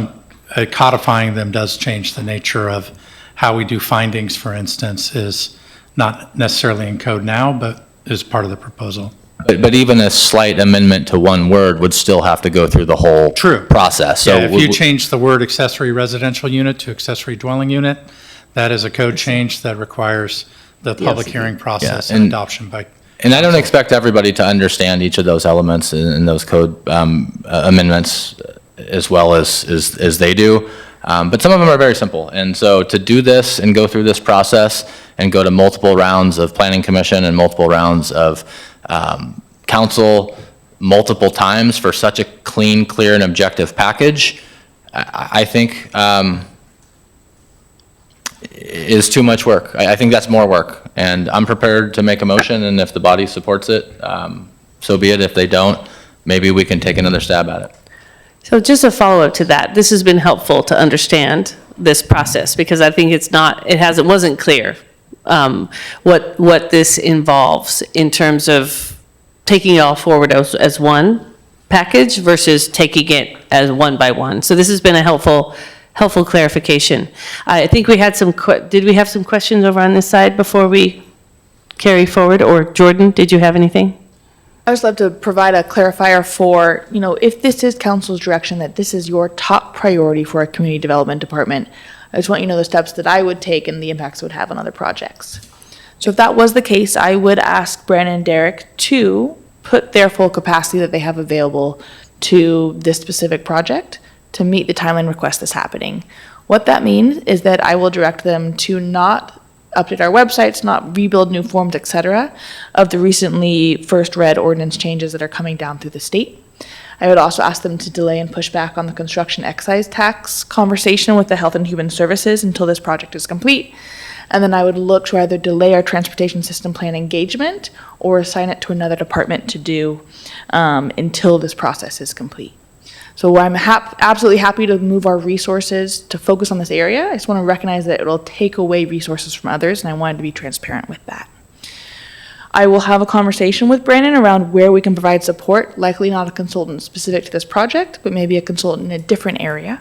codifying them does change the nature of how we do findings, for instance, is not necessarily in code now, but is part of the proposal. But even a slight amendment to one word would still have to go through the whole process. So Yeah, if you change the word accessory residential unit to accessory dwelling unit, that is a code change that requires the public hearing process and adoption by. And I don't expect everybody to understand each of those elements in those code amendments as well as they do. But some of them are very simple. And so to do this and go through this process and go to multiple rounds of planning commission and multiple rounds of council multiple times for such a clean, clear, and objective package, I think is too much work. I think that's more work. And I'm prepared to make a motion, and if the body supports it, so be it. If they don't, maybe we can take another stab at it. So just a follow-up to that, this has been helpful to understand this process, because I think it wasn't clear what this involves in terms of taking it all forward as one package versus taking it as one by one. So this has been a helpful clarification. I think we had did we have some questions over on this side before we carry forward? Or Jordan, did you have anything? I just love to provide a clarifier for, if this is council's direction that this is your top priority for a community development department, I just want you to know the steps that I would take and the impacts it would have on other projects. So if that was the case, I would ask Brandon and Derek to put their full capacity that they have available to this specific project to meet the timeline request that's happening. What that means is that I will direct them to not update our websites, not rebuild new forms, et cetera, of the recently first read ordinance changes that are coming down through the state. I would also ask them to delay and push back on the construction excise tax conversation with the Health and Human Services until this project is complete. And then I would look to either delay our transportation system plan engagement or assign it to another department to do until this process is complete. So I'm absolutely happy to move our resources to focus on this area. I just want to recognize that it'll take away resources from others, and I wanted to be transparent with that. I will have a conversation with Brandon around where we can provide support, likely not a consultant specific to this project, but maybe a consultant in a different area,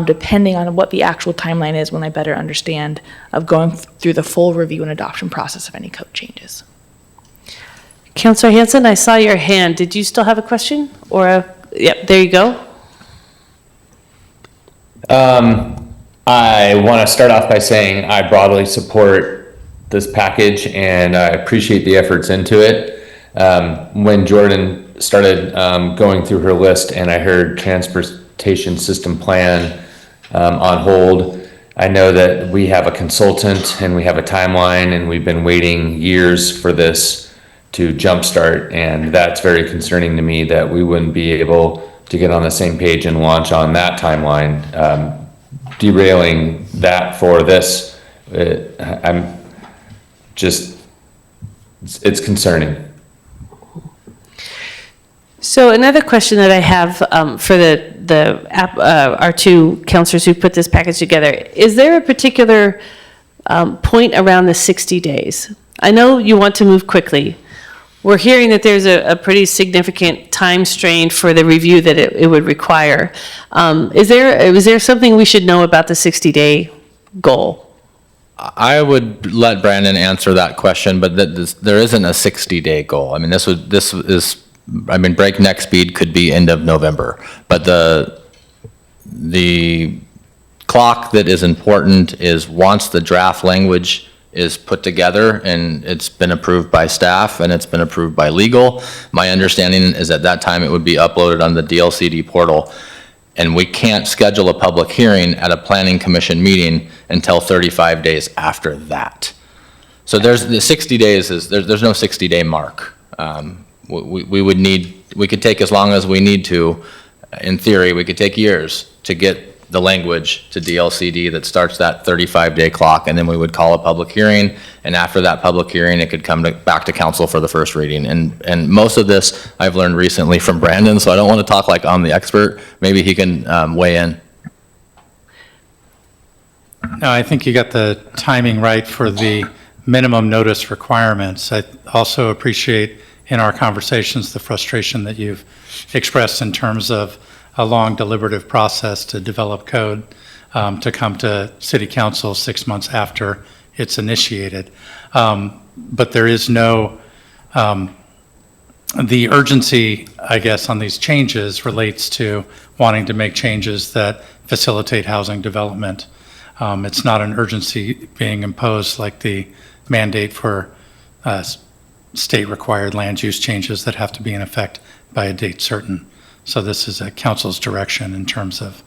depending on what the actual timeline is when I better understand of going through the full review and adoption process of any code changes. Councilor Hanson, I saw your hand. Did you still have a question? Yep, there you go. I want to start off by saying I broadly support this package and I appreciate the efforts into it. When Jordan started going through her list and I heard transportation system plan on hold, I know that we have a consultant and we have a timeline and we've been waiting years for this to jumpstart, and that's very concerning to me that we wouldn't be able to get on the same page and launch on that timeline. Derailing that for this, it's concerning. So another question that I have for our two counselors who put this package together, is there a particular point around the 60 days? I know you want to move quickly. We're hearing that there's a pretty significant time strain for the review that it would require. Is there something we should know about the 60-day goal? I would let Brandon answer that question, but there isn't a 60-day goal. I mean, breakneck speed could be end of November, but the clock that is important is once the draft language is put together and it's been approved by staff and it's been approved by legal. My understanding is at that time it would be uploaded on the DLCD portal, and we can't schedule a public hearing at a planning commission meeting until 35 days after that. So there's the 60 days there's no 60-day mark. We could take as long as we need to. In theory, we could take years to get the language to DLCD that starts that 35-day clock, and then we would call a public hearing, and after that public hearing, it could come back to council for the first reading. And most of this I've learned recently from Brandon, so I don't want to talk like I'm the expert. Maybe he can weigh in. No, I think you got the timing right for the minimum notice requirements. I also appreciate in our conversations the frustration that you've expressed in terms of a long deliberative process to develop code to come to City Council 6 months after it's initiated. But there is no, the urgency, I guess, on these changes relates to wanting to make changes that facilitate housing development. It's not an urgency being imposed like the mandate for state-required land use changes that have to be in effect by a date certain. So this is a council's direction in terms of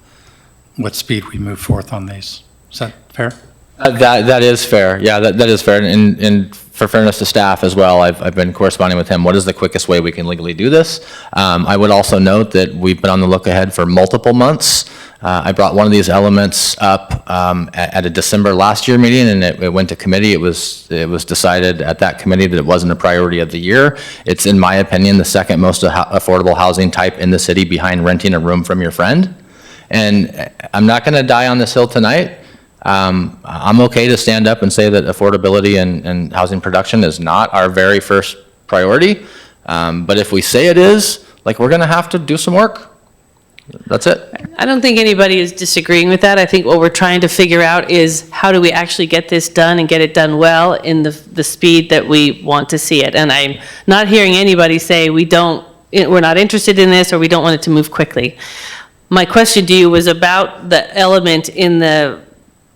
what speed we move forth on these. Is that fair? That is fair. Yeah, that is fair. And for fairness to staff as well, I've been corresponding with him. What is the quickest way we can legally do this? I would also note that we've been on the look ahead for multiple months. I brought one of these elements up at a December last year meeting, and it went to committee. It was decided at that committee that it wasn't a priority of the year. It's, in my opinion, the second most affordable housing type in the city behind renting a room from your friend. And I'm not going to die on this hill tonight. I'm okay to stand up and say that affordability and housing production is not our very first priority. But if we say it is, like, we're going to have to do some work. That's it. I don't think anybody is disagreeing with that. I think what we're trying to figure out is how do we actually get this done and get it done well in the speed that we want to see it. And I'm not hearing anybody say we're not interested in this or we don't want it to move quickly. My question to you was about the element in the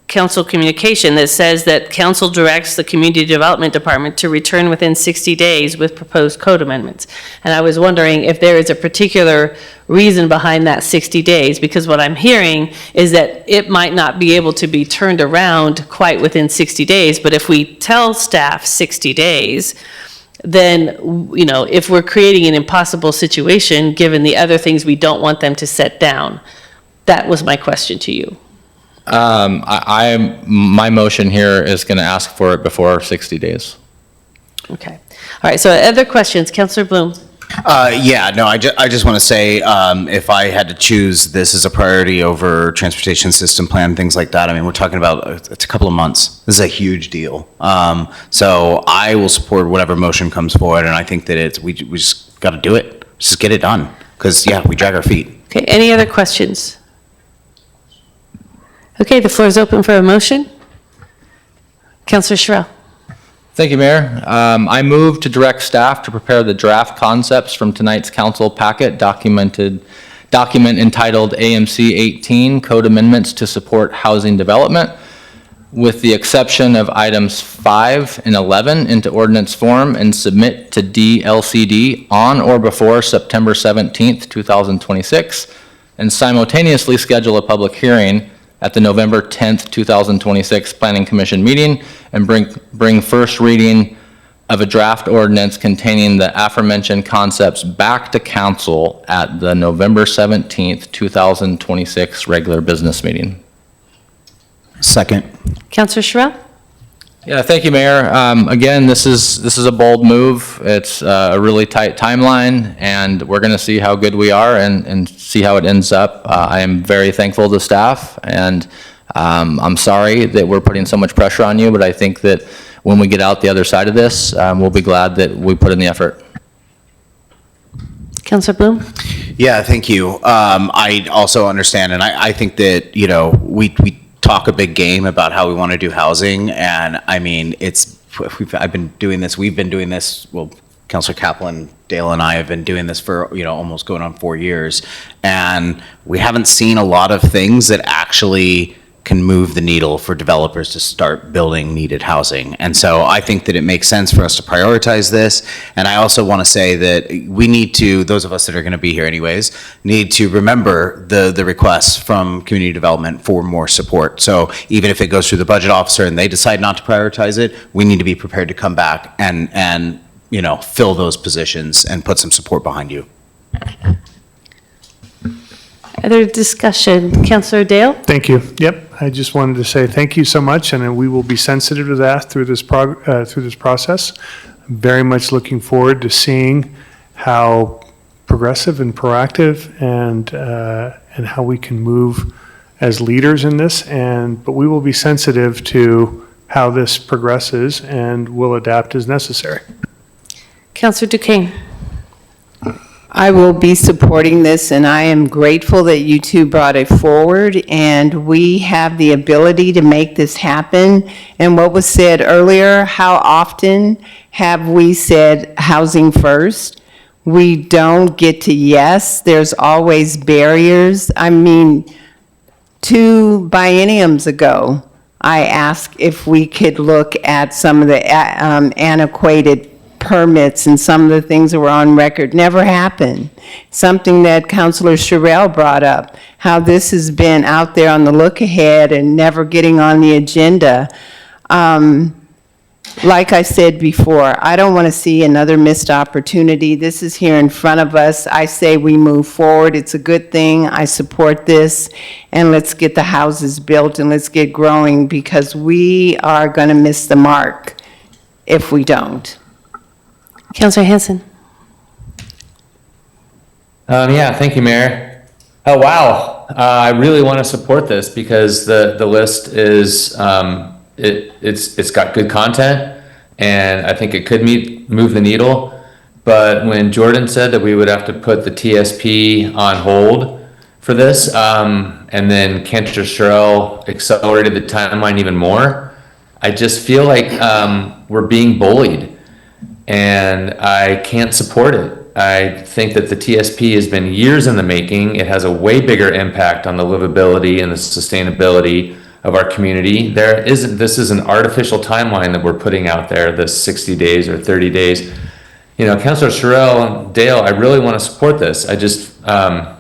council communication that says that council directs the community development department to return within 60 days with proposed code amendments. And I was wondering if there is a particular reason behind that 60 days, because what I'm hearing is that it might not be able to be turned around quite within 60 days, but if we tell staff 60 days, then, if we're creating an impossible situation, given the other things we don't want them to set down. That was my question to you. My motion here is going to ask for it before 60 days. Okay. All right, so other questions? Councilor Bloom? I just want to say, if I had to choose this as a priority over transportation system plan, things like that, I mean, we're talking about, it's a couple of months. This is a huge deal. So I will support whatever motion comes forward, and I think that we just got to do it. Just get it done, because, we drag our feet. Okay, any other questions? Okay, the floor is open for a motion. Councilor Sherrill. Thank you, Mayor. I move to direct staff to prepare the draft concepts from tonight's council packet document entitled AMC 18 Code Amendments to Support Housing Development, with the exception of items 5 and 11 into ordinance form, and submit to DLCD on or before September 17th, 2026, and simultaneously schedule a public hearing at the November 10th, 2026 Planning Commission meeting, and bring first reading of a draft ordinance containing the aforementioned concepts back to council at the November 17th, 2026 regular business meeting. Second. Councilor Sherrill. Yeah, thank you, Mayor. Again, this is a bold move. It's a really tight timeline, and we're going to see how good we are and see how it ends up. I am very thankful to staff, and I'm sorry that we're putting so much pressure on you, but I think that when we get out the other side of this, we'll be glad that we put in the effort. Councilor Bloom. Yeah, thank you. I also understand, and I think that, we talk a big game about how we want to do housing, and I mean, we've been doing this, well, Councilor Kaplan, Dale, and I have been doing this for, almost going on 4 years, and we haven't seen a lot of things that actually can move the needle for developers to start building needed housing. And so I think that it makes sense for us to prioritize this. And I also want to say that we need to, those of us that are going to be here anyways, need to remember the requests from community development for more support. So even if it goes through the budget officer and they decide not to prioritize it, we need to be prepared to come back and fill those positions and put some support behind you. Other discussion? Councilor Dale? Thank you. Yep, I just wanted to say thank you so much, and we will be sensitive to that through this process. Very much looking forward to seeing how progressive and proactive and how we can move as leaders in this, but we will be sensitive to how this progresses and will adapt as necessary. Councilor Duquesne. I will be supporting this, and I am grateful that you two brought it forward, and we have the ability to make this happen. And what was said earlier, how often have we said housing first? We don't get to yes. There's always barriers. I mean, 2 bienniums ago, I asked if we could look at some of the antiquated permits and some of the things that were on record. Never happened. Something that Councilor Sherrill brought up, how this has been out there on the look ahead and never getting on the agenda. Like I said before, I don't want to see another missed opportunity. This is here in front of us. I say we move forward. It's a good thing. I support this. And let's get the houses built and let's get growing, because we are going to miss the mark if we don't. Councilor Hanson. Yeah, thank you, Mayor. Oh, wow. I really want to support this because the list is, it's got good content, and I think it could move the needle. But when Jordan said that we would have to put the TSP on hold for this, and then Councilor Sherrill accelerated the timeline even more, I just feel like we're being bullied, and I can't support it. I think that the TSP has been years in the making. It has a way bigger impact on the livability and the sustainability of our community. This is an artificial timeline that we're putting out there, the 60 days or 30 days. You know, Councilor Sherrill and Dale, I really want to support this. I just, I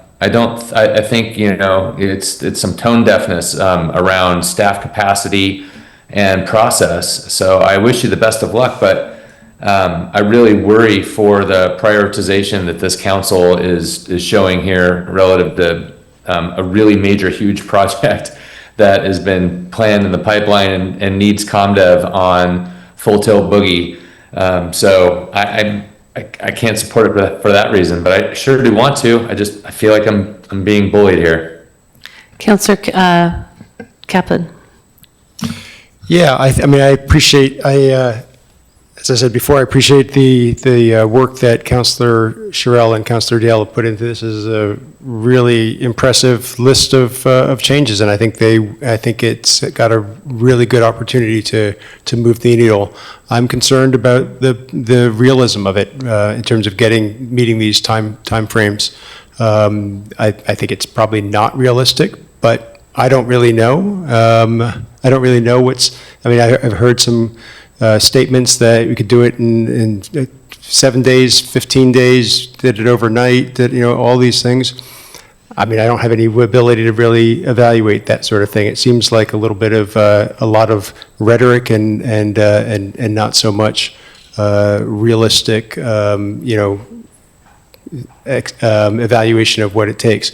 think, you know, it's some tone deafness around staff capacity and process. So I wish you the best of luck, but I really worry for the prioritization that this council is showing here relative to a really major, huge project that has been planned in the pipeline and needs ComDev on Full Tilt Boogie. So I can't support it for that reason, but I sure do want to. I feel like I'm being bullied here. Councilor Kaplan. Yeah, I mean, I appreciate, as I said before, I appreciate the work that Councilor Sherrill and Councilor Dale have put into this. This is a really impressive list of changes, and I think it's got a really good opportunity to move the needle. I'm concerned about the realism of it in terms of meeting these time frames. I think it's probably not realistic, but I don't really know. I don't really know I've heard some statements that we could do it in 7 days, 15 days, did it overnight, did, you know, all these things. I mean, I don't have any ability to really evaluate that sort of thing. It seems like a little bit of a lot of rhetoric and not so much realistic, evaluation of what it takes.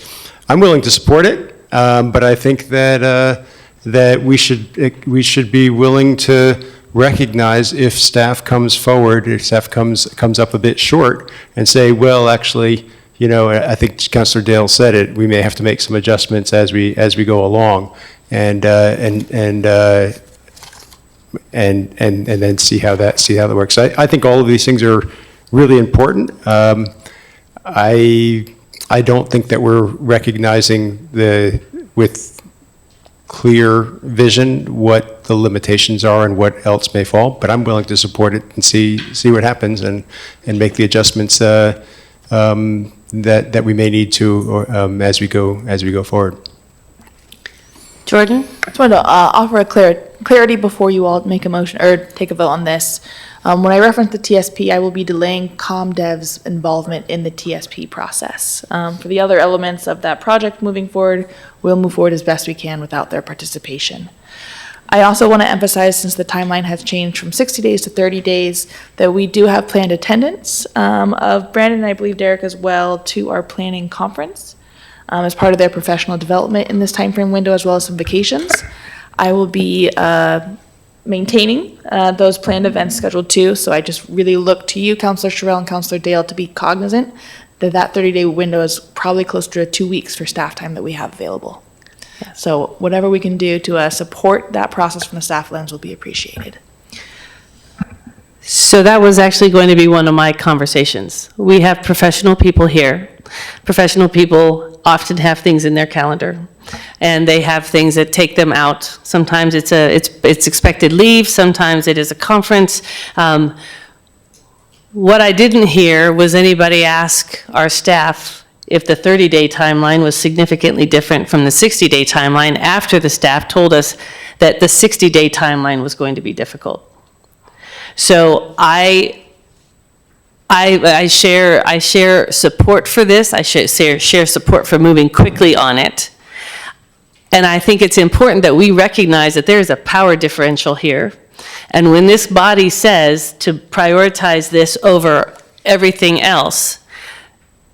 I'm willing to support it, but I think that we should be willing to recognize if staff comes forward, if staff comes up a bit short, and say, well, actually, you know, I think Councilor Dale said it, we may have to make some adjustments as we go along, and then see how that works. I think all of these things are really important. I don't think that we're recognizing with clear vision what the limitations are and what else may fall, but I'm willing to support it and see what happens and make the adjustments that we may need to as we go forward. Jordan? I just wanted to offer a clarity before you all make a motion or take a vote on this. When I reference the TSP, I will be delaying ComDev's involvement in the TSP process. For the other elements of that project moving forward, we'll move forward as best we can without their participation. I also want to emphasize, since the timeline has changed from 60 days to 30 days, that we do have planned attendance of Brandon and I believe Derek as well to our planning conference as part of their professional development in this timeframe window, as well as some vacations. I will be maintaining those planned events scheduled too, so I just really look to you, Councilor Sherrill and Councilor Dale, to be cognizant that 30-day window is probably closer to 2 weeks for staff time that we have available. So whatever we can do to support that process from the staff lens will be appreciated. So that was actually going to be one of my conversations. We have professional people here. Professional people often have things in their calendar, and they have things that take them out. Sometimes it's expected leave, sometimes it is a conference. What I didn't hear was anybody ask our staff if the 30-day timeline was significantly different from the 60-day timeline after the staff told us that the 60-day timeline was going to be difficult. So I share support for this. I share support for moving quickly on it. And I think it's important that we recognize that there is a power differential here. And when this body says to prioritize this over everything else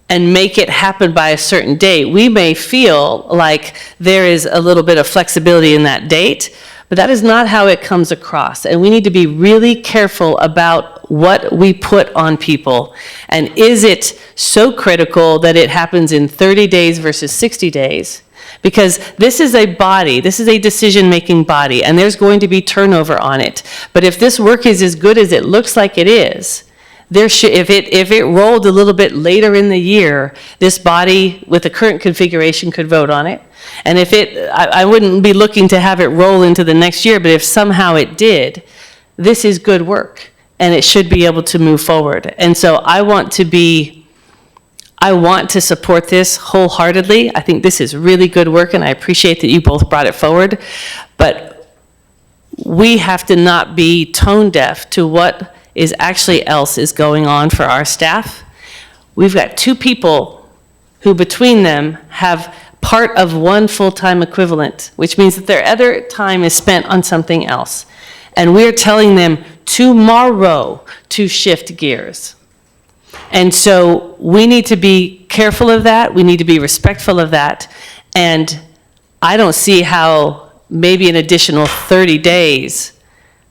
and make it happen by a certain date, we may feel like there is a little bit of flexibility in that date, but that is not how it comes across. And we need to be really careful about what we put on people. And is it so critical that it happens in 30 days versus 60 days? Because this is a body, this is a decision-making body, and there's going to be turnover on it. But if this work is as good as it looks like it is, if it rolled a little bit later in the year, this body with the current configuration could vote on it. And if I wouldn't be looking to have it roll into the next year, but if somehow it did, this is good work, and it should be able to move forward. And so I want to support this wholeheartedly. I think this is really good work, and I appreciate that you both brought it forward. But we have to not be tone deaf to what is actually else is going on for our staff. We've got two people who between them have part of one full-time equivalent, which means that their other time is spent on something else. And we're telling them tomorrow to shift gears. And so we need to be careful of that. We need to be respectful of that. And I don't see how maybe an additional 30 days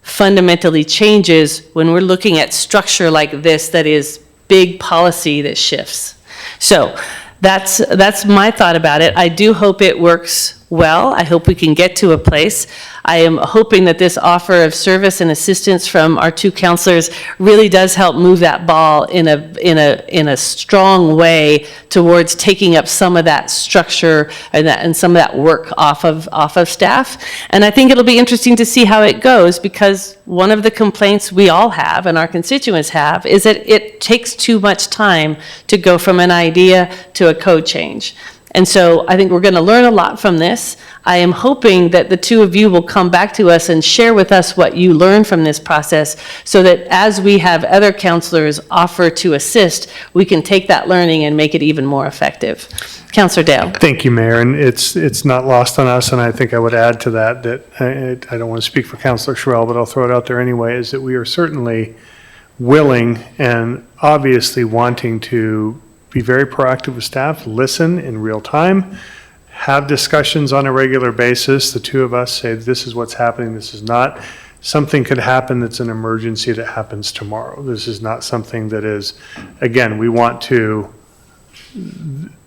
fundamentally changes when we're looking at structure like this that is big policy that shifts. So that's my thought about it. I do hope it works well. I hope we can get to a place. I am hoping that this offer of service and assistance from our two counselors really does help move that ball in a strong way towards taking up some of that structure and some of that work off of staff. And I think it'll be interesting to see how it goes, because one of the complaints we all have and our constituents have is that it takes too much time to go from an idea to a code change. And so I think we're going to learn a lot from this. I am hoping that the two of you will come back to us and share with us what you learned from this process, so that as we have other counselors offer to assist, we can take that learning and make it even more effective. Councilor Dale. Thank you, Mayor, and it's not lost on us, and I think I would add to that I don't want to speak for Councilor Sherrill, but I'll throw it out there anyway, is that we are certainly willing and obviously wanting to be very proactive with staff, listen in real time, have discussions on a regular basis. The two of us say, this is what's happening, this is not. Something could happen that's an emergency that happens tomorrow. This is not something that is, again, we want to,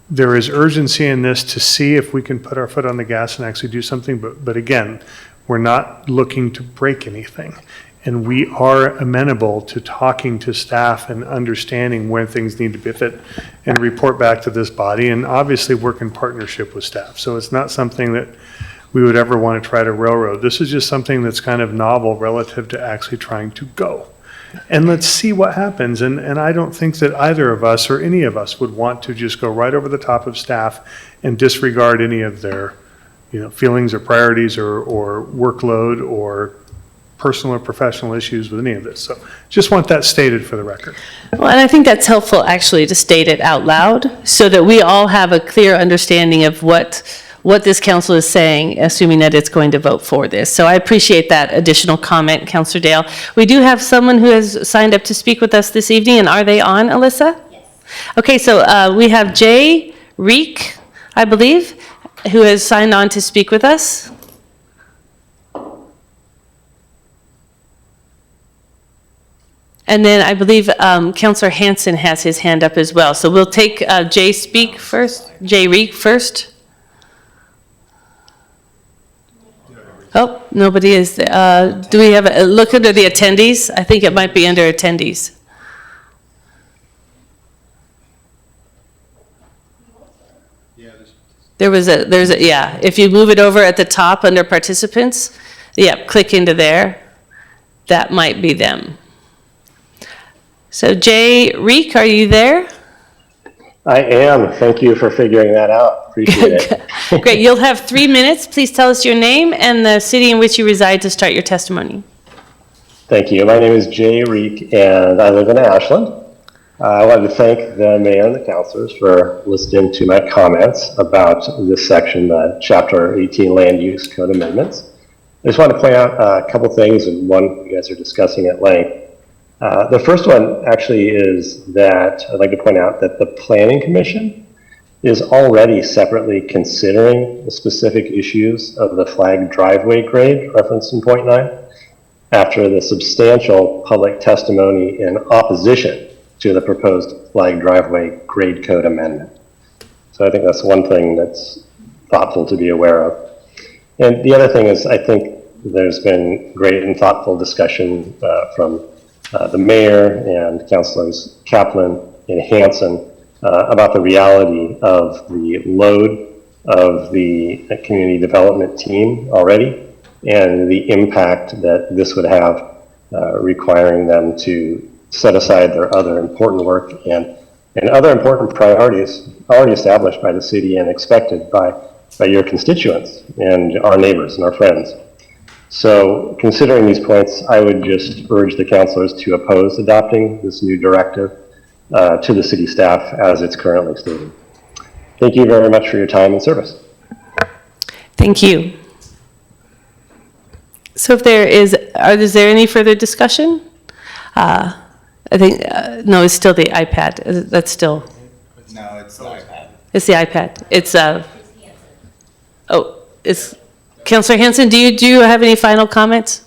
there is urgency in this to see if we can put our foot on the gas and actually do something, but again, we're not looking to break anything. And we are amenable to talking to staff and understanding where things need to be fit and report back to this body, and obviously work in partnership with staff. So it's not something that we would ever want to try to railroad. This is just something that's kind of novel relative to actually trying to go. And let's see what happens. And I don't think that either of us or any of us would want to just go right over the top of staff and disregard any of their, feelings or priorities or workload or personal or professional issues with any of this. So just want that stated for the record. Well, and I think that's helpful actually to state it out loud, so that we all have a clear understanding of what this council is saying, assuming that it's going to vote for this. So I appreciate that additional comment, Councilor Dale. We do have someone who has signed up to speak with us this evening, and are they on, Alyssa? Yes. Okay, so we have Jay Reek, I believe, who has signed on to speak with us. And then I believe Councilor Hanson has his hand up as well. So we'll take Jay Reek first. Oh, nobody is, do we have, look under the attendees? I think it might be under attendees. There's a, yeah, if you move it over at the top under participants, yeah, click into there. That might be them. So Jay Reek, are you there? I am. Thank you for figuring that out. Appreciate it. Great, you'll have 3 minutes. Please tell us your name and the city in which you reside to start your testimony. Thank you. My name is Jay Reek, and I live in Ashland. I wanted to thank the mayor and the councilors for listening to my comments about this section, Chapter 18 Land Use Code Amendments. I just want to point out a couple things, and one you guys are discussing at length. The first one actually is that I'd like to point out that the Planning Commission is already separately considering the specific issues of the flag driveway grade referenced in point 9 after the substantial public testimony in opposition to the proposed flag driveway grade code amendment. So I think that's one thing that's thoughtful to be aware of. And the other thing is, I think there's been great and thoughtful discussion from the mayor and councilors Kaplan and Hansen about the reality of the load of the community development team already and the impact that this would have requiring them to set aside their other important work and other important priorities already established by the city and expected by your constituents and our neighbors and our friends. So considering these points, I would just urge the councilors to oppose adopting this new directive to the city staff as it's currently stated. Thank you very much for your time and service. Thank you. So if there is there any further discussion? I think, no, it's still the iPad. That's still. No, it's the iPad. It's the iPad. It's, oh, it's, Councilor Hansen, do you have any final comments?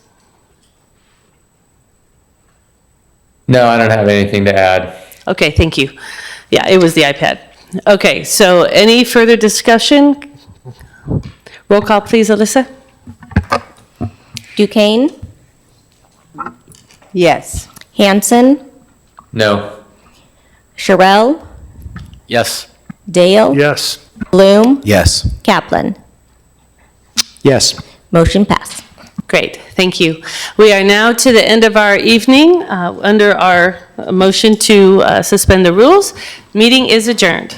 No, I don't have anything to add. Okay, thank you. Yeah, it was the iPad. Okay, so any further discussion? Roll call, please, Alyssa. Duquesne, Yes. Hanson, No. Sherrill, Yes. Dale, Yes. Bloom, Yes. Kaplan. Yes. Motion passed. Great, thank you. We are now to the end of our evening. Under our motion to suspend the rules, meeting is adjourned.